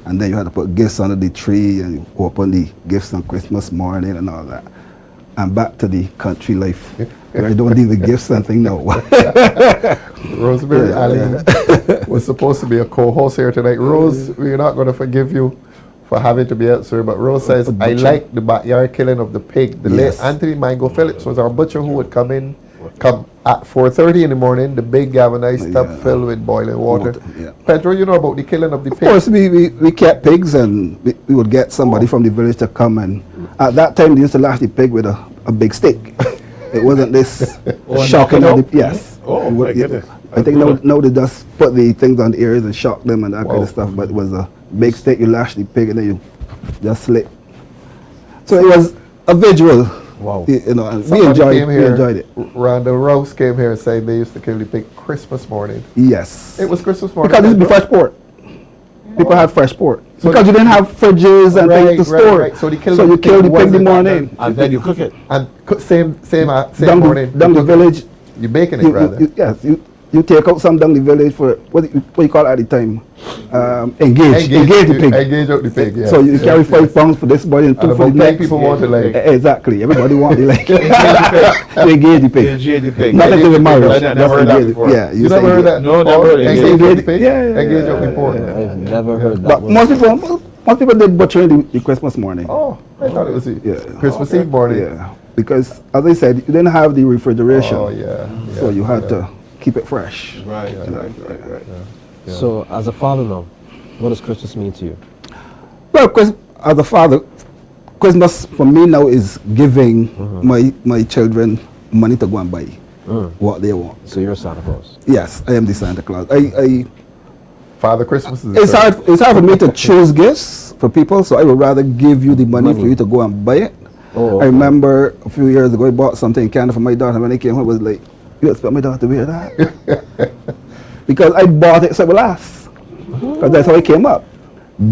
And then you had to put gifts under the tree, and you open the gifts on Christmas morning and all that. And back to the country life, where I don't need the gifts and thing now. Rosemary Allen was supposed to be a co-host here tonight. Rose, we're not going to forgive you for having to be elsewhere, but Rose says, I like the backyard killing of the pig. The late Anthony Mango Phillips was our butcher who would come at 4:30 in the morning, the big galvanized tub filled with boiling water. Pedro, you know about the killing of the pig? Of course, we kept pigs, and we would get somebody from the village to come, and at that time they used to lash the pig with a big stick. It wasn't this shocking of the, yes. My goodness. I think now they just put the things on the ears and shock them and that kind of stuff, but it was a big stick. You lash the pig and then you just slit. So it was a visual. Wow. You know, and we enjoyed it. Randall Rouse came here and said they used to kill the pig Christmas morning. Yes. It was Christmas morning. Because this is fresh pork. People had fresh pork. So because you didn't have fridges and things to store it. So you kill the pig the morning. And then you cook it. And same morning. Down the village. You're baking it, rather. Yes. You take out some down the village for, what you call it at the time? Engage the pig. Engage out the pig, yeah. So you carry 5 pounds for this body and 2 for the next. People want the leg. Exactly. Everybody want the leg. Engage the pig. Engage the pig. Nothing to the marriage. I never heard that before. Yeah. You never heard that? No, never heard it. Engage the pig? Yeah. Engage out the pork. I've never heard that. But most people did butchering the Christmas morning. Oh, I thought it was Christmas Eve morning. Yeah. Because, as I said, you didn't have the refrigeration. Oh, yeah. So you had to keep it fresh. Right. So, as a father now, what does Christmas mean to you? Well, as a father, Christmas for me now is giving my children money to go and buy what they want. So you're Santa Claus? Yes, I am the Santa Claus. Father Christmas is it's hard for me to choose gifts for people, so I would rather give you the money for you to go and buy it. Oh, okay. I remember a few years ago I bought something candy for my daughter, and when I came home I was like, you expect my daughter to wear that? Because I bought it so it would last. Because that's how it came up.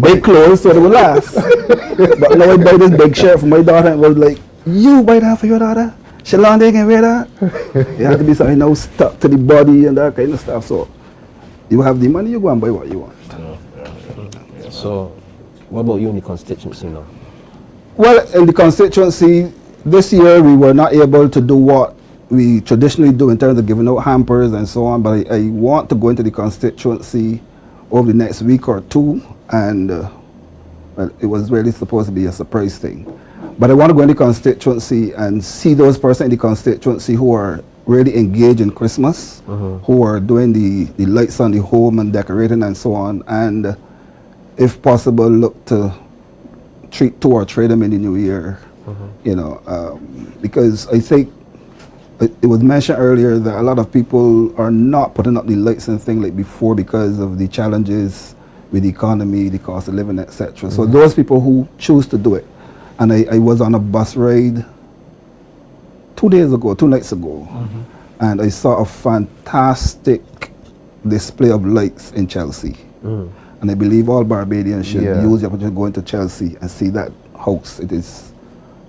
big clothes so they would last. But now I buy this big shirt for my daughter and it was like, you buy that for your daughter? Shalon, they can wear that? It had to be something now stuck to the body and that kind of stuff. So you have the money, you go and buy what you want. So what about you in the constituency now? Well, in the constituency, this year we were not able to do what we traditionally do in terms of giving out hampers and so on, but I want to go into the constituency over the next week or two, and well, it was really supposed to be a surprise thing. But I want to go in the constituency and see those persons in the constituency who are really engaged in Christmas, who are doing the lights on the home and decorating and so on, and if possible, look to treat two or trade them in the new year, you know, because I think it was mentioned earlier that a lot of people are not putting up the lights and things like before because of the challenges with the economy, the cost of living, etc. So those people who choose to do it, and I was on a bus ride 2 nights ago, and I saw a fantastic display of lights in Chelsea. And I believe all Barbadians should use the opportunity to go into Chelsea and see that house. It is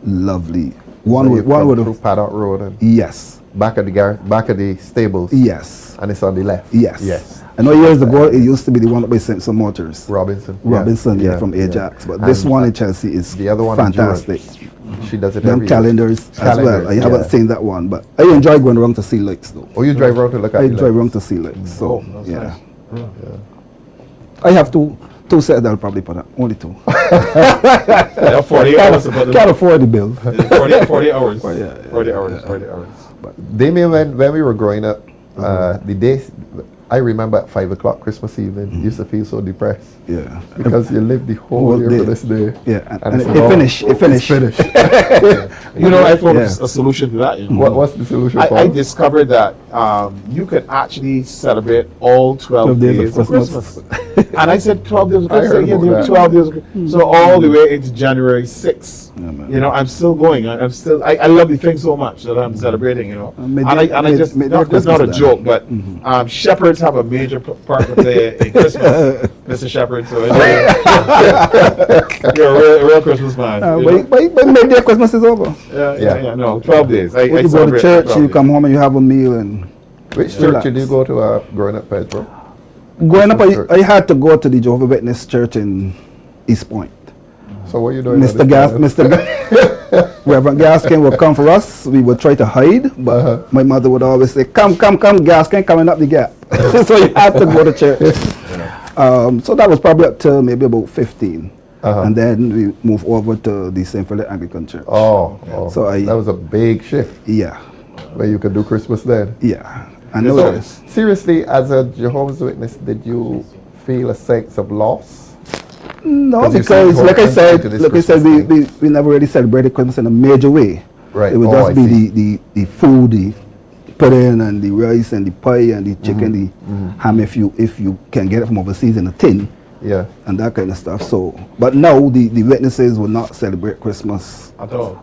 lovely. One would through Paddock Road and yes, back at the stables. Yes, and it's on the left. Yes. I know years ago it used to be the one by Simpson Motors. Robinson, from Ajax. But this one in Chelsea is the other one fantastic. She does it Them every calendars year. as well. I haven't seen that one, but I enjoy going around to see lights though. Oh, you drive around to look at I the drive lights? around to see lights. So Nice. I have two sets that'll probably put up. Only two. 40 hours. Can't afford the bill. 40 hours. 40 hours. But Damien, when we were growing up, the days, I remember at 5 o'clock Christmas evening, you used to feel so depressed. Yeah. Because you lived the whole year for this day. Yeah. And it finished. You know, I found a solution to that. You know? What's the solution? I discovered that you could actually celebrate all 12 days of Christmas. And I said 12 days of Christmas. Yeah, there were 12 days of Christmas. So all the way into January 6th. You know, I'm still going. I love the thing so much that I'm celebrating, you know. It's not a joke, but shepherds have a major part to play in Christmas, Mr. Shepherd. So you're a real Christmas man. But maybe Christmas is over. Yeah. No, 12 days. When you go to church, you come home and you have a meal and. Which church did you go to growing up, Pedro? Growing up, I had to go to the Jehovah's Witness Church in East Point. So what are you doing? Reverend Gaskin would come for us. We would try to hide, but my mother would always say, come, Gaskin, coming up the gap. So you had to go to church. So that was probably up to maybe about 15. And then we moved over to the St. Philip Anglican Church. So that was a big shift. Yeah. Where you could do Christmas then. Yeah. So, seriously, as a Jehovah's Witness, did you feel a sense of loss? No, because like I said, we never really celebrated Christmas in a major way. Right. It would just be the food, the pudding and the rice and the pie and the chicken, the ham if you can get it from overseas in a tin. Yeah. And that kind of stuff. So, but now the witnesses will not celebrate Christmas at all.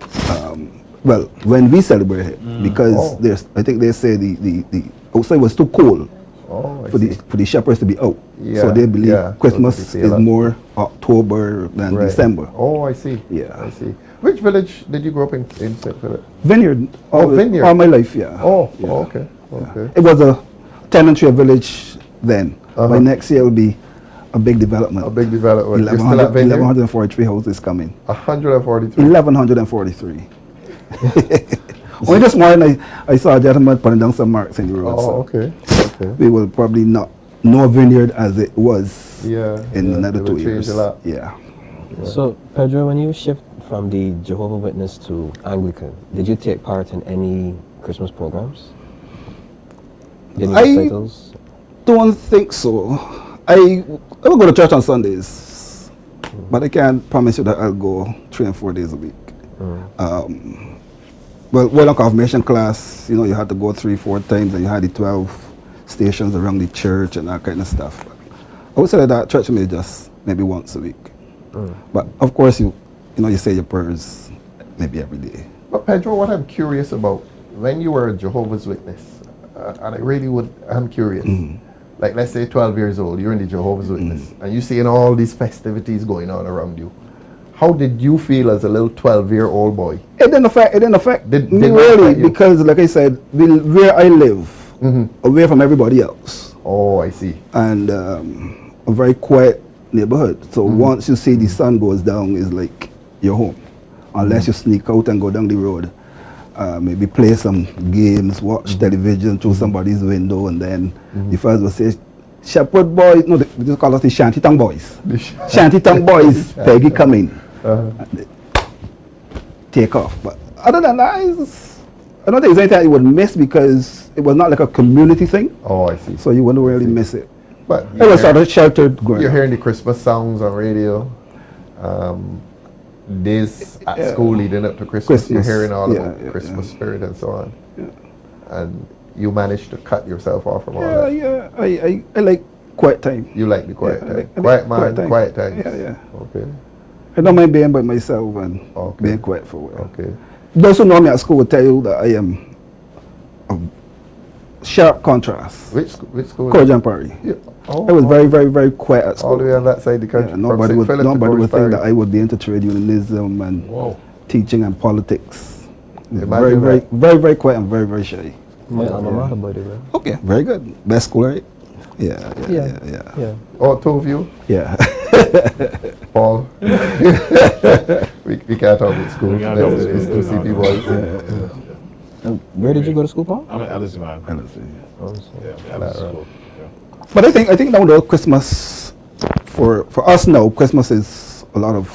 Well, when we celebrate it, because I think they say the outside was too cold for the shepherds to be out. Yeah. So they believe Christmas is more October than December. Oh, I see. Yeah. I see. Which village did you grow up in St. Philip? Vineyard. Vineyard. All my life, yeah. Okay. It was a tenantry village then. By next year it will be a big development. 1143 houses coming. 143? 1143. Only this morning I saw a gentleman putting down some marks in the road. Okay. We will probably not know Vineyard as it was in another 2 years. Yeah. So, Pedro, when you shift from the Jehovah's Witness to Anglican, did you take part in any Christmas programs? Any recitals? Don't think so. I will go to church on Sundays, but I can't promise you that I'll go 3 and 4 days a week. Well, on confirmation class, you had to go 3-4 times, and you had the 12 stations around the church and that kind of stuff. But I would say that church may just maybe once a week. But of course, you say your prayers maybe every day. But Pedro, what I'm curious about, when you were a Jehovah's Witness, and I'm curious, like let's say 12 years old, you're in the Jehovah's Witness, and you're seeing all these festivities going on around you. How did you feel as a little 12-year-old boy? It didn't affect me did really, affect you? because like I said, where I live, away from everybody else. Oh, I see. And a very quiet neighborhood. So once you see the sun goes down, it's like you're home. Unless you sneak out and go down the road. Maybe play some games, watch television through somebody's window, and then the first will say, Shepherd boys, no, they just call us the Shantytown boys. Shantytown boys, Peggy come in. And they take off. But other than that, I don't think there's anything you would miss because it was not like a community thing. Oh, I see. So you wouldn't really miss it. But it was sort of sheltered growing You're up. hearing the Christmas songs on radio. Days at school leading up to Christmas, you're hearing all about Christmas spirit and so on. And you managed to cut yourself off from all that. Yeah, I like quiet time. You like the quiet time. I like Quiet man, quiet time. Yeah. Okay. I don't mind being by myself and being quiet for a while. Okay. Those who know me at school will tell you that I am a sharp contrast. Which school? Korean Party. Yeah. Oh, I was very quiet at school. all the way on that side of the country. Yeah, nobody would think that I would be into trade unionism and teaching and politics. Very quiet and very shy. My alma mater, by the way. Okay, very good. Best school, right? Yeah. Oh, two of you? Yeah. Paul. we can't talk about school. It's two CP boys. Where did you go to school, Paul? I'm at Ellison, man. But I think now though Christmas for us now, Christmas is a lot of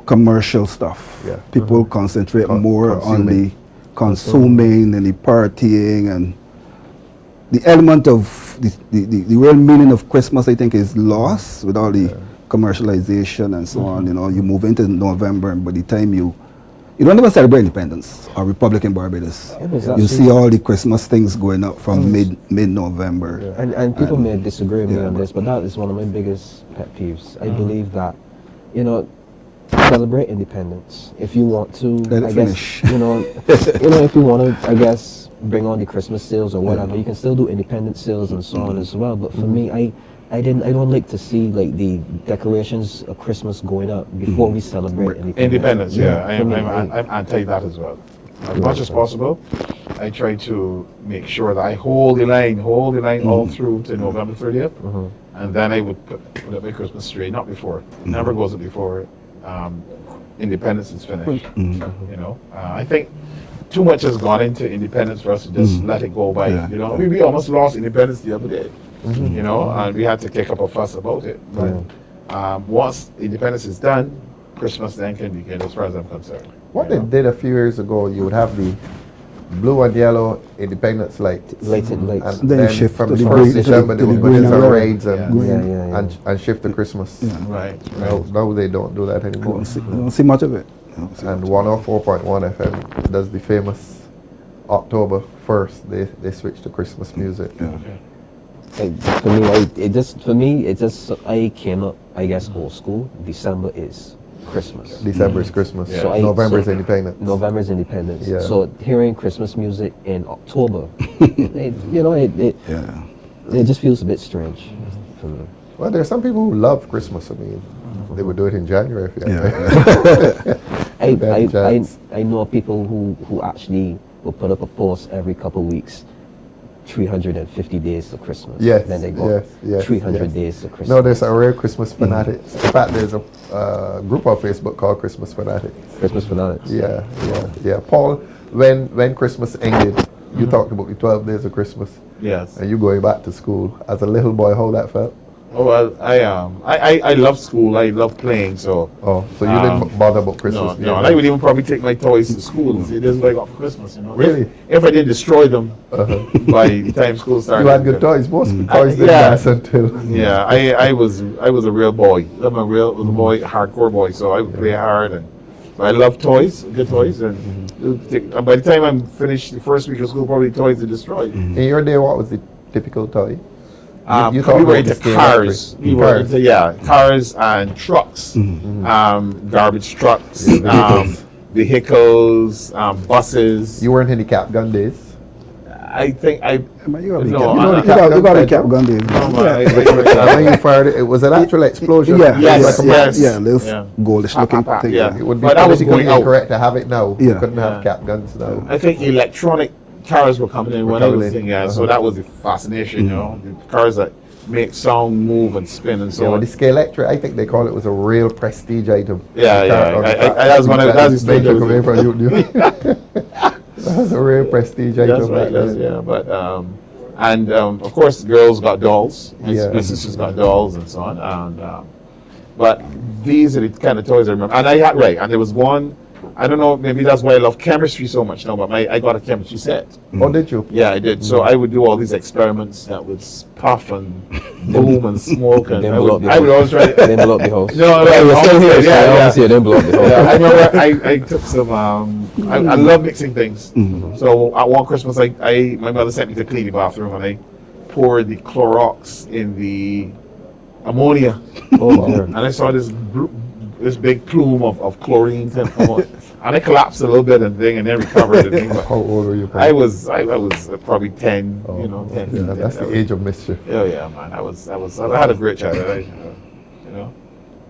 commercial stuff. Yeah. People concentrate more on the consuming and the partying, and the element of the real meaning of Christmas, I think, is lost with all the commercialization and so on. You know, you move into November, and by the time you don't even celebrate independence or Republic in Barbados. You see all the Christmas things going up from mid-November. And people may disagree with me on this, but that is one of my biggest pet peeves. I believe that, celebrate independence if you want to. Let it finish. If you want to, I guess, bring on the Christmas sales or whatever, you can still do independent sales and so on as well. But for me, I don't like to see like the decorations of Christmas going up before we celebrate independence. I'm anti that as well. As much as possible, I try to make sure that I hold the line all through to November 30th, and then I would put up my Christmas tree, not before. Never goes up before independence is finished. I think too much has gone into independence for us to just let it go by. We almost lost independence the other day. And we had to kick up a fuss about it. But once independence is done, Christmas then can begin, as far as I'm concerned. What they did a few years ago, you would have the blue and yellow independence lights. And then shift from to the the 1st green- December, they to the would put green in and some red. raids and shift to Christmas. Right. Now they don't do that anymore. Don't see much of it. And 104.1 FM does the famous October 1st, they switch to Christmas music. For me, I came up, I guess, old school. December is Christmas. December is Christmas. So November is independence. November is independence. Yeah. So hearing Christmas music in October, it just feels a bit strange for me. Well, there are some people who love Christmas. I mean, they would do it in January if you I know people who actually will put up a post every couple of weeks. 350 days to Christmas. Yes. Then they go yes, 300 days to Christmas. No, there's a real Christmas fanatics. In fact, there's a group on Facebook called Christmas Fanatics. Christmas Fanatics. Yeah. Paul, when Christmas ended, you talked about the 12 days of Christmas. Yes. And you going back to school. As a little boy, how that felt? Oh, well, I love school. I love playing. So you didn't bother about Christmas? No, I would even probably take my toys to school and say, "This is what I got for Christmas." Really? If I didn't destroy them by the time school started. You had good toys. Most toys didn't last until. Yeah, I was a real boy. I'm a boy, hardcore boy. So I would play hard, and I love toys, good toys, and by the time I'm finished the first week of school, probably toys are destroyed. In your day, what was the typical toy? We were into cars. We were into cars and trucks, garbage trucks, vehicles, buses. You weren't handicapped gun days. I think I. You got the cap gun, Dave. When you fired it, it was an actual explosion. Yeah, Yes, like yes. this Yeah. goldish looking thing. Yeah. It would be But that was politically going out. incorrect to have it now. You Yeah. couldn't have cap guns now. I think electronic cars were coming in when I was coming in. in, so that was the fascination, you know, the cars that make sound, move, and spin and so Yeah, on. well, the Scalextric, I think they call it, was a real prestige item. Yeah, yeah. That's one of that's the major coming from you. That was a real prestige item. That's right. back then. Yeah, but and of course, girls got dolls. My sisters got dolls and so on. And but these are the kind of toys I remember. And I had and there was one. I don't know, maybe that's why I love chemistry so much now, but I got a chemistry set. Oh, did you? Yeah, I did. So I would do all these experiments that would puff and boom and smoke, and I would always try to... Then blow up the house. No, we're still here, so yeah. obviously then blow up the house. Yeah, I remember I took some, I love mixing things. So at one Christmas, my mother sent me to clean the bathroom, and I poured the Clorox in the ammonia. Oh, dear. And I saw this big plume of chlorine and I collapsed a little bit and then recovered and thing. But how old were you? I was probably 10, 10. Yeah, that's the age of mischief. Oh yeah, man. I had a great childhood. You know,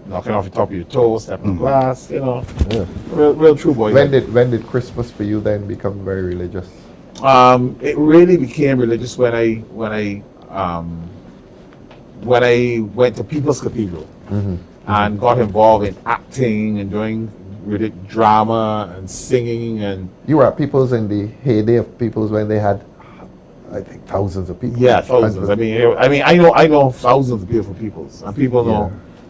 knocking off the top of your toes, stepping on glass, you know. Yeah. Real true boy. When did Christmas for you then become very religious? It really became religious when I went to People's Cathedral and got involved in acting and doing really drama and singing. And you were at People's in the heyday of People's when they had, I think, thousands of people. Yeah, thousands. I mean, I know thousands of beautiful People's, and people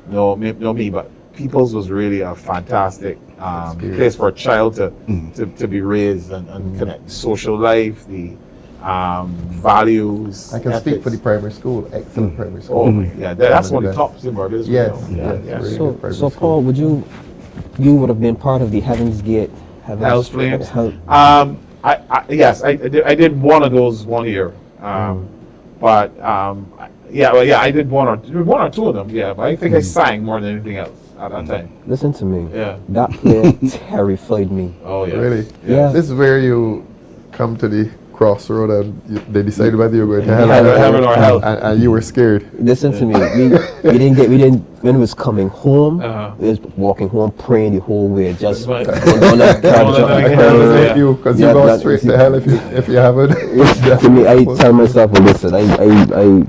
know me, but People's was really a fantastic place for a child to be raised and connect social life, the values. I can speak for the primary school. Excellent primary school. Oh, yeah, that's one of the tops in Barbados. Yes. Really so Paul, you would have been part of the Heaven's Gate, Hell's Flames. Yes, I did one of those one year. But I did one or two of them. Yeah, but I think I sang more than anything else at that time. Listen to me. Yeah. That play terrified me. Oh yeah. Really? Yeah. This is where you come to the crossroad and they decided whether you were going to heaven or hell, and you were scared. Listen to me. We didn't. When it was coming home, we was walking home, praying the whole way, just going down that you because you're going straight to hell if you haven't. To me, I tell myself, well, listen, I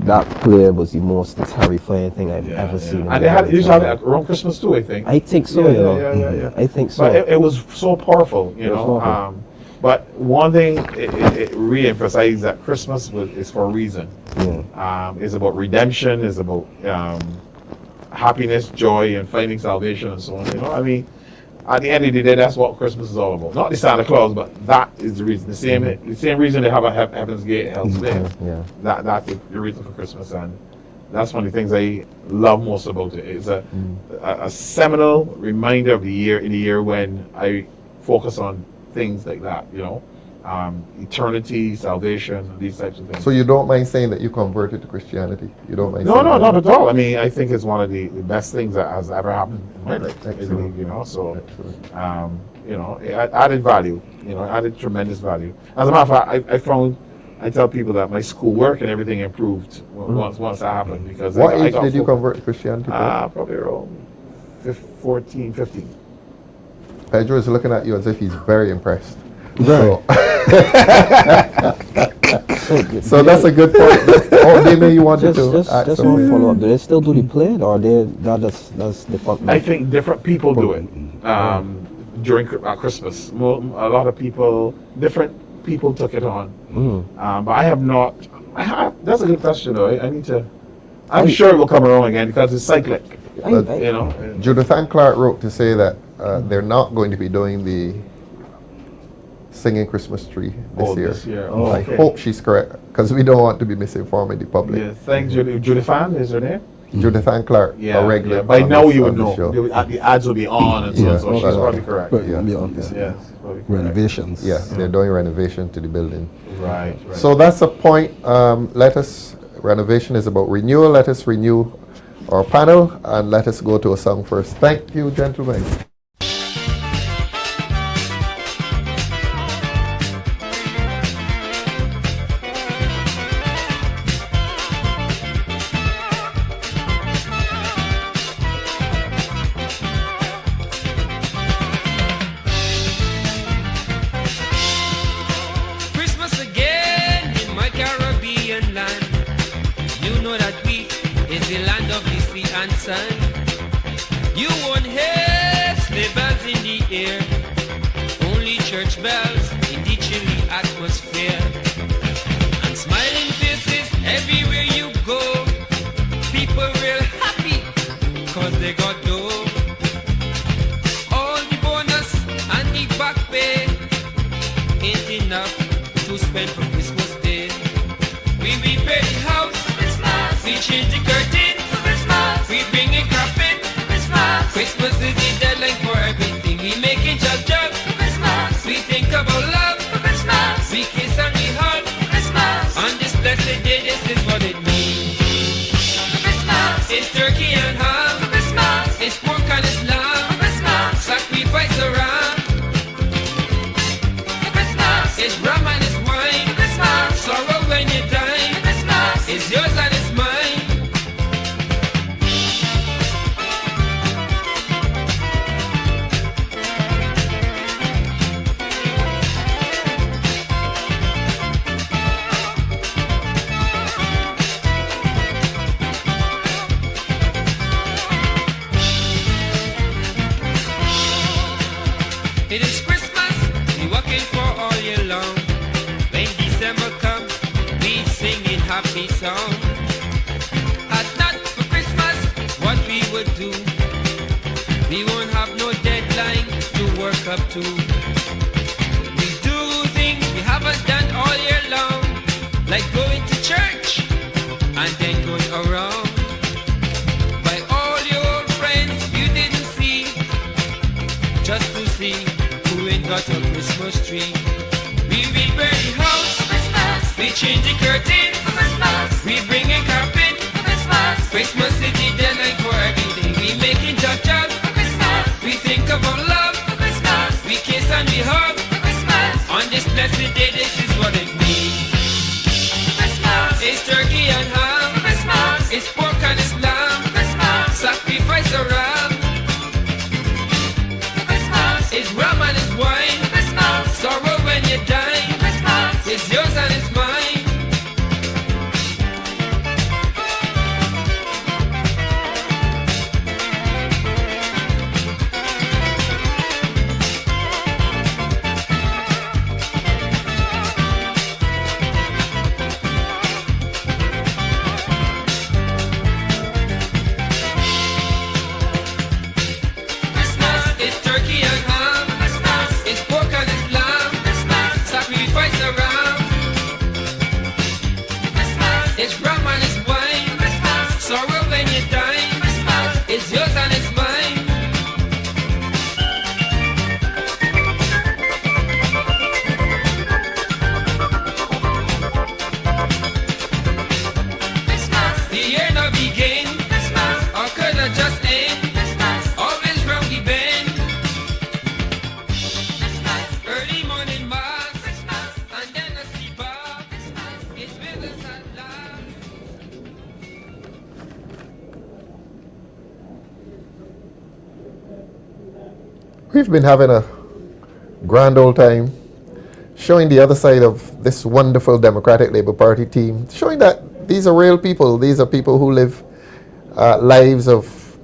that play was the most terrifying thing I've ever seen. And they used to have it around Christmas too, I think. I think so. Yeah. I think so. But it was so powerful, you know. But one thing it re-emphasized that Christmas is for a reason. Yeah. It's about redemption. It's about happiness, joy, and finding salvation, and so on. You know, I mean, at the end of the day, that's what Christmas is all about. Not the Santa Claus, but that is the reason. The same reason they have a Heaven's Gate, Hell's Flames. Yeah. That's the reason for Christmas, and that's one of the things I love most about it. It's a seminal reminder of the year when I focus on things like that, you know, eternity, salvation, these types of things. So you don't mind saying that you converted to Christianity? You don't mind? No, not at all. I mean, I think it's one of the best things that has ever happened in my life. Excellent. You know, so you know, it added value. You know, added tremendous value. As a matter of fact, I tell people that my schoolwork and everything improved once that happened because. What age did you convert to Christianity? Probably around 14, 15. Pedro is looking at you as if he's very impressed. Right. So that's a good point. Damien, you wanted to just one follow up. Do they still do the play, or that's the fun? I think different people do it during Christmas. A lot of people, different people took it on. But I have not. That's a good question, though. I need to. I'm sure it will come around again because it's cyclic. You know. Judith Ann Clark wrote to say that they're not going to be doing the singing Christmas tree this year. Oh, I hope she's correct because we don't want to be misinforming the public. Yeah, thanks, Judith Ann, is her name? Judith Ann Clark, a regular. Yeah. By now you would know. Show. The ads will be on and so she's probably correct. Renovations. Yeah, they're doing renovation to the building. Right. So that's a point. Renovation is about renewal. Let us renew our panel and let us go to a song first. Thank you, gentlemen. sun. You won't hear sleigh bells in the air, only church bells in the chilly atmosphere. And smiling faces everywhere you go, people real happy cause they got dough. All the bonus and the back pay ain't enough to spend for Christmas Day. We repair the house, Christmas. We change the curtain, Christmas. We bring in carpet, Christmas. Christmas is the deadline for everything. We make it jug, Christmas. We think about love, Christmas. We kiss and we hug, Christmas. On this blessed day, this is what it means. Christmas. It's turkey and ham, Christmas. It's pork and it's lamb, Christmas. Sacrifice the ram, Christmas. It's rum and it's wine, Christmas. Sorrow when you die, Christmas. It's yours and it's mine. It is Christmas, we working for all year long. When December comes, we singing happy song. Had not for Christmas, what we would do, we won't have no deadline to work up to. We do things we haven't done all year long, like going to church and then going around. By all your old friends you didn't see, just to see who ain't got a Christmas tree. We repair the house, Christmas. We change the curtain, Christmas. We bring in carpet, Christmas. Christmas is the deadline for everything. We making jug, Christmas. We think about love, Christmas. We kiss and we hug, Christmas. On this blessed day, this is what it means. Christmas. It's turkey and ham, Christmas. It's pork and it's lamb, Christmas. Sacrifice the ram, it's rum and it's wine, Christmas. Sorrow when you die, Christmas. It's yours and it's mine. Christmas, it's turkey and ham, Christmas. It's pork and it's lamb, Christmas. Sacrifice the ram, Christmas. It's rum and it's wine, Christmas. Sorrow when you die, Christmas. It's yours and it's mine. Christmas. The year now begin, Christmas. Or could have just end, Christmas. Always round the bend, Christmas. Early morning mass, Christmas. And then a sea bar, Christmas. It's with us at last. We've been having a grand old time showing the other side of this wonderful Democratic Labour Party team, showing that these are real people. These are people who live lives of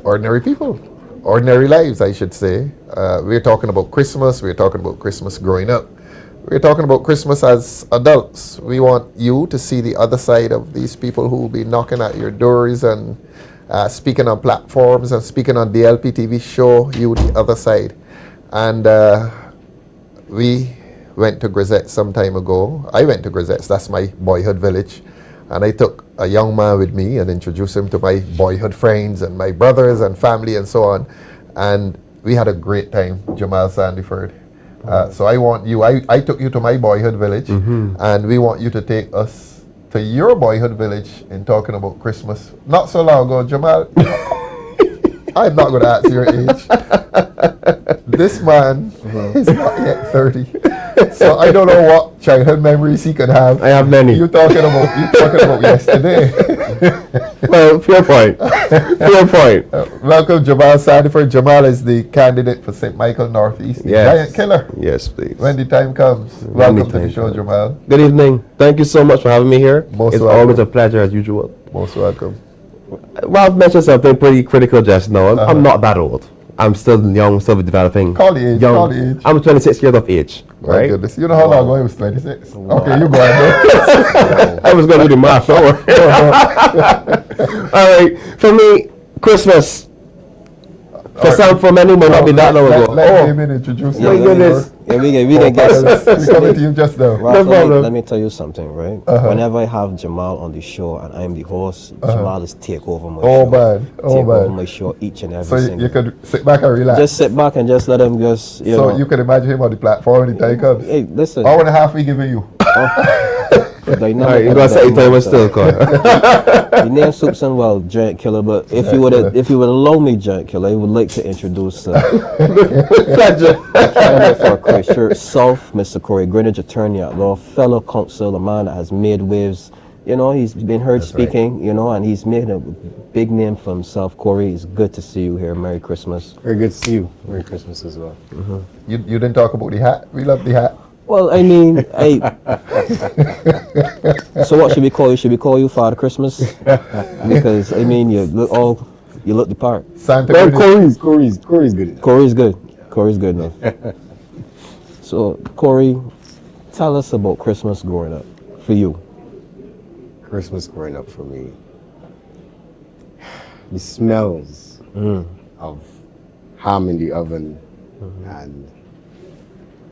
ordinary people, ordinary lives, I should say. We're talking about Christmas. We're talking about Christmas growing up. We're talking about Christmas as adults. We want you to see the other side of these people who will be knocking at your doors and speaking on platforms and speaking on DLP TV, show you the other side. And we went to Grisette's some time ago. I went to Grisette's, that's my boyhood village. And I took a young man with me and introduced him to my boyhood friends and my brothers and family and so on. And we had a great time, Jamal Sandiford. So I want you, I took you to my boyhood village, and we want you to take us to your boyhood village in talking about Christmas. Not so long ago, Jamal, I'm not going to ask your age. This man is not yet 30. So I don't know what childhood memories he could have. I have many. You're talking about yesterday. Well, fair point. Fair point. Welcome, Jamal Sandiford. Jamal is the candidate for St. Michael Northeast, the giant killer. Yes, please. When the time comes. Welcome to the show, Jamal. Good evening. Thank you so much for having me here. Most it's welcome. always a pleasure as usual. Most welcome. Ralph mentioned something pretty critical just now. I'm not that old. I'm still young, still developing. Call the age, young. call the age. I'm 26 years of age, My right? goodness. You know how long ago I was 26? Okay, you go ahead. I was going to do the math, don't worry. All right, for me, Christmas. For many might not be that long ago. Let Damien introduce my goodness. Yeah, we can guess. We coming to you just now. Ralph, let me tell you something, right? Whenever I have Jamal on the show and I'm the host, Jamal is take over my show. Take over my show each and every So you could sit back and relax. Just sit back and just let him just, you know. So you can imagine him on the platform when the time comes. Hey, listen. Hour and a half we giving you. Alright, you gotta say time was still called. The name Soups and Well, Giant Killer, but if you would allow me, Giant Killer, I would like to introduce candidate for Christchurch South, Mr. Corey Greenwich, attorney at law, fellow counsel, a man that has made waves. You know, he's been heard speaking, you know, and he's made a big name for himself. Corey, it's good to see you here. Merry Christmas. Very good to see you. Merry Christmas as well. You didn't talk about the hat. We love the hat. Well, I mean, so what should we call you? Should we call you Father Christmas? Because I mean, you look the part. Santa Corey's good. Corey's good now. So Corey, tell us about Christmas growing up for you. Christmas growing up for me. The smells of ham in the oven and,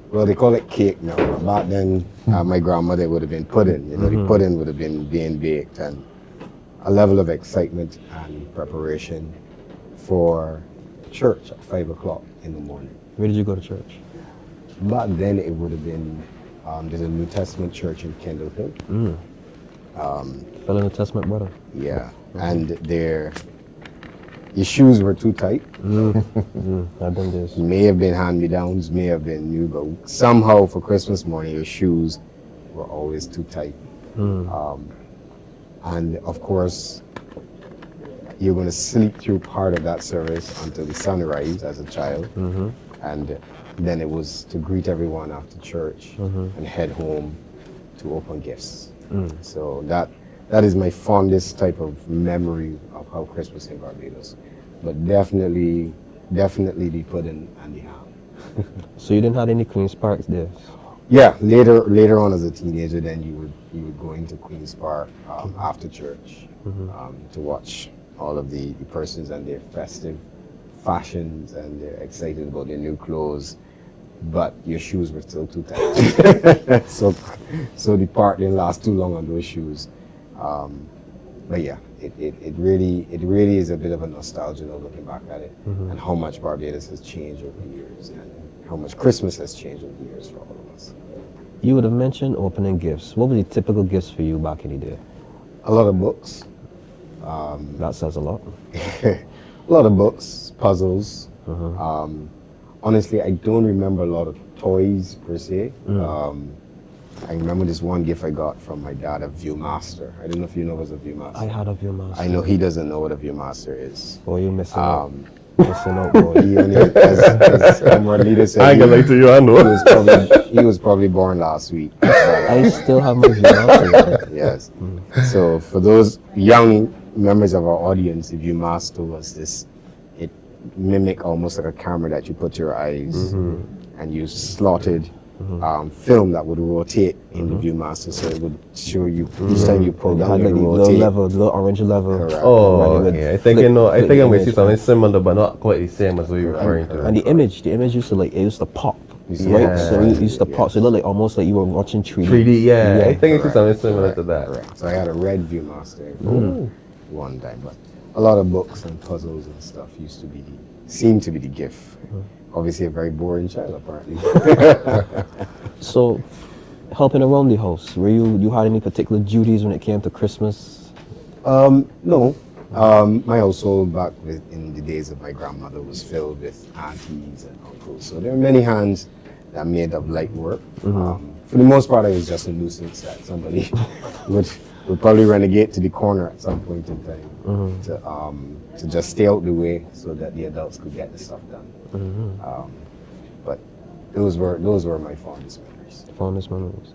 well, they call it cake now. But back then, my grandmother would have been pudding. You know, the pudding would have been being baked, and a level of excitement and preparation for church at 5 o'clock in the morning. Where did you go to church? Back then, it would have been there's a New Testament church in Kendall Hill. Fellow New Testament brother. Yeah, and your shoes were too tight. I've done this. May have been hand-me-downs, may have been new, but somehow for Christmas morning, your shoes were always too tight. And of course, you're going to sleep through part of that service until the sunrise as a child. And then it was to greet everyone after church and head home to open gifts. So that is my fondest type of memory of how Christmas in Barbados. But definitely the pudding and the ham. So you didn't have any Queen's Park there? Yeah, later on as a teenager, then you would go into Queen's Park after church to watch all of the persons and their festive fashions, and they're excited about their new clothes, but your shoes were still too tight. so the park didn't last too long on those shoes. But yeah, it really is a bit of a nostalgia now looking back at it, and how much Barbados has changed over the years, and how much Christmas has changed over the years for all of us. You would have mentioned opening gifts. What were the typical gifts for you back in the day? A lot of books. That says a lot. A lot of books, puzzles. Honestly, I don't remember a lot of toys per se. I remember this one gift I got from my dad, a Viewmaster. I don't know if you know what a Viewmaster. I had a Viewmaster. I know he doesn't know what a Viewmaster is. Oh, you're missing out. Missing out, boy. He only, as Comrade Leader said, I ain't gonna lie to you, I know. He was probably born last week. I still have my Viewmaster. Yes. So for those young members of our audience, the Viewmaster was this, it mimicked almost like a camera that you put to your eyes, and you slotted film that would rotate in the Viewmaster, so it would show you each time you pull down, it would rotate. The little orange level. Correct. Oh, okay. I think I'm going to see something similar, but not quite the same as what you're referring to. And the image used to pop. Right? So it used to pop, so it looked like almost like you were watching 3D. 3D, yeah. I think it's something similar to that. Correct. So I had a red Viewmaster one time, but a lot of books and puzzles and stuff seemed to be the gift. Obviously a very boring child, apparently. So, helping around the house, you had any particular duties when it came to Christmas? No. My household back in the days of my grandmother was filled with aunties and uncles. So there were many hands that made up light work. For the most part, I was just a nuisance that somebody would probably renegade to the corner at some point in time to just stay out the way so that the adults could get the stuff done. But those were my fondest memories. Fondest memories.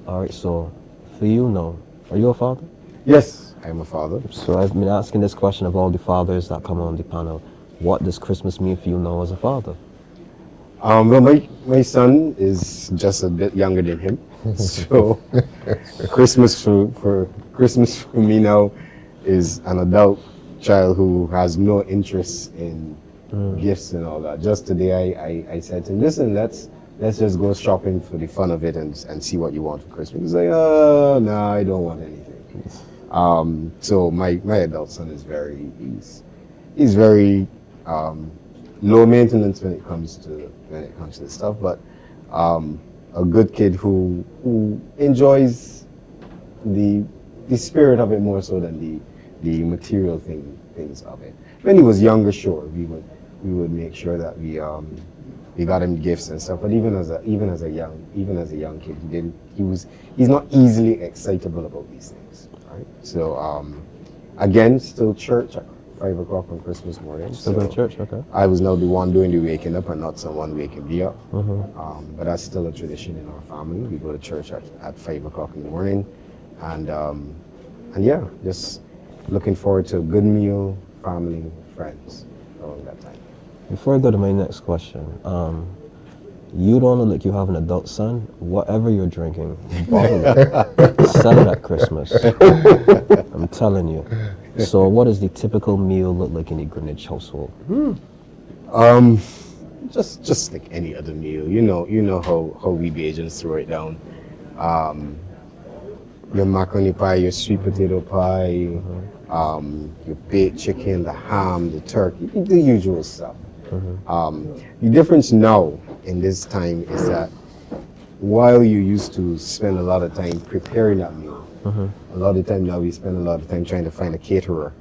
All right, so for you now, are you a father? Yes, I'm a father. So I've been asking this question of all the fathers that come on the panel. What does Christmas mean for you now as a father? Well, my son is just a bit younger than him, so Christmas for me now is an adult child who has no interest in gifts and all that. Just today, I said to him, "Listen, let's just go shopping for the fun of it and see what you want for Christmas." He's like, "No, I don't want anything." So my adult son is he's very low maintenance when it comes to this stuff, but a good kid who enjoys the spirit of it more so than the material things of it. When he was younger, sure, we would make sure that we got him gifts and stuff. But even as a young kid, he's not easily excitable about these things, right? So again, still church at 5 o'clock on Christmas morning. Still go to church, okay. I was now the one doing the waking up and not someone waking me up. But that's still a tradition in our family. We go to church at 5 o'clock in the morning, and yeah, just looking forward to a good meal, family, friends around that time. Before I go to my next question, you don't look like you have an adult son. Whatever you're drinking, bottle it. Sell it at Christmas. I'm telling you. So what does the typical meal look like in the Greenwich household? Just like any other meal. You know how we Bajans throw it down. Your macaroni pie, your sweet potato pie, your baked chicken, the ham, the turkey, the usual stuff. The difference now in this time is that while you used to spend a lot of time preparing that meal, a lot of time now we spend a lot of time trying to find a caterer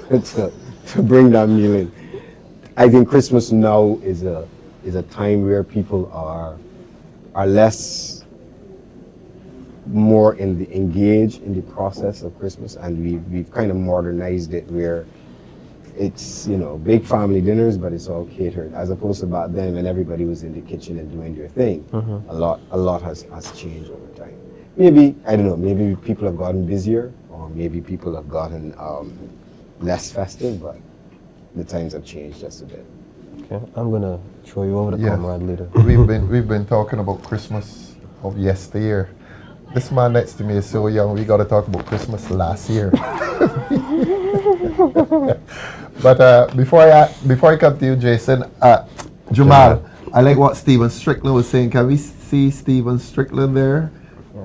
to bring that meal in. I think Christmas now is a time where people are less more engaged in the process of Christmas, and we've kind of modernized it where it's big family dinners, but it's all catered, as opposed to back then when everybody was in the kitchen and doing their thing. A lot has changed over time. Maybe, I don't know, maybe people have gotten busier, or maybe people have gotten less festive, but the times have changed just a bit. Okay, I'm gonna throw you over the comrade leader. We've been talking about Christmas of yesteryear. This man next to me is so young. We got to talk about Christmas last year. But before I come to you, Jason, Jamal, I like what Stephen Strickland was saying. Can we see Stephen Strickland there?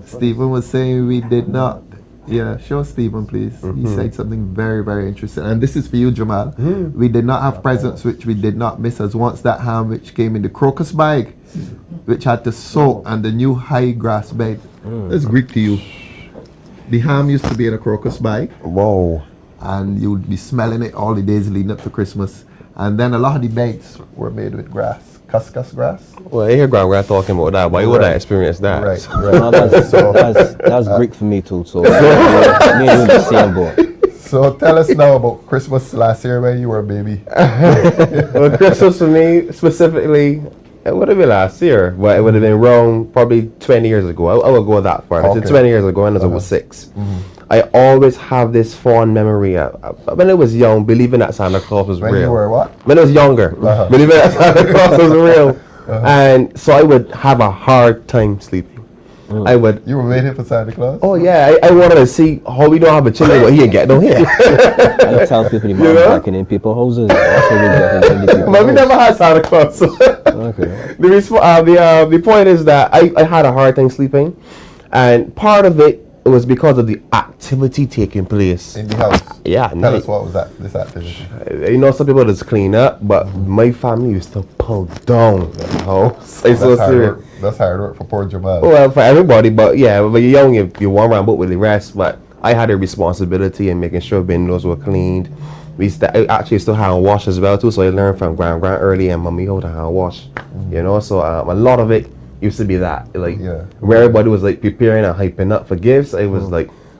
Stephen was saying we did not. Yeah, show Stephen, please. He said something very, very interesting. And this is for you, Jamal. We did not have presents which we did not miss as once that ham which came in the crocus bag, which had to soak and the new high grass bed. That's Greek to you. The ham used to be in a crocus bag. Whoa. And you would be smelling it all the days leading up to Christmas. And then a lot of the beds were made with grass, cuscus grass. Well, I hear Grandma talking about that. Why would I experience that? Right. No, that's Greek for me too. So me and you in the same boat. So tell us now about Christmas last year when you were a baby. Well, Christmas for me specifically, it would have been last year, but it would have been wrong probably 20 years ago. I would go that far. I said 20 years ago when I was 6. I always have this fond memory when I was young, believing that Santa Claus was real. When you were what? When I was younger, believing that Santa Claus was real. And so I would have a hard time sleeping. You were waiting for Santa Claus? Oh yeah, I wanted to see how we don't have a chili, what he get down here. I tell people the man backing in people's houses. That's what we get in people's But we never had Santa Claus. So okay. The point is that I had a hard time sleeping, and part of it was because of the activity taking place in the house. Yeah. Tell us what was this activity? Some people just clean up, but my family used to pull down the house. That's hard work for poor Jamal. Well, for everybody, but yeah, when you're young, you warm around boat with the rest. But I had a responsibility in making sure windows were cleaned. I actually still hand wash as well too, so I learned from grand early and mommy how to hand wash. So a lot of it used to be that, where everybody was preparing and hyping up for gifts. It was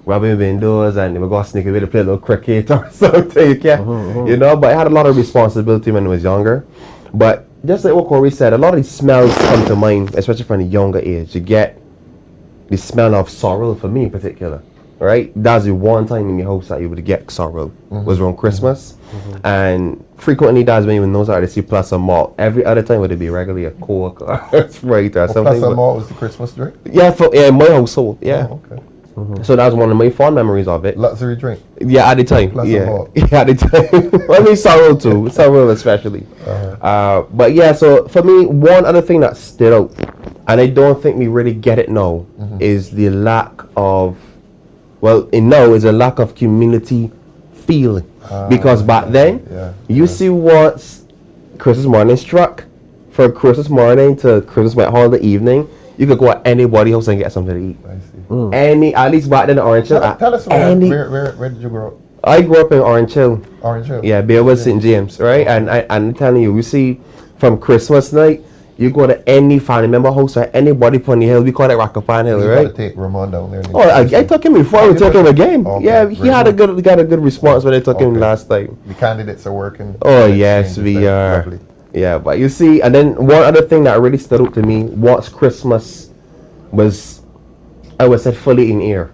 rubbing windows, and they were going to sneak away to play a little cricket or something. But I had a lot of responsibility when I was younger. But just like what Corey said, a lot of these smells come to mind, especially from the younger age. You get the smell of sorrel, for me in particular. right? That's the one time in the house that you would get sorrel was around Christmas, and frequently that's when you know that to see plus or malt. Every other time would it be regularly a Coke or Sprite or something. Plus or malt was the Christmas drink. Yeah, for my household. Yeah. Oh, okay. So that was one of my fond memories of it. Luxury drink. Yeah, at the time. Plus yeah, or malt. yeah, at the time. I mean, sorrel too, sorrel especially. But yeah, so for me, one other thing that stood out, and I don't think we really get it now, is the lack of, is a lack of community feeling. Because back then, you see once Christmas morning struck, from Christmas morning to Christmas night holiday evening, you could go at anybody's house and get something to eat. I see. At least back then in Orange Hill. Tell us where did you grow up? I grew up in Orange Hill. Orange Hill. Yeah, Barbados, St. James, right? And I'm telling you, see, from Christmas night, you go to any family member house or anybody upon the hill, we call it Rockapan Hill, right? You gotta take Ramon down there. I took him before we took him again. Okay, yeah, he got a good response when they took him last time. The candidates are working. Oh yes, we are. Lovely. Yeah, but you see, and then one other thing that really stood out to me once Christmas was, I would say, fully in air.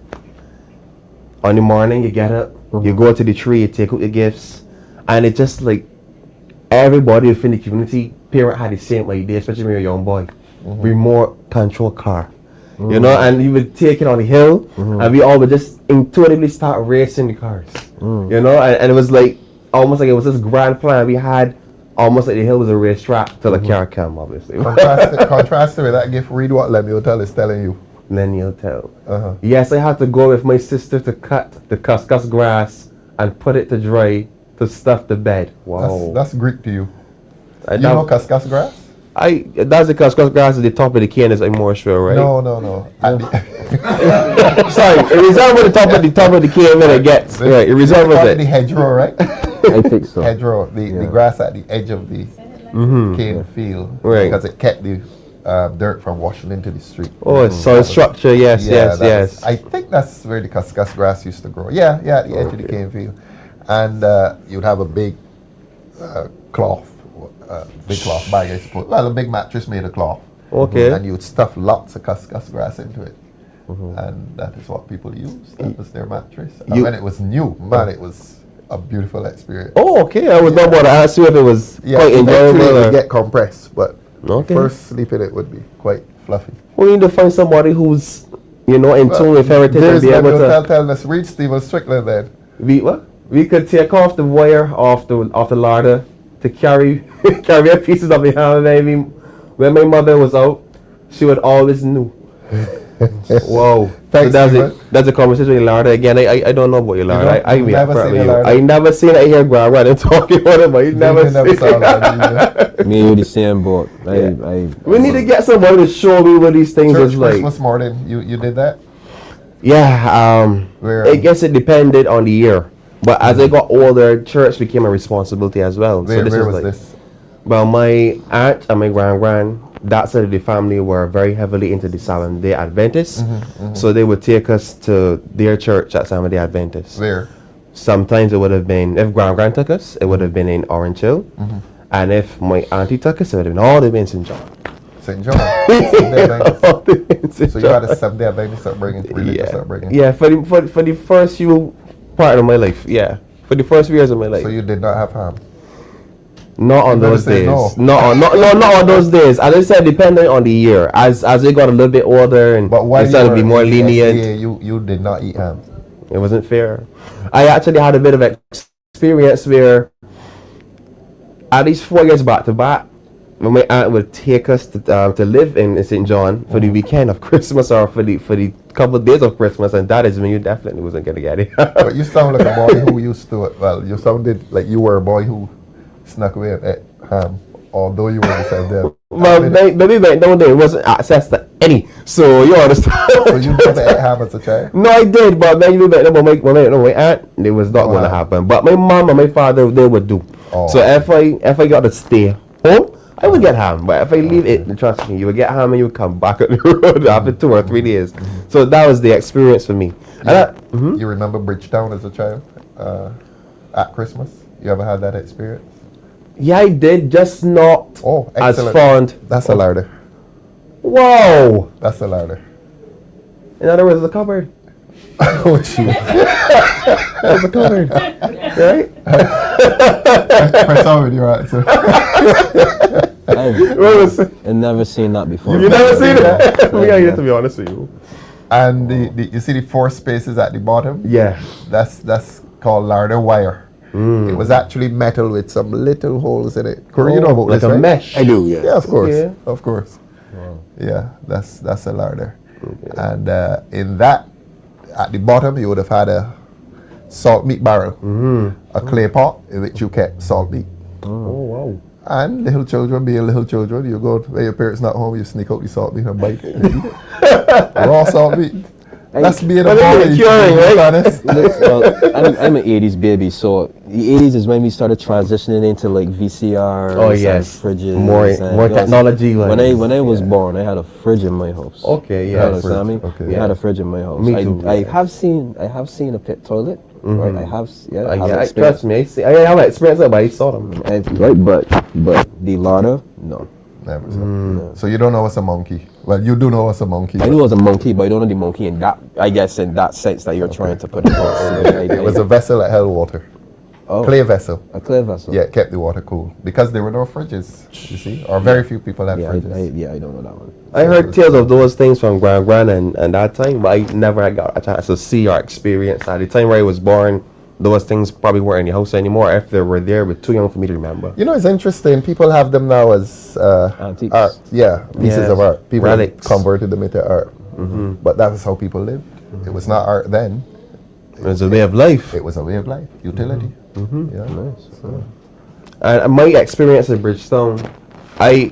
On the morning, you get up, you go to the tree, you take out your gifts, and it's just like everybody within the community, parent had the same idea, especially when you're a young boy. Remote control car. You know, and you would take it on the hill, and we all would just intuitively start racing the cars. You know, and it was like, almost like it was this grand plan we had. Almost like the hill was a racetrack till the car came, obviously. Contrast with that gift, read what Lemuel Tell is telling you. Lemuel Tell. Yes, I had to go with my sister to cut the cuscus grass and put it to dry to stuff the bed. Wow. That's Greek to you. You know cuscus grass? That's the cuscus grass at the top of the cane, is I'm more sure, right? No. Sorry, it resembles the top of the cane when it gets. Right, it resembles it. The hedgerow, right? I think so. Hedgerow, the grass at the edge of the cane field. Right. Because it kept the dirt from washing into the street. Oh, soil structure, yes. I think that's where the cuscus grass used to grow. Yeah, at the edge of the cane field. And you'd have a big cloth. Big cloth bag, I suppose. Well, a big mattress made of cloth. Okay. And you would stuff lots of cuscus grass into it. And that is what people used. That was their mattress. And when it was new, man, it was a beautiful experience. Oh, okay. I was not about to ask you if it was quite enjoyable. It would get compressed, but first sleep in it would be quite fluffy. We need to find somebody who's, in tune with heritage and be able to... Telling us, read Stephen Strickland then. We could take off the wire off the larder to carry pieces of the ham. Maybe when my mother was out, she would always know. Wow. Thanks, so that's a conversation with Larda again. I don't know about your Larda. I never seen it here grandma talking about it, but you never seen it. Me and you the same boat. We need to get somebody to show me what these things is like. Christmas morning, you did that? Yeah, I guess it depended on the year. But as I got older, church became a responsibility as well. Where was this? Well, my aunt and my grand, that side of the family were very heavily into the Seventh-day Adventists. So they would take us to their church at Seventh-day Adventists. Where? Sometimes it would have been, if grand took us, it would have been in Orange Hill. And if my auntie took us, it would have been all the way in St. John. St. John? So you had a Seventh-day Adventist upbringing, religious upbringing? Yeah, for the first few part of my life, for the first few years of my life. So you did not have ham? Not on those days. Not on those days. As I said, depending on the year. As we got a little bit older and started to be more lenient. You did not eat ham. It wasn't fair. I actually had a bit of experience where at least 4 years back to back, when my aunt would take us to live in St. John for the weekend of Christmas or for the couple of days of Christmas, and that is when you definitely wasn't gonna get it. But you sound like a boy who used to it. Well, you sounded like you were a boy who snuck away and ate ham, although you were the same day. Well, maybe back then there wasn't access to any, so you understand. So you never ate ham as a child? No, I did, but maybe back then my aunt, it was not going to happen. But my mom and my father, they would do. So if I got to stay home, I would get ham. But if I leave it, trust me, you would get ham and you would come back on the road after 2 or 3 days. So that was the experience for me. You remember Bridgetown as a child at Christmas? You ever had that experience? Yeah, I did, just not as fond. That's a larder. Whoa! That's a larder. In other words, the cupboard. Oh, jeez. That's a card. Right? Press on with your answer. I've never seen that before. You never seen it? We gotta get to be honest with you. And you see the 4 spaces at the bottom? Yeah. That's called larder wire. It was actually metal with some little holes in it. Corey, you know about like this, a right? mesh. I do, yeah. Yeah, of course. Yeah. Of course. Wow. Yeah, that's a larder. Okay. And in that, at the bottom, you would have had a salt meat barrel, a clay pot in which you kept salt meat. Oh, wow. And little children being little children, you go when your parents not home, you sneak out the salt meat and bite it. And eat it. Raw salt meat. That's being a boy, right? Well, I'm an 80s baby, so the 80s is when we started transitioning into like VCRs and fridges. More technology. When I was born, I had a fridge in my house. Okay, You yeah. understand me? Okay. I had a fridge in my house. Me too. I have seen a pit toilet. Right? I have, trust me. I have experience it, but I saw them. Right, but the larder, no. Never saw. So you don't know what's a monkey? Well, you do know what's a monkey. I know it's a monkey, but I don't know the monkey in that. I guess in that sense that you're trying to put it. It was a vessel that held water. Oh, clay vessel. A clay vessel. Yeah, it kept the water cool because there were no fridges. You see, or very few people had fridges. I don't know that one. I heard tales of those things from Gran and that time, but I never got a chance to see or experience. At the time where I was born, those things probably weren't in the house anymore. If they were there, but too young for me to remember. You know, it's interesting. People have them now as antiques. Art. Yeah, pieces of art. People relics. Converted them into art. But that was how people lived. It was not art then. It was a way of life. It was a way of life. Utility. Yeah. Nice. So. And my experience at Bridgestone, I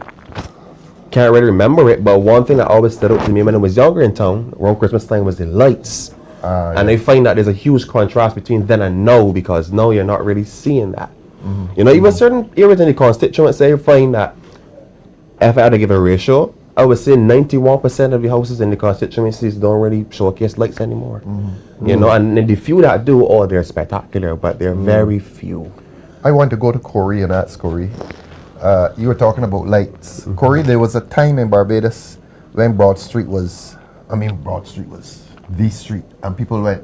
can't really remember it, but one thing that always stood out to me when I was younger in town, around Christmas time, was the lights. And I find that there's a huge contrast between then and now, because now you're not really seeing that. You know, even certain areas in the constituency, I find that if I had to give a ratio, I would say 91% of the houses in the constituencies don't really showcase lights anymore. You know, and the few that do, they're spectacular, but they're very few. I want to go to Corey and ask Corey. You were talking about lights. Corey, there was a time in Barbados when Broad Street was the street, and people went,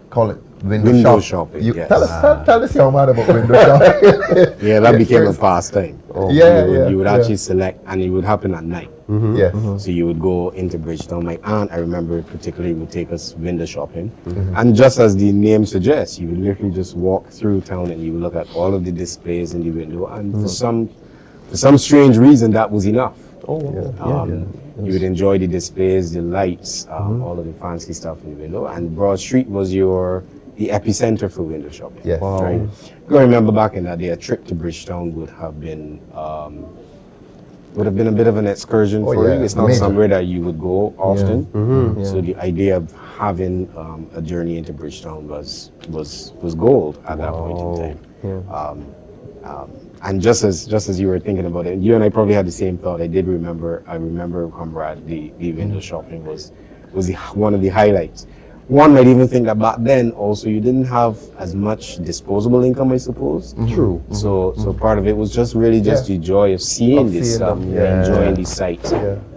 call it window shopping. Yes. Tell this young man about window shopping. Yeah, that became a pastime. You would actually select, and it would happen at night. Yes. So you would go into Bridgetown. My aunt, I remember particularly, would take us window shopping. And just as the name suggests, you would literally just walk through town and you would look at all of the displays in the window. And for some strange reason, that was enough. You would enjoy the displays, the lights, all of the fancy stuff in the window. And Broad Street was the epicenter for window shopping. Yes. Wow. Right? I remember back in that day, a trip to Bridgetown would have been a bit of an excursion for you. It's not somewhere that you would go often. So the idea of having a journey into Bridgetown was gold at that point in time. And just as you were thinking about it, you and I probably had the same thought. I remember, comrade, the window shopping was one of the highlights. One might even think that back then also you didn't have as much disposable income, I suppose. True. So part of it was just really the joy of seeing this stuff, enjoying these sights.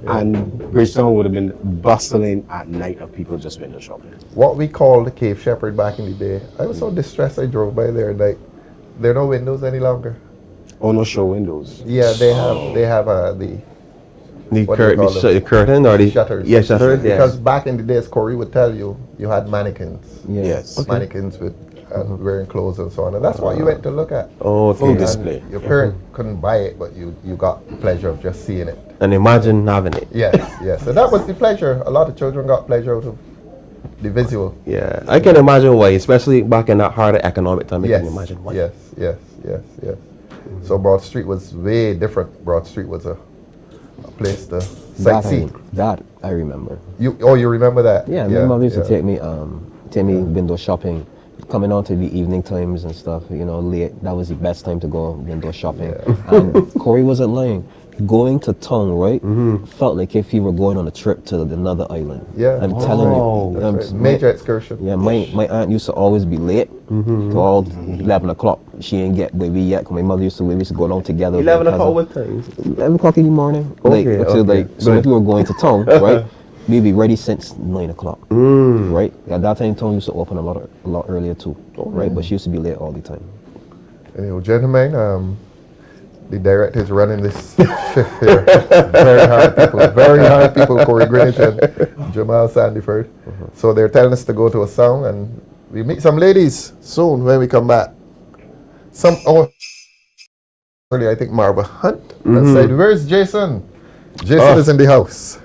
And Bridgetown would have been bustling at night of people just window shopping. What we called the Cave Shepherd back in the day. I was so distressed I drove by there at night. There are no windows any longer. Oh, no show windows. Yeah, they have the curtain or the shutters. Yeah, shutters. Because back in the days, Corey would tell you had mannequins. Yes. Okay. Mannequins with wearing clothes and so on, and that's what you went to look at. Oh, okay. Full display. Your parent couldn't buy it, but you got the pleasure of just seeing it. And imagine having it. Yes. So that was the pleasure. A lot of children got pleasure out of the visual. Yeah, I can imagine why, especially back in that harder economic time. I can imagine why. Yes. So Broad Street was way different. Broad Street was a place to sightsee. That I remember. You remember that? Yeah, my mom used to take me window shopping, coming on to the evening times and stuff. You know, late. That was the best time to go window shopping. And Corey wasn't lying. Going to town, right, felt like if you were going on a trip to another island. Yeah, I'm telling you. Right. Major excursion. Yeah, my aunt used to always be late to all 11 o'clock. She didn't get baby yet, because my mother used to go down together. 11 o'clock what time? 11 o'clock in the morning. Okay. So if we were going to town, right, we'd be ready since 9 o'clock. Right? At that time, town used to open a lot earlier too. Right? But she used to be late all the time. Anyway, gentlemen, the director is running this shift here. Very hard people, Corey Greenwich and Jamal Sandyford. So they're telling us to go to a song, and we meet some ladies soon when we come back. Earlier, I think Marva Hunt said, "Where's Jason?" Jason is in the house.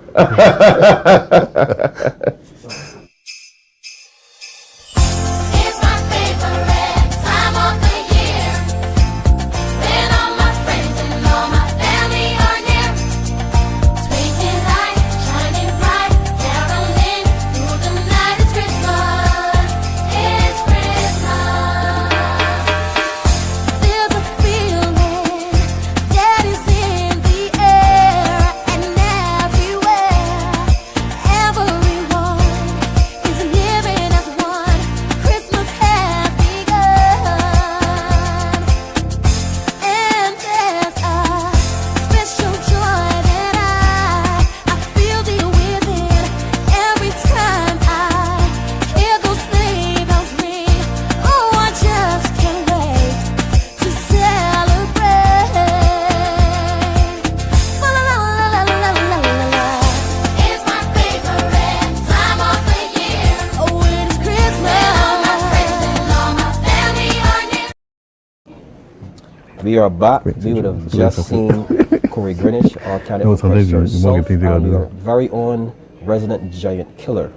We are back. We would have just seen Corey Greenwich, our candidate for Christchurch South, and our very own resident giant killer,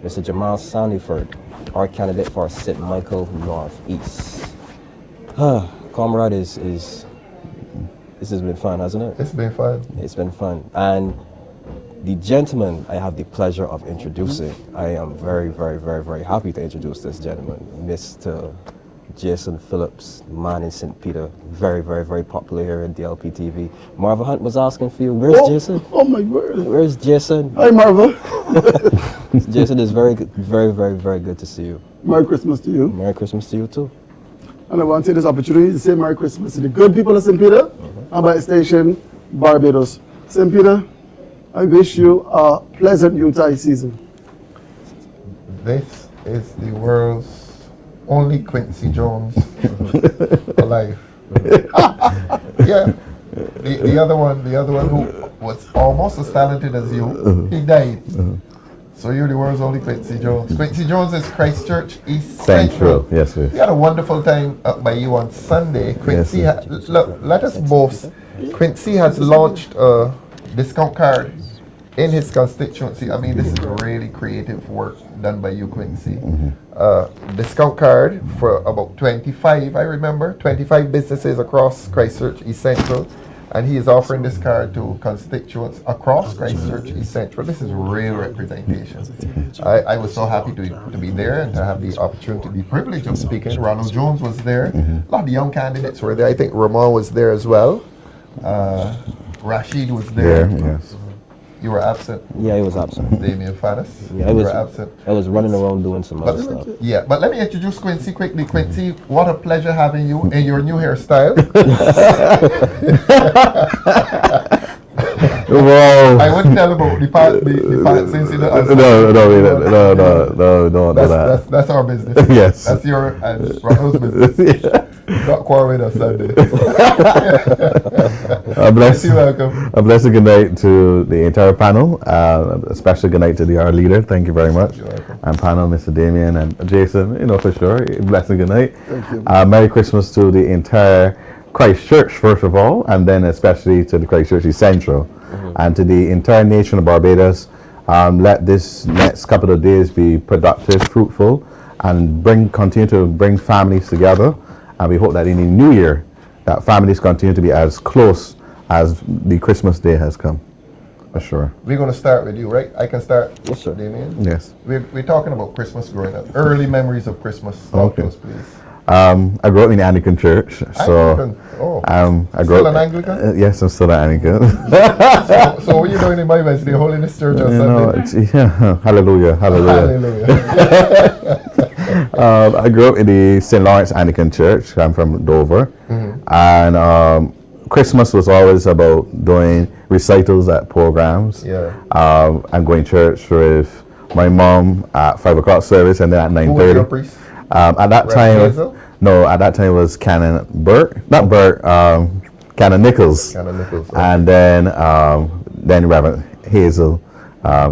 Mr. Jamal Sandyford, our candidate for St. Michael North East. Comrade, this has been fun, hasn't it? It's been fun. It's been fun. And the gentleman I have the pleasure of introducing, I am very, very, very, very happy to introduce this gentleman, Mr. Jason Phillips, man in St. Peter, very, very, very popular here in DLP TV. Marva Hunt was asking for you. Where's Jason? Oh my word! Where's Jason? Hi, Marva. Jason, is very, very, very, very good to see you. Merry Christmas to you. Merry Christmas to you too. And I want to take this opportunity to say Merry Christmas to the good people of St. Peter and by extension, Barbados. St. Peter, I wish you a pleasant Yuletide season. This is the world's only Quincy Jones alive. Yeah. The other one who was almost as talented as you, he died. So you're the world's only Quincy Jones. Quincy Jones is Christchurch East Central. Yes, sir. We had a wonderful time up by you on Sunday. Quincy, look, let us boast. Quincy has launched a discount card in his constituency. I mean, this is really creative work done by you, Quincy. Discount card for about 25 businesses across Christchurch East Central, and he is offering this card to constituents across Christchurch East Central. This is real representation. I was so happy to be there and to have the opportunity, the privilege of speaking. Ronald Jones was there. A lot of the young candidates were there. I think Ramon was there as well. Rashid was there. Yes. You were absent. Yeah, he was absent. Damien Fanus. Yeah, you were absent. I was running around doing some other stuff. Yeah, but let me introduce Quincy quickly. Quincy, what a pleasure having you in your new hairstyle. Wow. I wouldn't tell about the part incident. No. That's our business. Yes. That's your and Ronald's business. Not quarrel with us Sunday. A blessed good night to the entire panel. A special good night to our leader. Thank you very much. And panel, Mr. Damien and Jason, for sure. Blessed good night. Thank you. Merry Christmas to the entire Christchurch, first of all, and then especially to the Christchurch East Central. And to the entire nation of Barbados. Let this next couple of days be productive, fruitful, and continue to bring families together. And we hope that in the new year, that families continue to be as close as the Christmas day has come. For sure. We're going to start with you, right? I can start. Yes, sir. Damien? Yes. We're talking about Christmas growing up. Early memories of Christmas. Talk to us, please. I grew up in the Anglican church, so Anglican. Oh. I grew Still up. an Anglican? Yes, I'm still an Anglican. so what are you doing in my Wednesday? Holiness Church on Sunday? Hallelujah. I grew up in the St. Lawrence Anglican Church. I'm from Dover, and Christmas was always about doing recitals at programs. Yeah. And going to church with my mom at 5 o'clock service and then at 9:30. Who was your priest? At that Reverend time, Hazel? no, at that time it was Canon Burt, not Burt, Canon Nichols. Canon Nichols. And then Reverend Hazel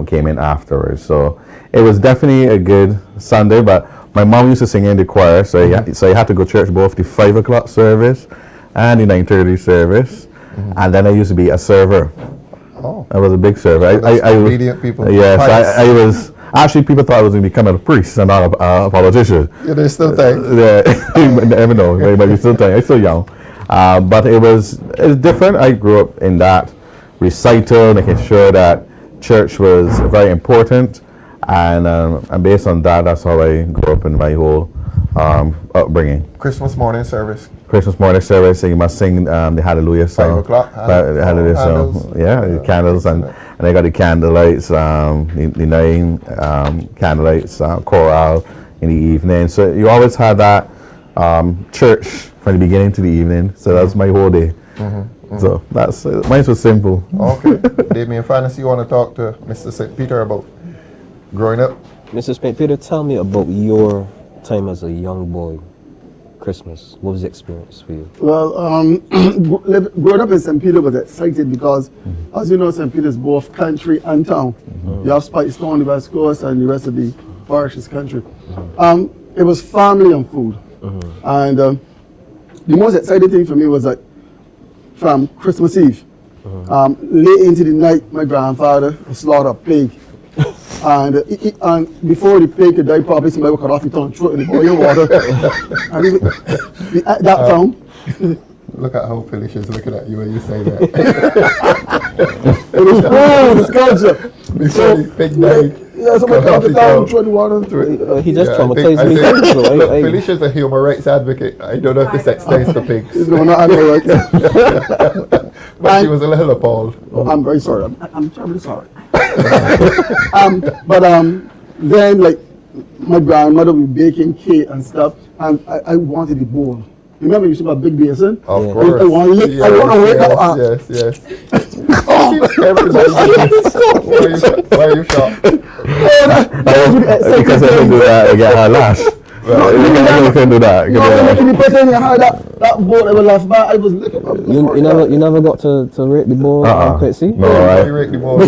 came in afterwards. So it was definitely a good Sunday, but my mom used to sing in the choir, so you had to go to church both the 5 o'clock service and the 9:30 service. And then I used to be a server. Oh. I was a big server. I obedient people. Yes, I was. Actually, people thought I was going to become a priest and not a politician. Yeah, there's still time. You never know. Maybe still time. I'm still young. But it's different. I grew up in that recital, making sure that church was very important. And based on that, that's how I grew up in my whole upbringing. Christmas morning service. Christmas morning service, so you must sing the Hallelujah song. 5 o'clock. Hallelujah song. Yeah, the candles and I got the candlelights, the 9 candlelights, choral in the evening. So you always had that church from the beginning to the evening. So that's my whole day. So that's mine was simple. Okay. Damien Fanus, you want to talk to Mr. St. Peter about growing up? Mr. St. Peter, tell me about your time as a young boy. Christmas. What was the experience for you? Well, growing up in St. Peter was excited because, as you know, St. Peter is both country and town. You have Spikestone on the west coast and the rest of the parish is country. It was family and food. And the most exciting thing for me was that from Christmas Eve, late into the night, my grandfather slaughtered a pig. And before the pig could die properly, somebody would cut off his tongue, throw it in the boiling water. And we at that time. Look at how Felicia's looking at you when you say that. It was food, it's culture. Before the pig died. Yeah, somebody cut off his tongue, throw the water into it. He just traumatized me. Look, Felicia's a human rights advocate. I don't know if this extends to pigs. No, not animal rights. But she was a little appalled. Oh, I'm very sorry. I'm terribly sorry. Then like my grandmother was baking cake and stuff, and I wanted the bowl. Remember, you used to have a big basin. Of course. I want to lick. I want to wake up. Yes. Why are you shocked? Because I didn't do that, I get her lash. You can do that. Can you put in your hand that bowl that was left back? I was looking at it. You never got to rate the ball, Quincy? No, right. You rate the ball.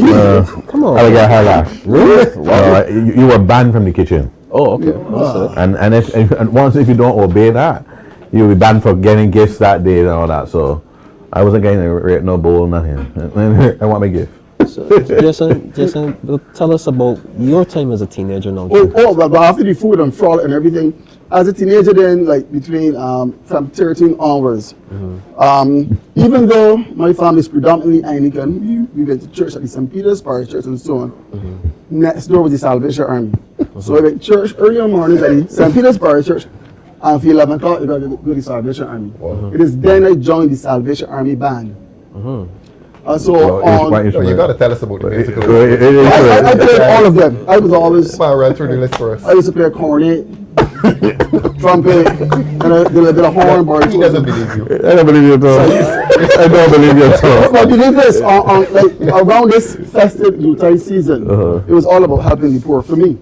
Come on. I would get her lash. Really? You were banned from the kitchen. Oh, okay. And if you don't obey that, you'll be banned for getting gifts that day and all that. So I wasn't getting to rate no bowl, nothing. I want my gift. So, Jason, tell us about your time as a teenager now. Well, after the food and frolic and everything, as a teenager then, like between from 13 onwards, even though my family is predominantly Anglican, we went to church at the St. Peter's Parish Church and so on. Next door was the Salvation Army. So I went to church early in the morning at the St. Peter's Parish Church, and for 11 o'clock, I got to go to the Salvation Army. It is then I joined the Salvation Army band. So you got to tell us about the musical. I played all of them. I was always. Run through the list for us. I used to play cornet, trumpet, and a little bit of horn. He doesn't believe you. I don't believe you at all. I don't believe you at all. But believe this, like around this festive Yuletide season, it was all about helping the poor for me.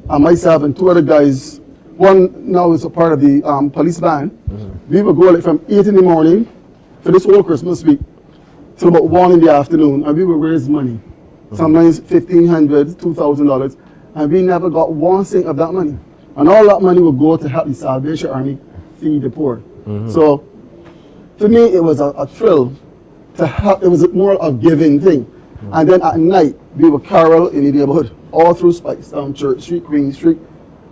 And myself and 2 other guys. One now is a part of the police band. We would go like from 8 in the morning for this whole Christmas week till about 1 in the afternoon, and we would raise money. Sometimes $1,500, $2,000, and we never got one cent of that money. And all that money would go to help the Salvation Army feed the poor. So for me, it was a thrill to help. It was more a giving thing. And then at night, we would carol in the neighborhood, all through Spikestown, Church Street, Queen Street,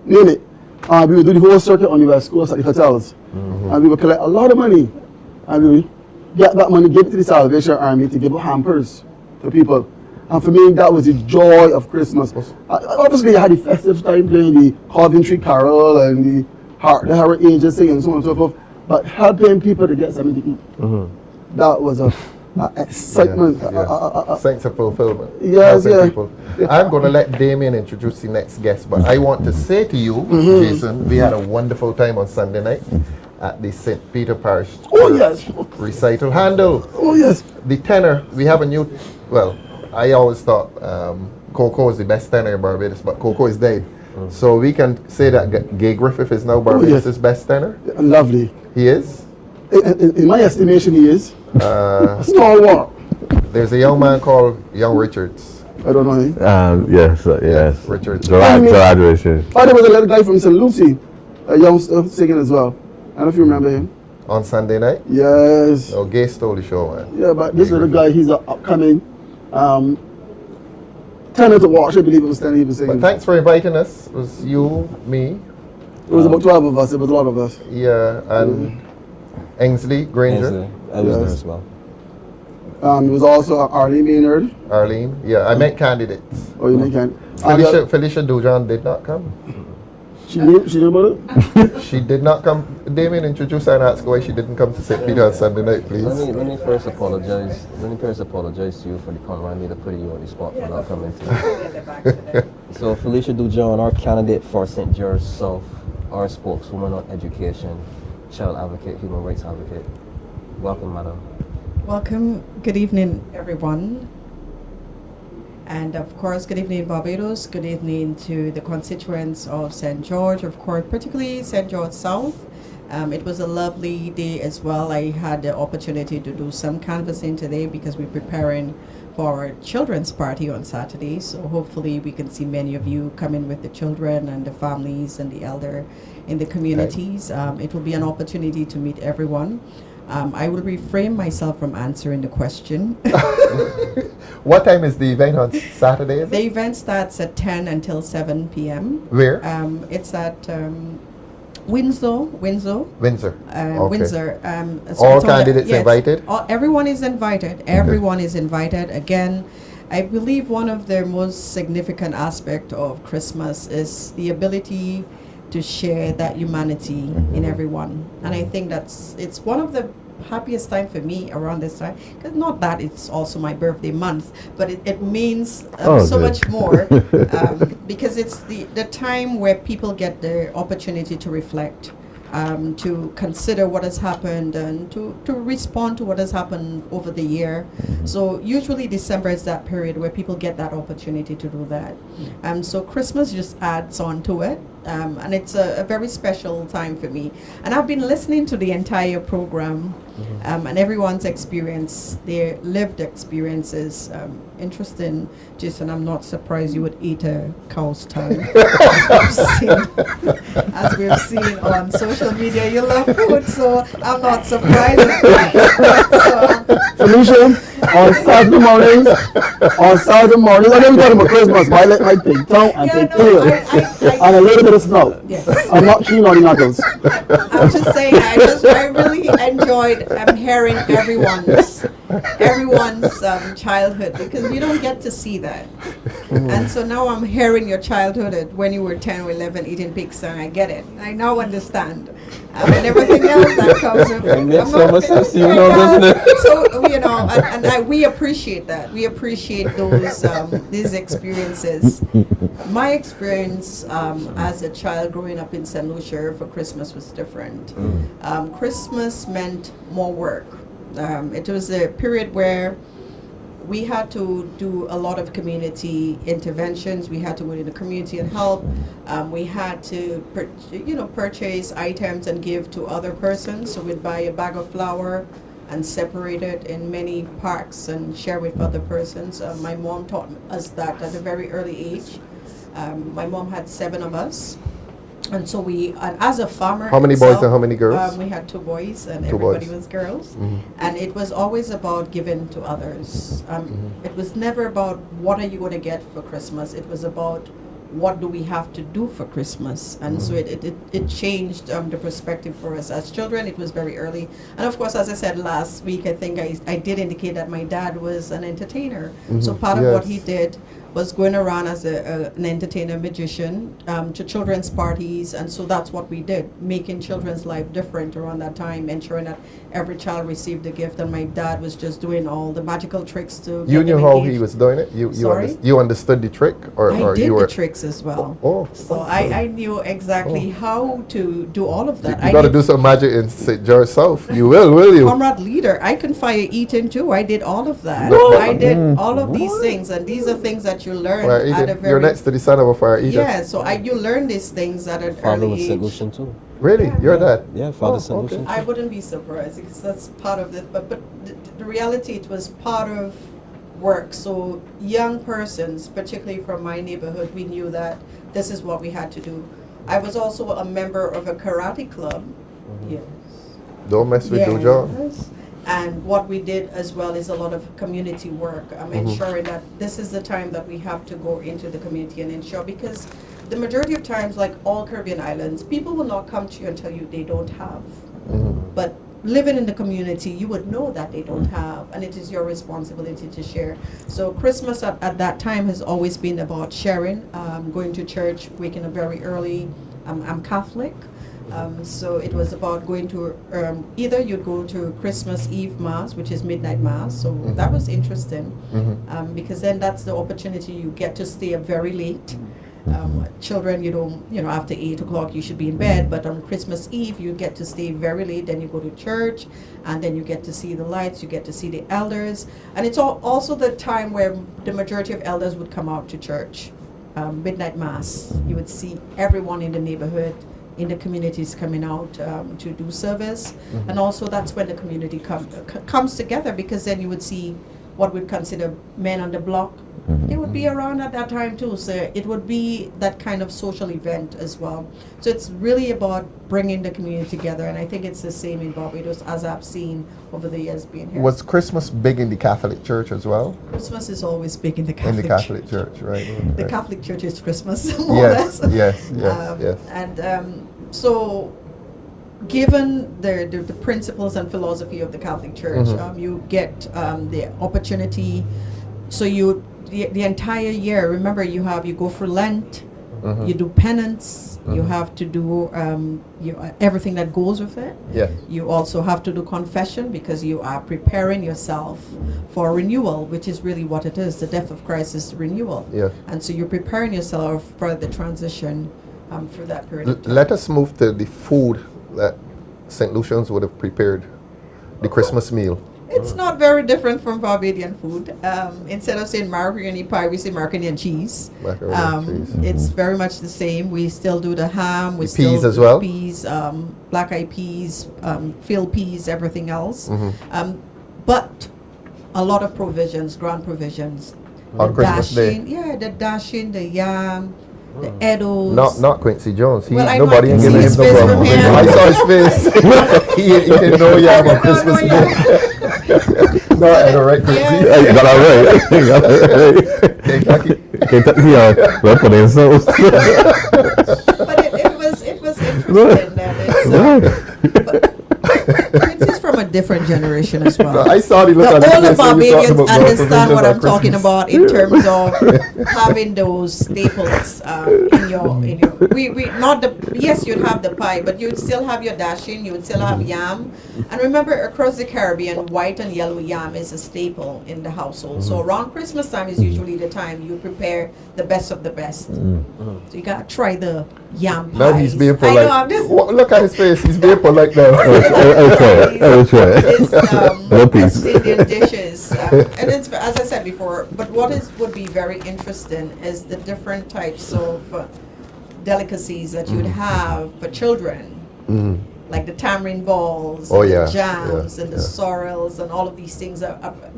name it. We would do the whole circuit on the West Coast at the hotels. And we would collect a lot of money. And we would get that money, give it to the Salvation Army to give out hampers to people. And for me, that was the joy of Christmas. Obviously, I had the festive time playing the Coventry Carol and the Harry Angel singing and so on and so forth. But helping people to get something to eat, that was a excitement. Sense of fulfillment. Yes, people. I'm going to let Damien introduce the next guest, but I want to say to you, Jason, we had a wonderful time on Sunday night. at the St. Peter Parish Oh, yes. recital handle. Oh, yes. The tenor, we have a new, well, I always thought Coco is the best tenor in Barbados, but Coco is dead. So we can say that Gay Griffith is now Barbados' best tenor? Lovely. He is? In my estimation, he is. Stalwart. There's a young man called Young Richards. I don't know him. Yes. Richards. Gerard Richards. Oh, there was a little guy from St. Lucie, a youngster singing as well. I don't know if you remember him. On Sunday night? Yes. Oh, Gay stole the show, man. Yeah, but this little guy, he's an upcoming tenor to watch. I believe it was tenor he was singing. But thanks for inviting us. It was you, me. It was about 12 of us. It was a lot of us. Yeah, and Ainsley Granger. I was there as well. It was also Arlene Maynard. Arlene, yeah, I meant candidates. Oh, you meant candidates. Felicia Dujan did not come. She knew about it? She did not come. Damien, introduce her and ask why she didn't come to St. Peter on Sunday night, please. Let me first apologize. Let me first apologize to you for the comment I made to put you on the spot for not coming to. So Felicia Dujan, our candidate for St. George South, our spokeswoman on education, child advocate, human rights advocate. Welcome, madam. Welcome. Good evening, everyone. And of course, good evening, Barbados. Good evening to the constituents of St. George, of course, particularly St. George South. It was a lovely day as well. I had the opportunity to do some canvassing today because we're preparing for our children's party on Saturday. So hopefully we can see many of you come in with the children and the families and the elder in the communities. It will be an opportunity to meet everyone. I will refrain myself from answering the question. What time is the event on Saturday? The event starts at 10 until 7 p.m. Where? It's at Windsor. Windsor. Okay. Windsor. All candidates invited? Everyone is invited. Everyone is invited. Again, I believe one of the most significant aspects of Christmas is the ability to share that humanity in everyone, and I think it's one of the happiest time for me around this time. Cause not that it's also my birthday month, but it means so much more because it's the time where people get the opportunity to reflect, to consider what has happened and to respond to what has happened over the year. So usually December is that period where people get that opportunity to do that. So Christmas just adds on to it. And it's a very special time for me. And I've been listening to the entire program and everyone's experience, their lived experiences. Interesting, Jason, I'm not surprised you would eat a cow's tongue. As we've seen on social media, you love food, so I'm not surprised. Felicia, on Saturday mornings, I never thought about Christmas, but I like my pig tongue and pig tail and a little bit of snow. Yes. I'm not keen on the knuckles. I'm just saying, I really enjoyed hearing everyone's childhood, because you don't get to see that. And so now I'm hearing your childhood when you were 10 or 11 eating pig's tongue. I get it. I now understand. And everything else that comes with it. It makes so much sense to you now, doesn't it? So, you know, we appreciate that. We appreciate those these experiences. My experience as a child growing up in St. Lucia for Christmas was different. Christmas meant more work. It was a period where we had to do a lot of community interventions. We had to go in the community and help. We had to, purchase items and give to other persons. So we'd buy a bag of flour and separate it in many parks and share with other persons. My mom taught us that at a very early age. My mom had 7 of us. And so and as a farmer. How many boys and how many girls? We had 2 boys and 2 everybody boys. was girls. And it was always about giving to others. It was never about what are you going to get for Christmas. It was about what do we have to do for Christmas. And so it changed the perspective for us. As children, it was very early. And of course, as I said last week, I think I did indicate that my dad was an entertainer. So part of what he did was going around as an entertainer magician to children's parties, and so that's what we did, making children's life different around that time, ensuring that every child received a gift, and my dad was just doing all the magical tricks to You get knew them how engaged. he was doing it? Sorry? You understood the trick? Or I did you were the tricks as well. Oh. So I knew exactly how to do all of that. You got to do some magic in St. George South. You will you? Comrade leader, I can fire eating too. I did all of that. No. I did all of these things, and these are things that you learn Fire at a eating. very... You're next to the son of a fire eater. Yeah, so you learn these things at an Father early was age. solution too. Really? You're that? Yeah, Father Oh, solution. okay. I wouldn't be surprised because that's part of it. But the reality, it was part of work. So young persons, particularly from my neighborhood, we knew that this is what we had to do. I was also a member of a karate club. Yes. Don't mess with Dojo. Yes. And what we did as well is a lot of community work, ensuring that this is the time that we have to go into the community and ensure, because the majority of times, like all Caribbean islands, people will not come to you and tell you they don't have. But living in the community, you would know that they don't have, and it is your responsibility to share. So Christmas at that time has always been about sharing, going to church, waking up very early. I'm Catholic. So it was about going to, either you'd go to Christmas Eve Mass, which is midnight Mass, so that was interesting, because then that's the opportunity, you get to stay up very late. Children, after 8 o'clock you should be in bed, but on Christmas Eve you get to stay very late, then you go to church, and then you get to see the lights, you get to see the elders, and it's also the time where the majority of elders would come out to church. Midnight Mass, you would see everyone in the neighborhood, in the communities coming out to do service, and also that's when the community comes together, because then you would see what we'd consider men on the block. They would be around at that time too, so it would be that kind of social event as well. So it's really about bringing the community together, and I think it's the same in Barbados as I've seen over the years being here. Was Christmas big in the Catholic Church as well? Christmas is always big in the Catholic Church. In the Catholic Church, right. The right. Catholic Church is Christmas, more or less. Yes. And so given the principles and philosophy of the Catholic Church, you get the opportunity, so the entire year, remember, you go for Lent, you do penance, you have to do everything that goes with it. Yes. You also have to do confession, because you are preparing yourself for renewal, which is really what it is. The death of Christ is renewal. Yes. And so you're preparing yourself for the transition for that period of time. Let us move to the food that St. Lucian's would have prepared, the Christmas meal. It's not very different from Barbadian food. Instead of saying macaroni pie, we say macaroni and cheese. It's very much the same. We still do the ham. We still peas as do well? Peas, black eyed peas, field peas, everything else. But a lot of provisions, grand provisions. On Christmas Day? Yeah, the dashing, the yam, the Edos. Not Quincy Jones. Nobody can give see him his no face problem. from here. I saw his face. he didn't know yam on Christmas Day. No, I don't right, Quincy. Yeah, you got that right. You got that right. Kentucky, well, put in so. But it was interesting that Quincy's from a different generation as well. No, I saw the look on his older face when you talked Barbadians about understand what I'm Christmas. talking about in terms of having those staples in your. Yes, you'd have the pie, but you'd still have your dashing, you would still have yam. And remember, across the Caribbean, white and yellow yam is a staple in the household. So around Christmas time is usually the time you prepare the best of the best. So you gotta try the yam pies. Now he's being I know, polite. I'm just Look at his face. He's being polite now. It's West Indian dishes, and it's, as I said before. But would be very interesting is the different types of delicacies that you'd have for children, like the tamarind balls, and the jams, and the sorrels, and all of these things.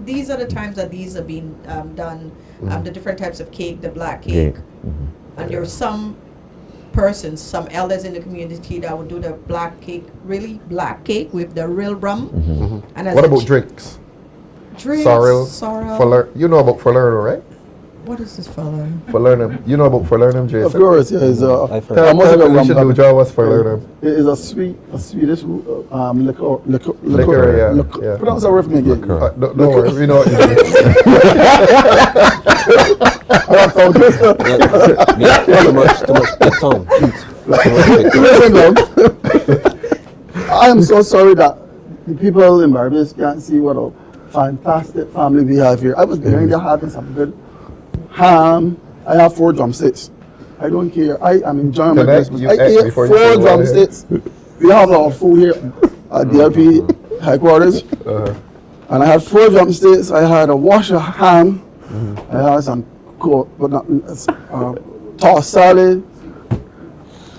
These are the times that these are being done. The different types of cake, the black cake, and there are some elders in the community that would do the black cake, really black cake with the real rum. And as what about drinks? Drinks, sorrel. You know about Falernum, right? What is this fella? Falernum. You know about Falernum, Jason? Of course, yeah. It's Tell Alicia Duja what's Falernum. It is a Swedish liquor. Yeah. Pronounce that word for me again. Don't worry, we know what it is. Too much big tongue. Listen, I am so sorry that the people in Barbados can't see what a fantastic family we have here. I was behind there having some good ham. I have 4 drumsticks. I don't care. I am enjoying my Christmas. I ate 4 drumsticks. We have our food here at DLP headquarters. And I had 4 drumsticks. I had a wash of ham. I had some tossed salad.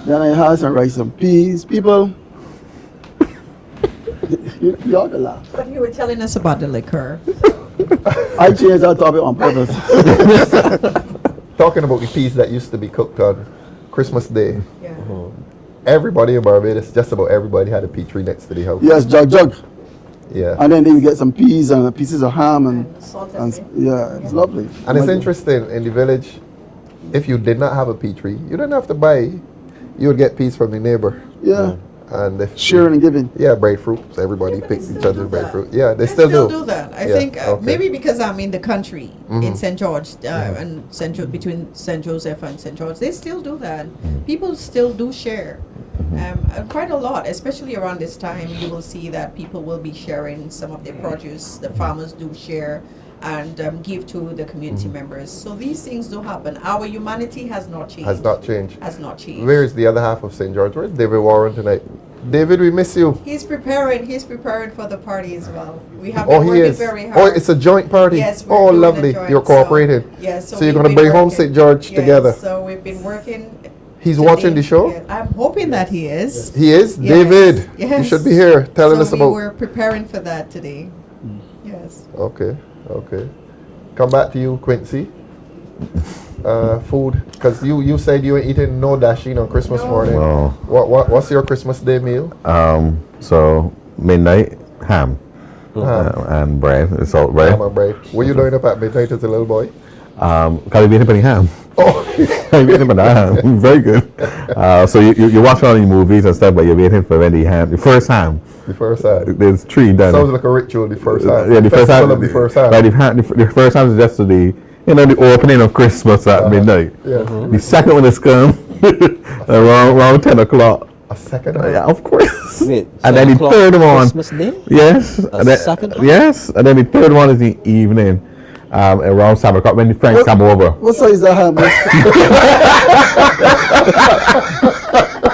Then I had some rice and peas. People, you ought to laugh. But you were telling us about the liquor. I changed that topic on purpose. Talking about the peas that used to be cooked on Christmas Day. Yeah. Everybody in Barbados, just about everybody had a pea tree next to the house. Yes, jug. Yeah. And then you get some peas and pieces of ham and yeah, it's lovely. And it's interesting, in the village, if you did not have a pea tree, you didn't have to buy. You would get peas from the neighbor. Yeah. And if sharing and giving. Yeah, breadfruit. So everybody picks each other's breadfruit. Yeah, they still do. do that. I Yeah, think okay. maybe because I'm in the country in Mhm. St. George and between St. Joseph and St. George, they still do that. People still do share. Quite a lot, especially around this time, you will see that people will be sharing some of their produce. The farmers do share and give to the community members. So these things do happen. Our humanity has not changed. Has not changed. Has not changed. Where is the other half of St. George? Where's David Warren tonight? David, we miss you. He's preparing for the party as well. We have Oh, been he working is. very Oh, hard. it's a joint party. Yes, we're oh, doing a lovely. joint, You're cooperating. Yes, So you're we've going to been bring home working. St. George Yes, together. So we've been working. He's today. watching the show? Yeah, I'm hoping that he is. He is? Yes, David, yes. you should be here telling us So about... we were preparing for that today. Yes. Okay, okay. Come back to you, Quincy. Food, because you said you were eating no dasheen on Christmas morning. No. What's your Christmas Day meal? So midnight ham and bread, salt bread. Ham and bread. Were you doing up at midnight as a little boy? Can we be any ham? Oh, ham. Very good. So you watch all the movies and stuff, but you're waiting for when the first ham. The first ham. There's 3 done. Sounds like a ritual. The first ham. Yeah, the first Festival ham. of the first ham. Right, the first ham is just the opening of Christmas at midnight. Yeah. The second one is come around 10 o'clock. A second ham? Yeah, of course. Wait, And then the 10 o'clock third one. Christmas Day? Yes. A And then, second one? yes. And then the third one is the evening. Around 7 o'clock when the friends come over. What size is that ham?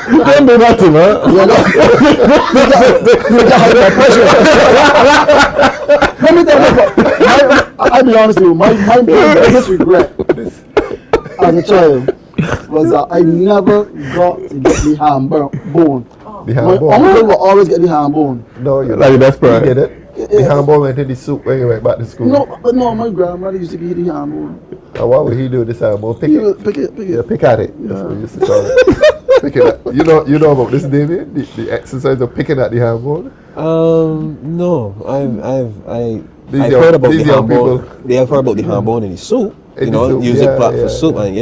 Don't do that to me. Let me tell you, I'll be honest with you, my biggest regret as a child was that I never got to get the ham bone. The ham My bone? uncle would always get the ham bone. No, you Like that's You right. did it? The ham bone went in the soup when you went back to school. No, my grandmother used to get the ham bone. And what would he do with this ham bone? Pick He it? would pick it. Yeah, pick at it. That's what we used to call it. Pick it at. You know about this, Damien? The exercise of picking at the ham bone? No, I've young- heard about the these young ham bone. They have heard about the ham bone in the soup. In You the know, soup, use yeah, it for yeah. soup, and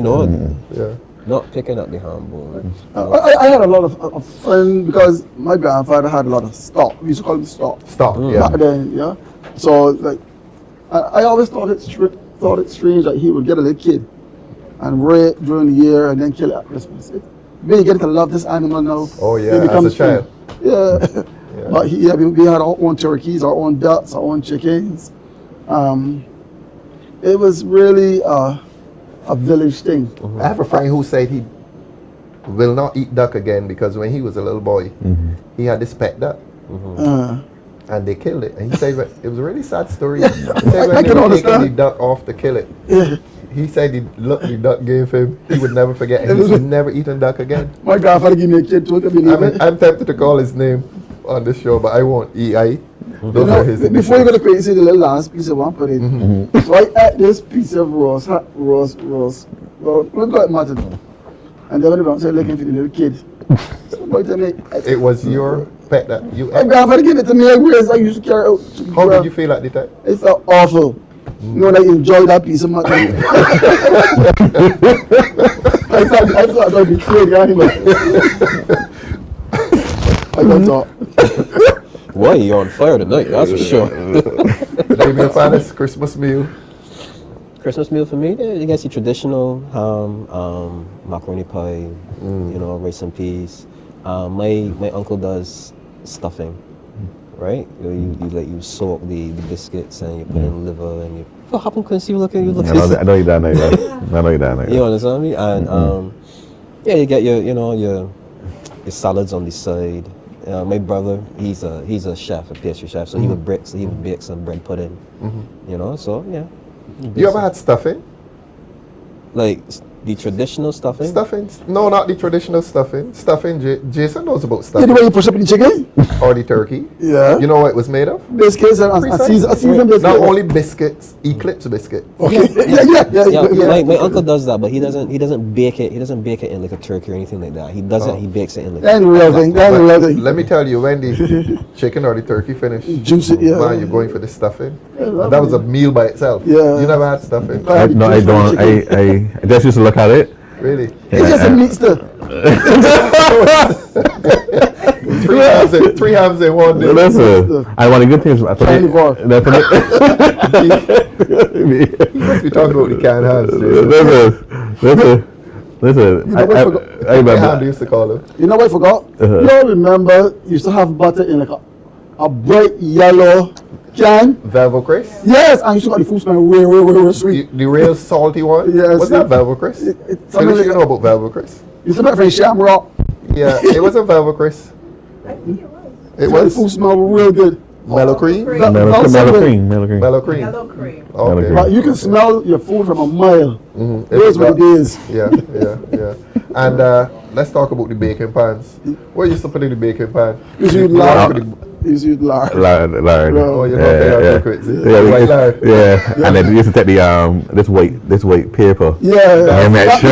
Yeah. not picking up the ham bone. I had a lot of friends because my grandfather had a lot of stock. We used to call them stock. Stock, yeah. Back then, yeah. So like, I always thought it strange that he would get a little kid and rear it during the year and then kill it at Christmas. We get to love this animal now. Oh, yeah, It as a becomes child. food. Yeah. But we had our own turkeys, our own ducks, our own chickens. It was really a village thing. I have a friend who said he will not eat duck again because when he was a little boy, he had this pet duck. And they killed it. And he said it was a really sad story. He said when they were taking the duck off to kill it, he said the look the duck gave him, he would never forget. And he's never eaten duck again. My grandfather gave me a kid too. I'm tempted to call his name on this show, but I won't. Those are his initials. Before you go to crazy, the little last piece of one put in. So I ate this piece of roast. Well, let's go imagine. And then when I started looking for the little kid, somebody tell me It was your pet that you my ate. grandfather gave it to me. I used to carry it out. How did you feel at the time? It felt awful. You know, I enjoyed that piece of mutton. I thought I betrayed the animal. I don't talk. Boy, you're on fire tonight, that's for sure. Damien Fanus, Christmas meal. Christmas meal for me, you guys see traditional macaroni pie, you know, rice and peas. My uncle does stuffing, right? You soak the biscuits and you put in liver and you. What happened, Quincy? Look at you. Look. I know you down there. I know you down there. You understand me? And yeah, you get your salads on the side. My brother, he's a chef, a pastry chef, so he would bake some bread pudding. You know, so yeah. You ever had stuffing? Like the traditional stuffing? Stuffing? No, not the traditional stuffing. Stuffing, Jason knows about stuffing. Yeah, the way you push up in the chicken? Or the turkey. Yeah. You know what it was made of? Biscuits and seasoned biscuits. Not only biscuits, Eclipse biscuit. Okay. Yeah. My uncle does that, but he doesn't bake it. He doesn't bake it in like a turkey or anything like that. He does it. He bakes it in like. That's real thing. Let me tell you, when the chicken or the turkey finish, juice it. Yeah. Man, you're going for the stuffing. That was a meal by itself. Yeah. You never had stuffing? No, I don't. I just used to look at it. Really? It's just a meat stuff. Three hams in one day. Listen, I want a good thing. I thought you must be talking about the canned hams. Listen. You know what I remember. How do you used to call them? You know what I forgot? You all remember you used to have butter in like a bright yellow can? Velvet Chris? Yes, and you used to got the food smell real sweet. The real salty one? Yes. Was that Velvet Chris? Tell me what you know about Velvet Chris. You smell from Shamrock. Yeah, it was a Velvet Chris. It was. The food smell real good. Mellow cream? Mellow cream. Okay. But you can smell your food from a mile. Here's what it is. Yeah. And let's talk about the baking pans. What used to put in the baking pan? Is lard. Lard. Oh, you know lard. Yeah. And then you used to take the this white paper. Yeah. And make sure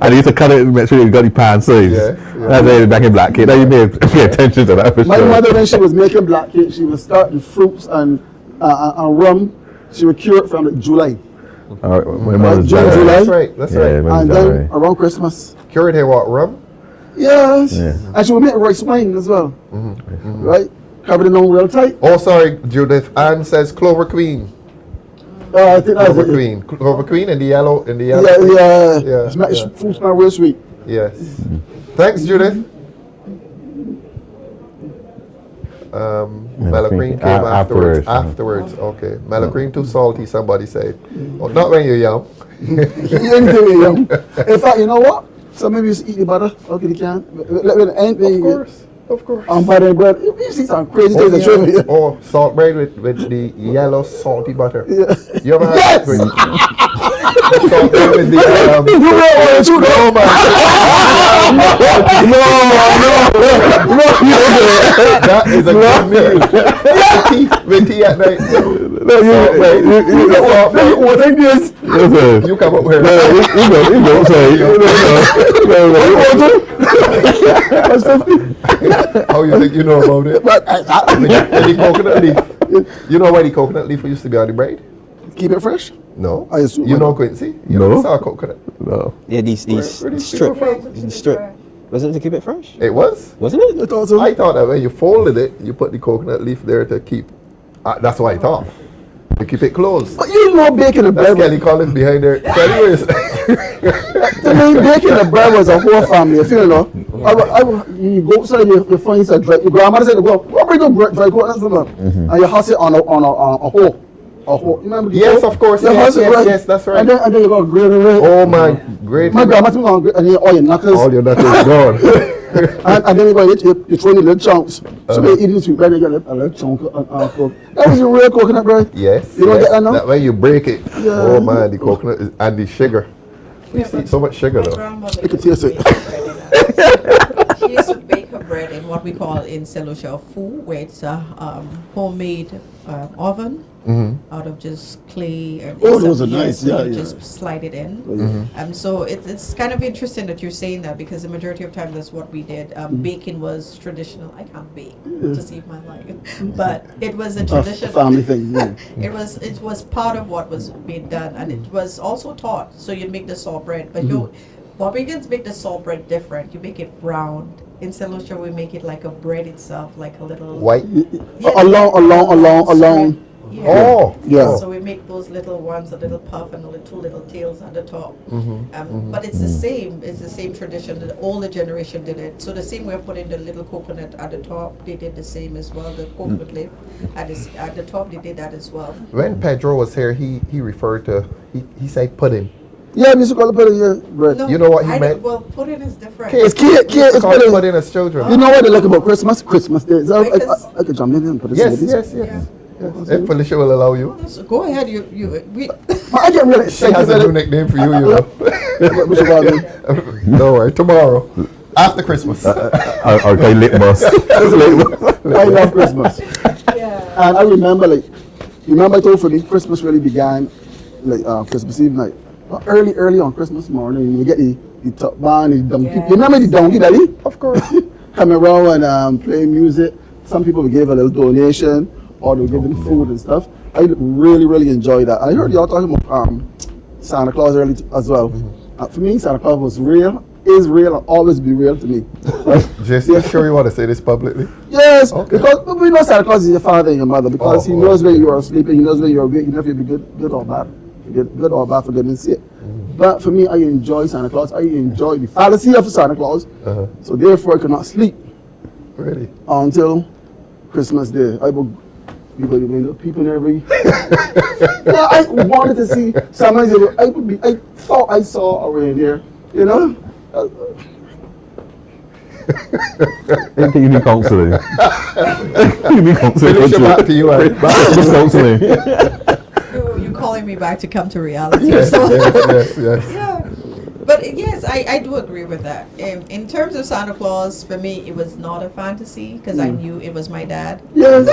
and you used to cut it and make sure you got the pan sleeves. That's it back in black cake. Now you pay attention to that for My sure. mother, when she was making black cake, she would start the fruits and rum. She would cure it from like July. My mother's July. That's right. And then around Christmas. Cure it here what, rum? Yes. And she would make rice wine as well. Right? Covered it on real tight. Oh, sorry, Judith. Anne says Clover Queen. I think that's Clover Queen. Clover Queen in the yellow. Yeah. Food smell real sweet. Yes. Thanks, Judith. Mellow cream came afterwards. Okay. Mellow cream too salty, somebody said. Oh, not when you're young. Anything you're young. In fact, you know what? So maybe you just eat the butter. Okay, you can. Of course. Butter and bread. You see some crazy things that Oh, salt bread with the yellow salty butter. Yeah. You ever had that? Salt bread with the That is a good meal. With tea at night. You come up here. How you think you know about it? The coconut leaf. You know why the coconut leaf used to be on the bread? Keep it fresh? No. I assume. You know Quincy? You never saw coconut? No. Yeah, these strip. Wasn't it to keep it fresh? It was. Wasn't it? I thought so. I thought that when you folded it, you put the coconut leaf there to keep. That's what I thought. To keep it closed. But you know baking the bread. Kelly Collins behind there. Anyways. To me, baking the bread was a whole family. You know? You go outside, you find some dry. Your grandmother said, "Go bring the dry coconut from them," and you husk it on a hole. You remember? Yes, of course. Yes, that's right. And then you got grate it. Oh my, great. My grandma took on and then all your knuckles. All your knuckles gone. and then you throw in the little chunks. So you eat the sweet bread, you get a little chunk. That was a real coconut bread. Yes. You don't get that now? That way you break it. Yeah. Oh man, the coconut and the sugar. We eat so much sugar though. You can taste it. She used to bake her bread in what we call in St. Lucia foo, where it's a homemade oven out of just clay and those are nice. Yeah, just slide it in. So it's kind of interesting that you're saying that, because the majority of time that's what we did. Baking was traditional. I can't bake to save my life, but it was a traditional family thing. Yeah. It was part of what was being done, and it was also taught. So you'd make the salt bread, but Barbadians make the salt bread different. You make it round. In St. Lucia, we make it like a bread itself, like a little white. Along. Oh, yeah. So we make those little ones, a little puff and two little tails at the top. Mm-hmm. But it's the same. It's the same tradition. The older generation did it. So the same way of putting the little coconut at the top, they did the same as well. The coconut leaf at the top, they did that as well. When Pedro was here, he referred to, he said pudding. Yeah, we used to call it pudding, yeah. Bread. No, You know what he meant? Well, pudding is different. It's cake, it's Call it pudding. pudding as children. You know what they like about Christmas? Christmas Day. So I could jump in and put it Yes, in yes, yes. If Felicia will allow you. So go ahead. I get really She has a new nickname for you, you know. No worry, tomorrow. After Christmas. Okay, litmus. I love Christmas. And I remember, I told Freddie, Christmas really began, Christmas Eve night. But early on Christmas morning, you get the top band, the donkey. You remember the donkey, Daddy? Of course. Coming around and playing music. Some people would give a little donation, or they would give them food and stuff. I really, really enjoy that. I heard y'all talking about Santa Claus early as well. For me, Santa Claus was real, is real, and always be real to me. Jesse, you sure you want to say this publicly? Yes, Okay. because we know Santa Claus is your father and your mother, because he knows when you are sleeping, he knows when you are awake, he knows if you'll be good or bad. Good or bad for goodness sake. But for me, I enjoy Santa Claus. I enjoy the fallacy of Santa Claus. So therefore, I cannot sleep. Really? Until Christmas Day. I will people there. Yeah, I wanted to see somebody. I thought I saw a reindeer. You know. You need counseling. You need counseling. Finish back to you, Anne. Counseling. You're calling me back to come to reality. Yes, So- yes. Yeah. But yes, I do agree with that. In terms of Santa Claus, for me, it was not a fantasy because I knew it was my dad. Yes.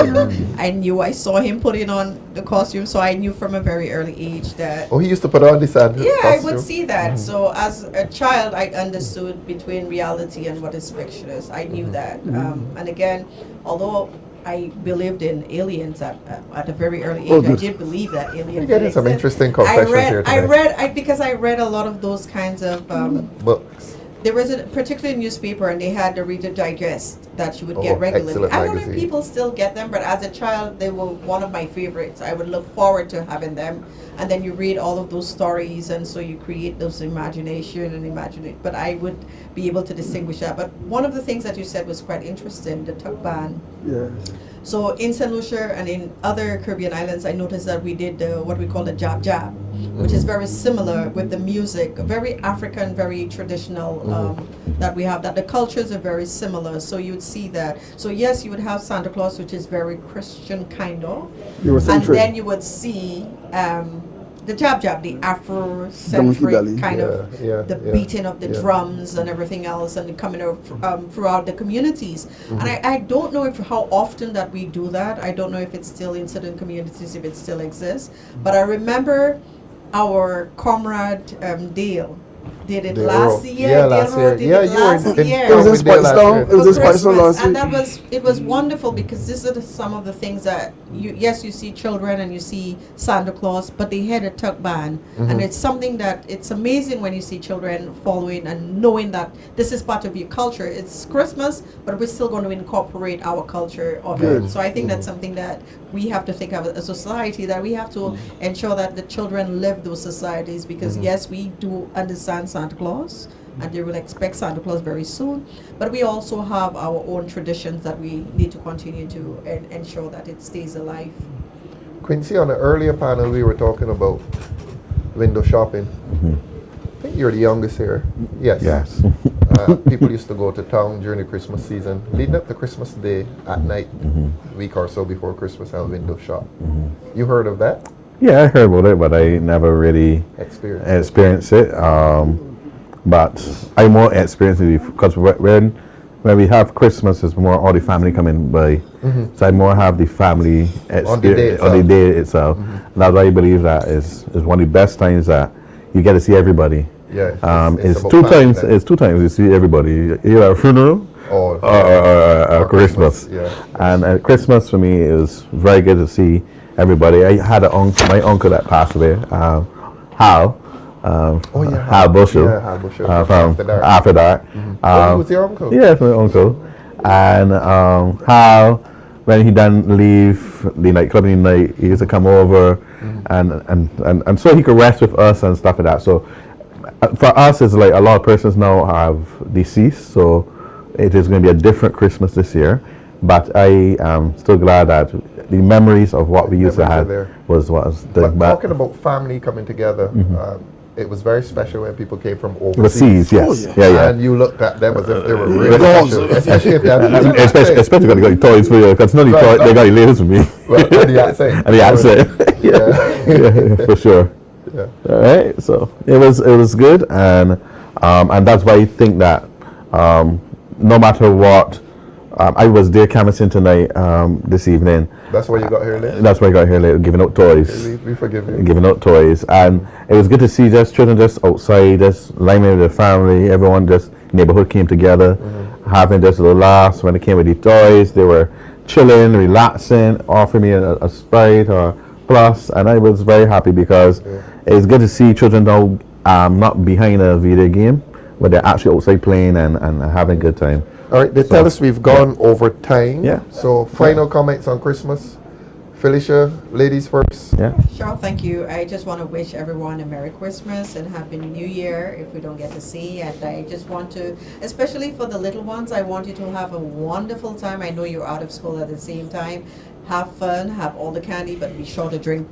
I saw him putting on the costume, so I knew from a very early age that. Oh, he used to put on the Santa Yeah, costume. I would see that. So as a child, I understood between reality and what is fictitious. I knew that. And again, although I believed in aliens at a very early age. I did believe that aliens. You're getting some exist. interesting confessions here today. Because I read a lot of those kinds of books. There was a particular newspaper, and they had the Reader Digest that you would get regularly. excellent I don't know if magazine. people still get them, but as a child, they were one of my favorites. I would look forward to having them, and then you read all of those stories, and so you create those imagination and imagine it. But I would be able to distinguish that. But one of the things that you said was quite interesting, the tuck band. Yes. So in St. Lucia and in other Caribbean islands, I noticed that we did what we call the jab jab, which is very similar with the music, very African, very traditional that we have, that the cultures are very similar. So you would see that. So yes, you would have Santa Claus, which is very Christian kind of. And then you would see the jab jab, the Afrocentric kind of, the beating of the drums and everything else, and coming out throughout the communities. And I don't know how often that we do that. I don't know if it's still in certain communities, if it still exists. But I remember our comrade Dale did it last year. Yeah, last year. Yeah, you were in It was in Spice Town. It was in Spice Town last And week. it was wonderful because this are some of the things that you see children and you see Santa Claus, but they had a tuck band, and it's something that it's amazing when you see children following and knowing that this is part of your culture. It's Christmas, but we're still going to incorporate our culture of it. So I think that's something that we have to think of as a society, that we have to ensure that the children live those societies, because yes, we do understand Santa Claus, and they will expect Santa Claus very soon. But we also have our own traditions that we need to continue to ensure that it stays alive. Quincy, on an earlier panel, we were talking about window shopping. I think you're the youngest here. Yes. Yes. People used to go to town during the Christmas season, leading up to Christmas Day at night, a week or so before Christmas, and window shop. You heard of that? Yeah, I heard about it, but I never really experienced it. But I more experienced it because when we have Christmas, it's more all the family coming by. So I more have the family On the day itself. That's why I believe that is one of the best times that you get to see everybody. Yeah, it's two times. It's 2 times you see everybody. Either a funeral or Christmas. And at Christmas for me is very good to see everybody. I had my uncle that passed away, Hal. Hal Bushel. Yeah, Hal Bushel. From After Dark. He was your uncle? Yes, my uncle. And Hal when he done leave the nightclub in the night, he used to come over and so he could rest with us and stuff like that. So for us, it's like a lot of persons now have deceased, so it is going to be a different Christmas this year. But I am still glad that the memories of what we used to have was the. But talking about family coming together, it was very special when people came from Overseas, yes. Yeah. And you looked at them as if they were really special, especially if they had especially when they got toys for you, because none of the toys, they got layers for me. Well, and the accent. And the accent. yeah, for sure. Yeah. All right, so it was good, and that's why I think that no matter what, I was there canvassing tonight this evening. That's why you got here late? That's why I got here late, giving out toys. We forgive you. Giving out toys, and it was good to see just children just outside, just lying with their family. Everyone, just neighborhood came together, having just a little laughs when they came with the toys. They were chilling, relaxing, offering me a Sprite or Plus, and I was very happy because it's good to see children now not behind a video game, but they're actually outside playing and having a good time. All right, they tell us we've gone over time. Yeah. So final comments on Christmas. Felicia, ladies first. Yeah. Sure, thank you. I just want to wish everyone a Merry Christmas and Happy New Year if we don't get to see. And I just want to, especially for the little ones, I want you to have a wonderful time. I know you're out of school at the same time. Have fun, have all the candy, but be sure to drink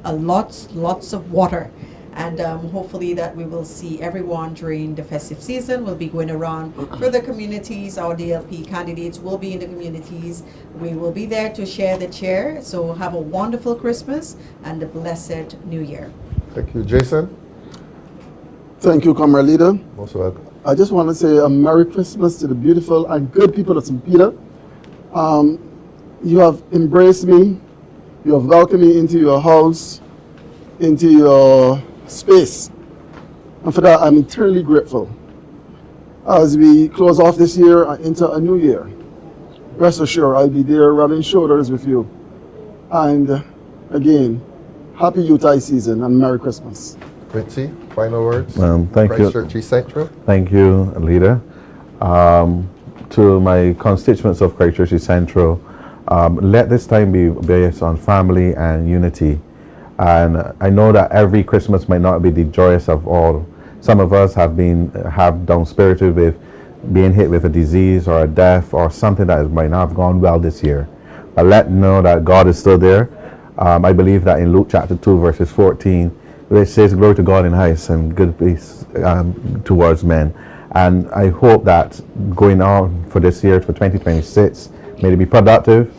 lots of water. And hopefully that we will see everyone during the festive season. We'll be going around for the communities. Our DLP candidates will be in the communities. We will be there to share the chair. So have a wonderful Christmas and a blessed New Year. Thank you. Jason? Thank you, Comrade Leader. Most welcome. I just want to say a Merry Christmas to the beautiful and good people of St. Peter. You have embraced me. You have welcomed me into your house, into your space, and for that I'm eternally grateful. As we close off this year and enter a new year, rest assured I'll be there rubbing shoulders with you. And again, happy Utah season and Merry Christmas. Richie, final words. Thank you. Christchurch East Central. Thank you, Leader. To my constituents of Christchurch East Central, let this time be based on family and unity. And I know that every Christmas might not be the joyous of all. Some of us have down spirited with being hit with a disease or a death or something that might not have gone well this year. But let know that God is still there. I believe that in Luke chapter 2 verses 14, which says, "Glory to God in highest and good peace towards men." And I hope that going on for this year, for 2026, may it be productive.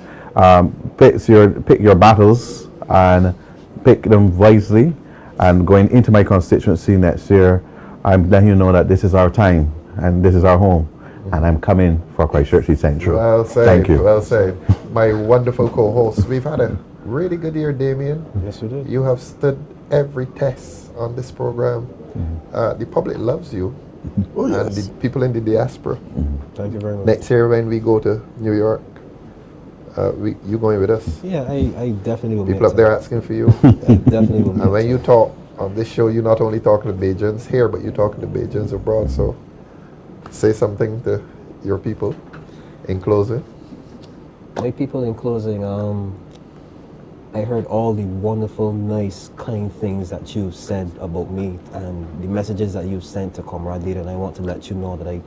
Pick your battles and pick them wisely, and going into my constituency next year, I'm letting you know that this is our time and this is our home, and I'm coming for Christchurch East Central. Well said. Thank you. Well said. My wonderful co-host. We've had a really good year, Damien. Yes, we did. You have stood every test on this program. The public loves you, and the people in the diaspora. Thank you very much. Next year when we go to New York, you going with us? Yeah, I definitely will. People up there asking for you. I definitely will. And when you talk on this show, you're not only talking to Bajans here, but you're talking to Bajans abroad. So say something to your people in closing. My people in closing, I heard all the wonderful, nice, kind things that you've said about me and the messages that you've sent to Comrade Leader, and I want to let you know that I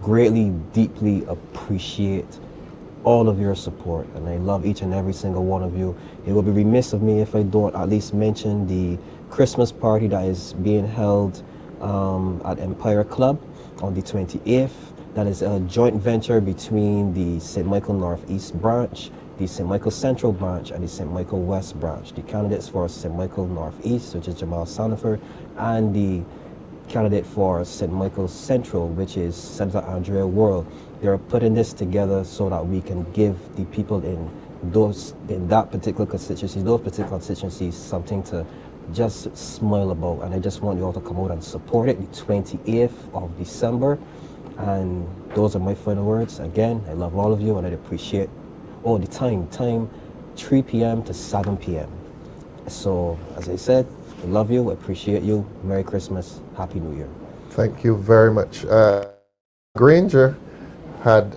greatly, deeply appreciate all of your support, and I love each and every single one of you. It will be remiss of me if I don't at least mention the Christmas party that is being held at Empire Club on the 28th. That is a joint venture between the St. Michael Northeast branch, the St. Michael Central branch, and the St. Michael West branch. The candidates for St. Michael Northeast, which is Jamal Sandifer, and the candidate for St. Michael Central, which is Senator Andrea Worrell. They're putting this together so that we can give the people in that particular constituencies, something to just smile about. And I just want you all to come out and support it, the 28th of December. And those are my final words. Again, I love all of you, and I appreciate the time 3 p.m. to 7 p.m. So, as I said, I love you, I appreciate you. Merry Christmas, Happy New Year. Thank you very much. Granger had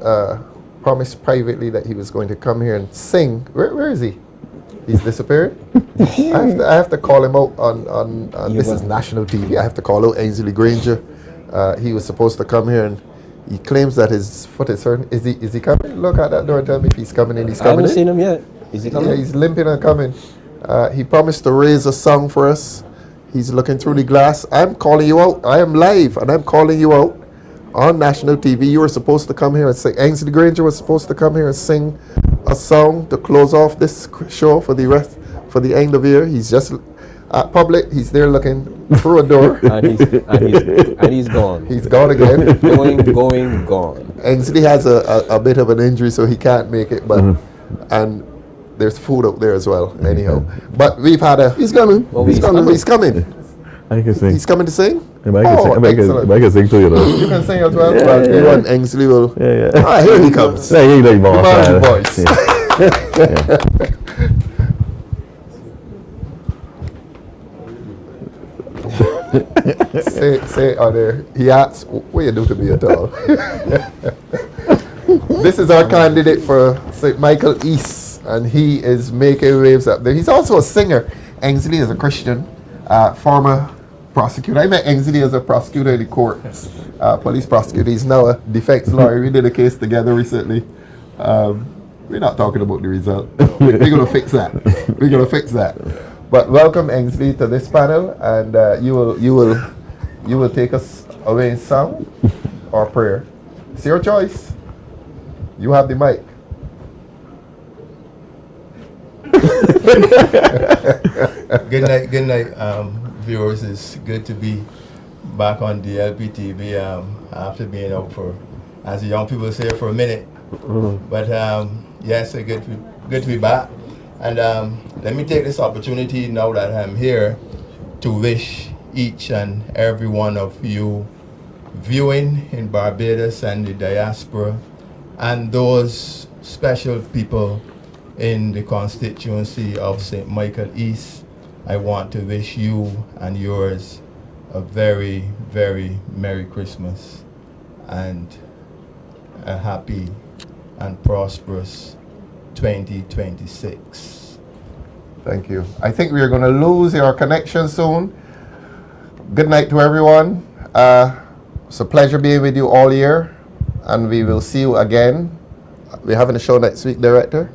promised privately that he was going to come here and sing. Where is he? He's disappeared. I have to call him out on this is national TV. I have to call out Ainsley Granger. He was supposed to come here, and he claims that his foot is hurting. Is he coming? Look at that door and tell me if he's coming in. He's coming in. I haven't seen him yet. Is he coming? Yeah, he's limping and coming. He promised to raise a song for us. He's looking through the glass. I'm calling you out. I am live, and I'm calling you out on national TV. You were supposed to come here and sing. Ainsley Granger was supposed to come here and sing a song to close off this show for the end of the year. He's just at public. He's there looking through a door. and he's gone. He's gone again. Gone. Ainsley has a bit of an injury, so he can't make it. But and there's food up there as well. Anyhow, but we've had a. He's coming. He's coming. I can sing. He's coming to sing. I can sing too, you know. You can sing as well. Yeah, Well, yeah. you and Ainsley will. Yeah. Ah, here he comes. Yeah, he like boss. Good voice. say there. He asks, what you do to me at all? This is our candidate for St. Michael East, and he is making waves up there. He's also a singer. Ainsley is a Christian, former prosecutor. I met Ainsley as a prosecutor in the courts, police prosecutor. He's now a defense lawyer. We did a case together recently. We're not talking about the result. We're going to fix that. We're going to fix that. But welcome Ainsley to this panel, and you will take us away in song or prayer. It's your choice. You have the mic. Good night, viewers. It's good to be back on DLP TV after being out for, as the young people say, for a minute. But yes, good to be back. And let me take this opportunity now that I'm here to wish each and every one of you viewing in Barbados and the diaspora, and those special people in the constituency of St. Michael East. I want to wish you and yours a very, very Merry Christmas and a happy and prosperous 2026. Thank you. I think we are going to lose our connection soon. Good night to everyone. It's a pleasure being with you all year, and we will see you again. We're having a show next week, Director.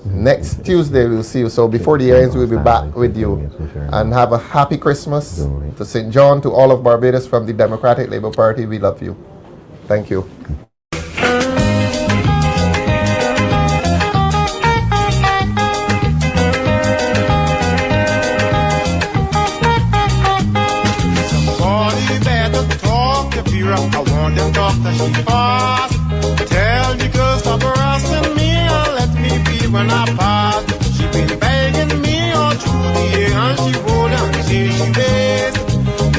Next Tuesday we'll see you. So before the year ends, we'll be back with you. And have a happy Christmas to St. John, to all of Barbados from the Democratic Labour Party. We love you. Thank you. Somebody better talk to Vera. I want to talk that she fast. Tell the girls stop harassing me and let me be when I pass. She been begging me all through the year, and she would until she pays.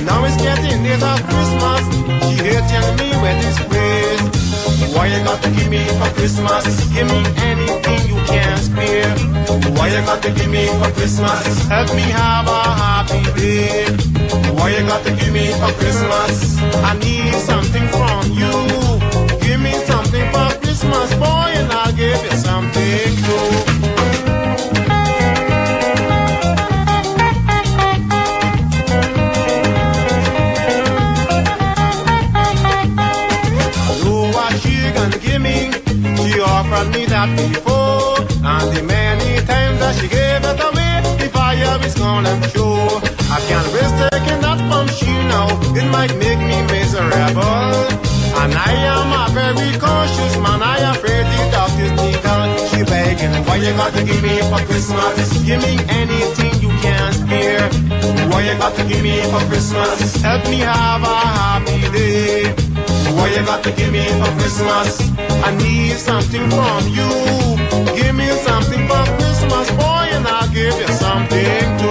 Now it's getting near the Christmas. She here telling me where this place. Why you got to give me for Christmas? Give me anything you can spare. Why you got to give me for Christmas? Help me have a happy day. Why you got to give me for Christmas? I need something from you. Give me something for Christmas, boy, and I'll give you something too. She offered me that before, and the many times that she gave it away, the fire is gonna show. I can't risk taking that from she now, it might make me miserable. And I am a very cautious man, I afraid the doctor's legal. She begging, why you got to give me for Christmas? Give me anything you can spare. Why you got to give me for Christmas? Help me have a happy day. Why you got to give me for Christmas? I need something from you. Give me something for Christmas, boy, and I'll give you something too.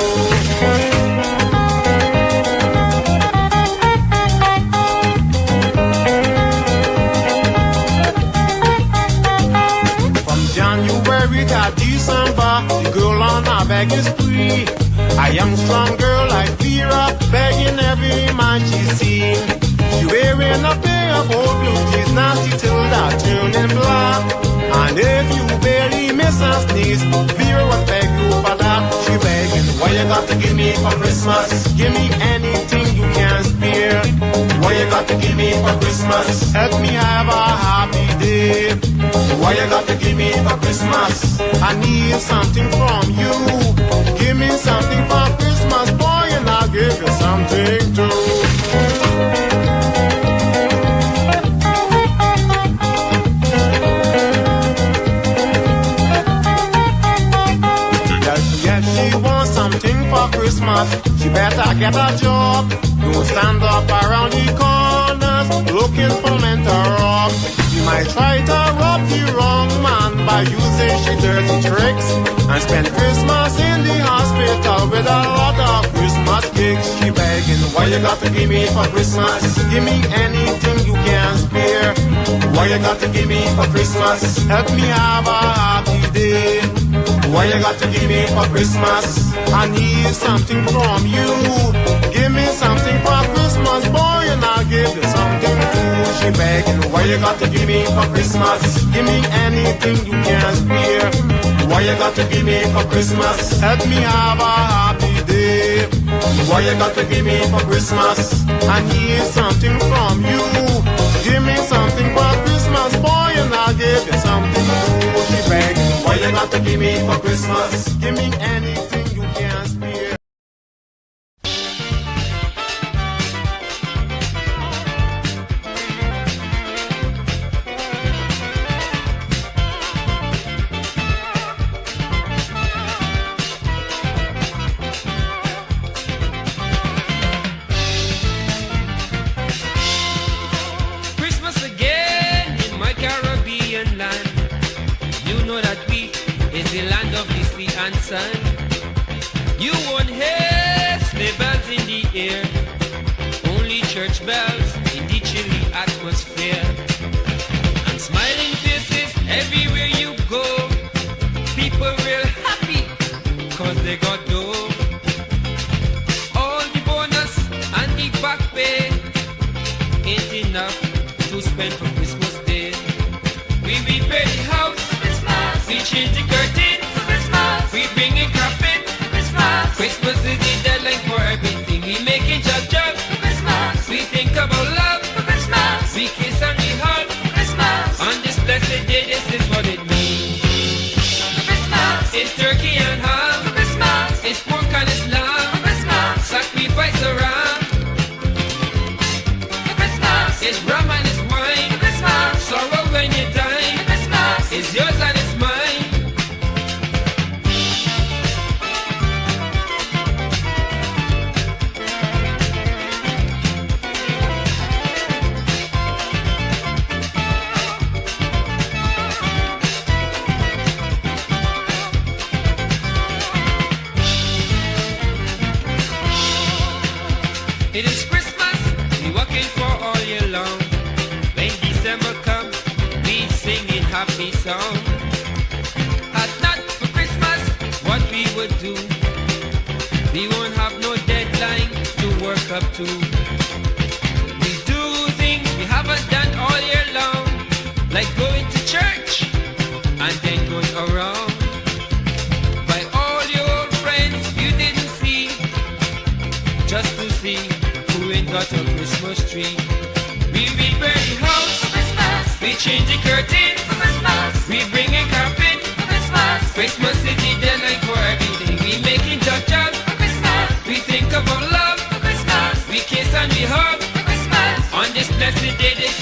From January to December, the girl on her begging spree. A young strong girl like Vera, begging every man she's seen. She wearing a pair of old blue jeans, nasty till that turning black. And if you barely miss her sneeze, Vera will beg you for that. She begging, what you got to give me for Christmas? Give me anything you can spare. What you got to give me for Christmas? Help me have a happy day. What you got to give me for Christmas? I need something from you. Give me something for Christmas, boy, and I'll give you something too. She wants something for Christmas. She better get a job. Don't stand up around the corners looking for men to rob. She might try to rob the wrong man by using she dirty tricks and spend Christmas in the hospital with a lot of Christmas cakes. She begging, what you got to give me for Christmas? Give me anything you can spare. What you got to give me for Christmas? Help me have a happy day. What you got to give me for Christmas? I need something from you. Give me something for Christmas, boy, and I'll give you something too. She begging, what you got to give me for Christmas? Give me anything you can spare. What you got to give me for Christmas? Help me have a happy day. What you got to give me for Christmas? I need something from you. Give me something for Christmas, boy, and I'll give you something too. She begging, what you got to give me for Christmas? Give me anything you can spare. Christmas again in my Caribbean land. You know that we is the land of the sea and sun. You won't hear sleigh bells in the air, only church bells in the chilly atmosphere. And smiling faces everywhere you go. People real happy cause they got dough. All the bonus and the back pay ain't enough to spend for Christmas Day. We repair the house for Christmas. We change the curtain for Christmas. We bring in carpet for Christmas. Christmas is the deadline for everything. We making job for Christmas. We think about love for Christmas. We kiss and we hug for Christmas. On this blessed day, this is what it means. For Christmas, it's turkey and ham. For Christmas, it's pork and it's lamb. For Christmas, sacrifice a ram. For Christmas, it's rum and it's wine. For Christmas, sorrow when you die. For Christmas, it's yours and it's mine. It is Christmas, we working for all year long. When December comes, we singing happy song. Had not for Christmas what we would do. We won't have no deadline to work up to. We do things we haven't done all year long, like going to church and then going around. By all your old friends you didn't see, just to see who ain't got a Christmas tree. We repair the house for Christmas. We change the curtain for Christmas. We bring in carpet for Christmas. Christmas is the deadline for everything. We making job for Christmas. We think about love for Christmas. We kiss and we hug for Christmas. On this blessed day, this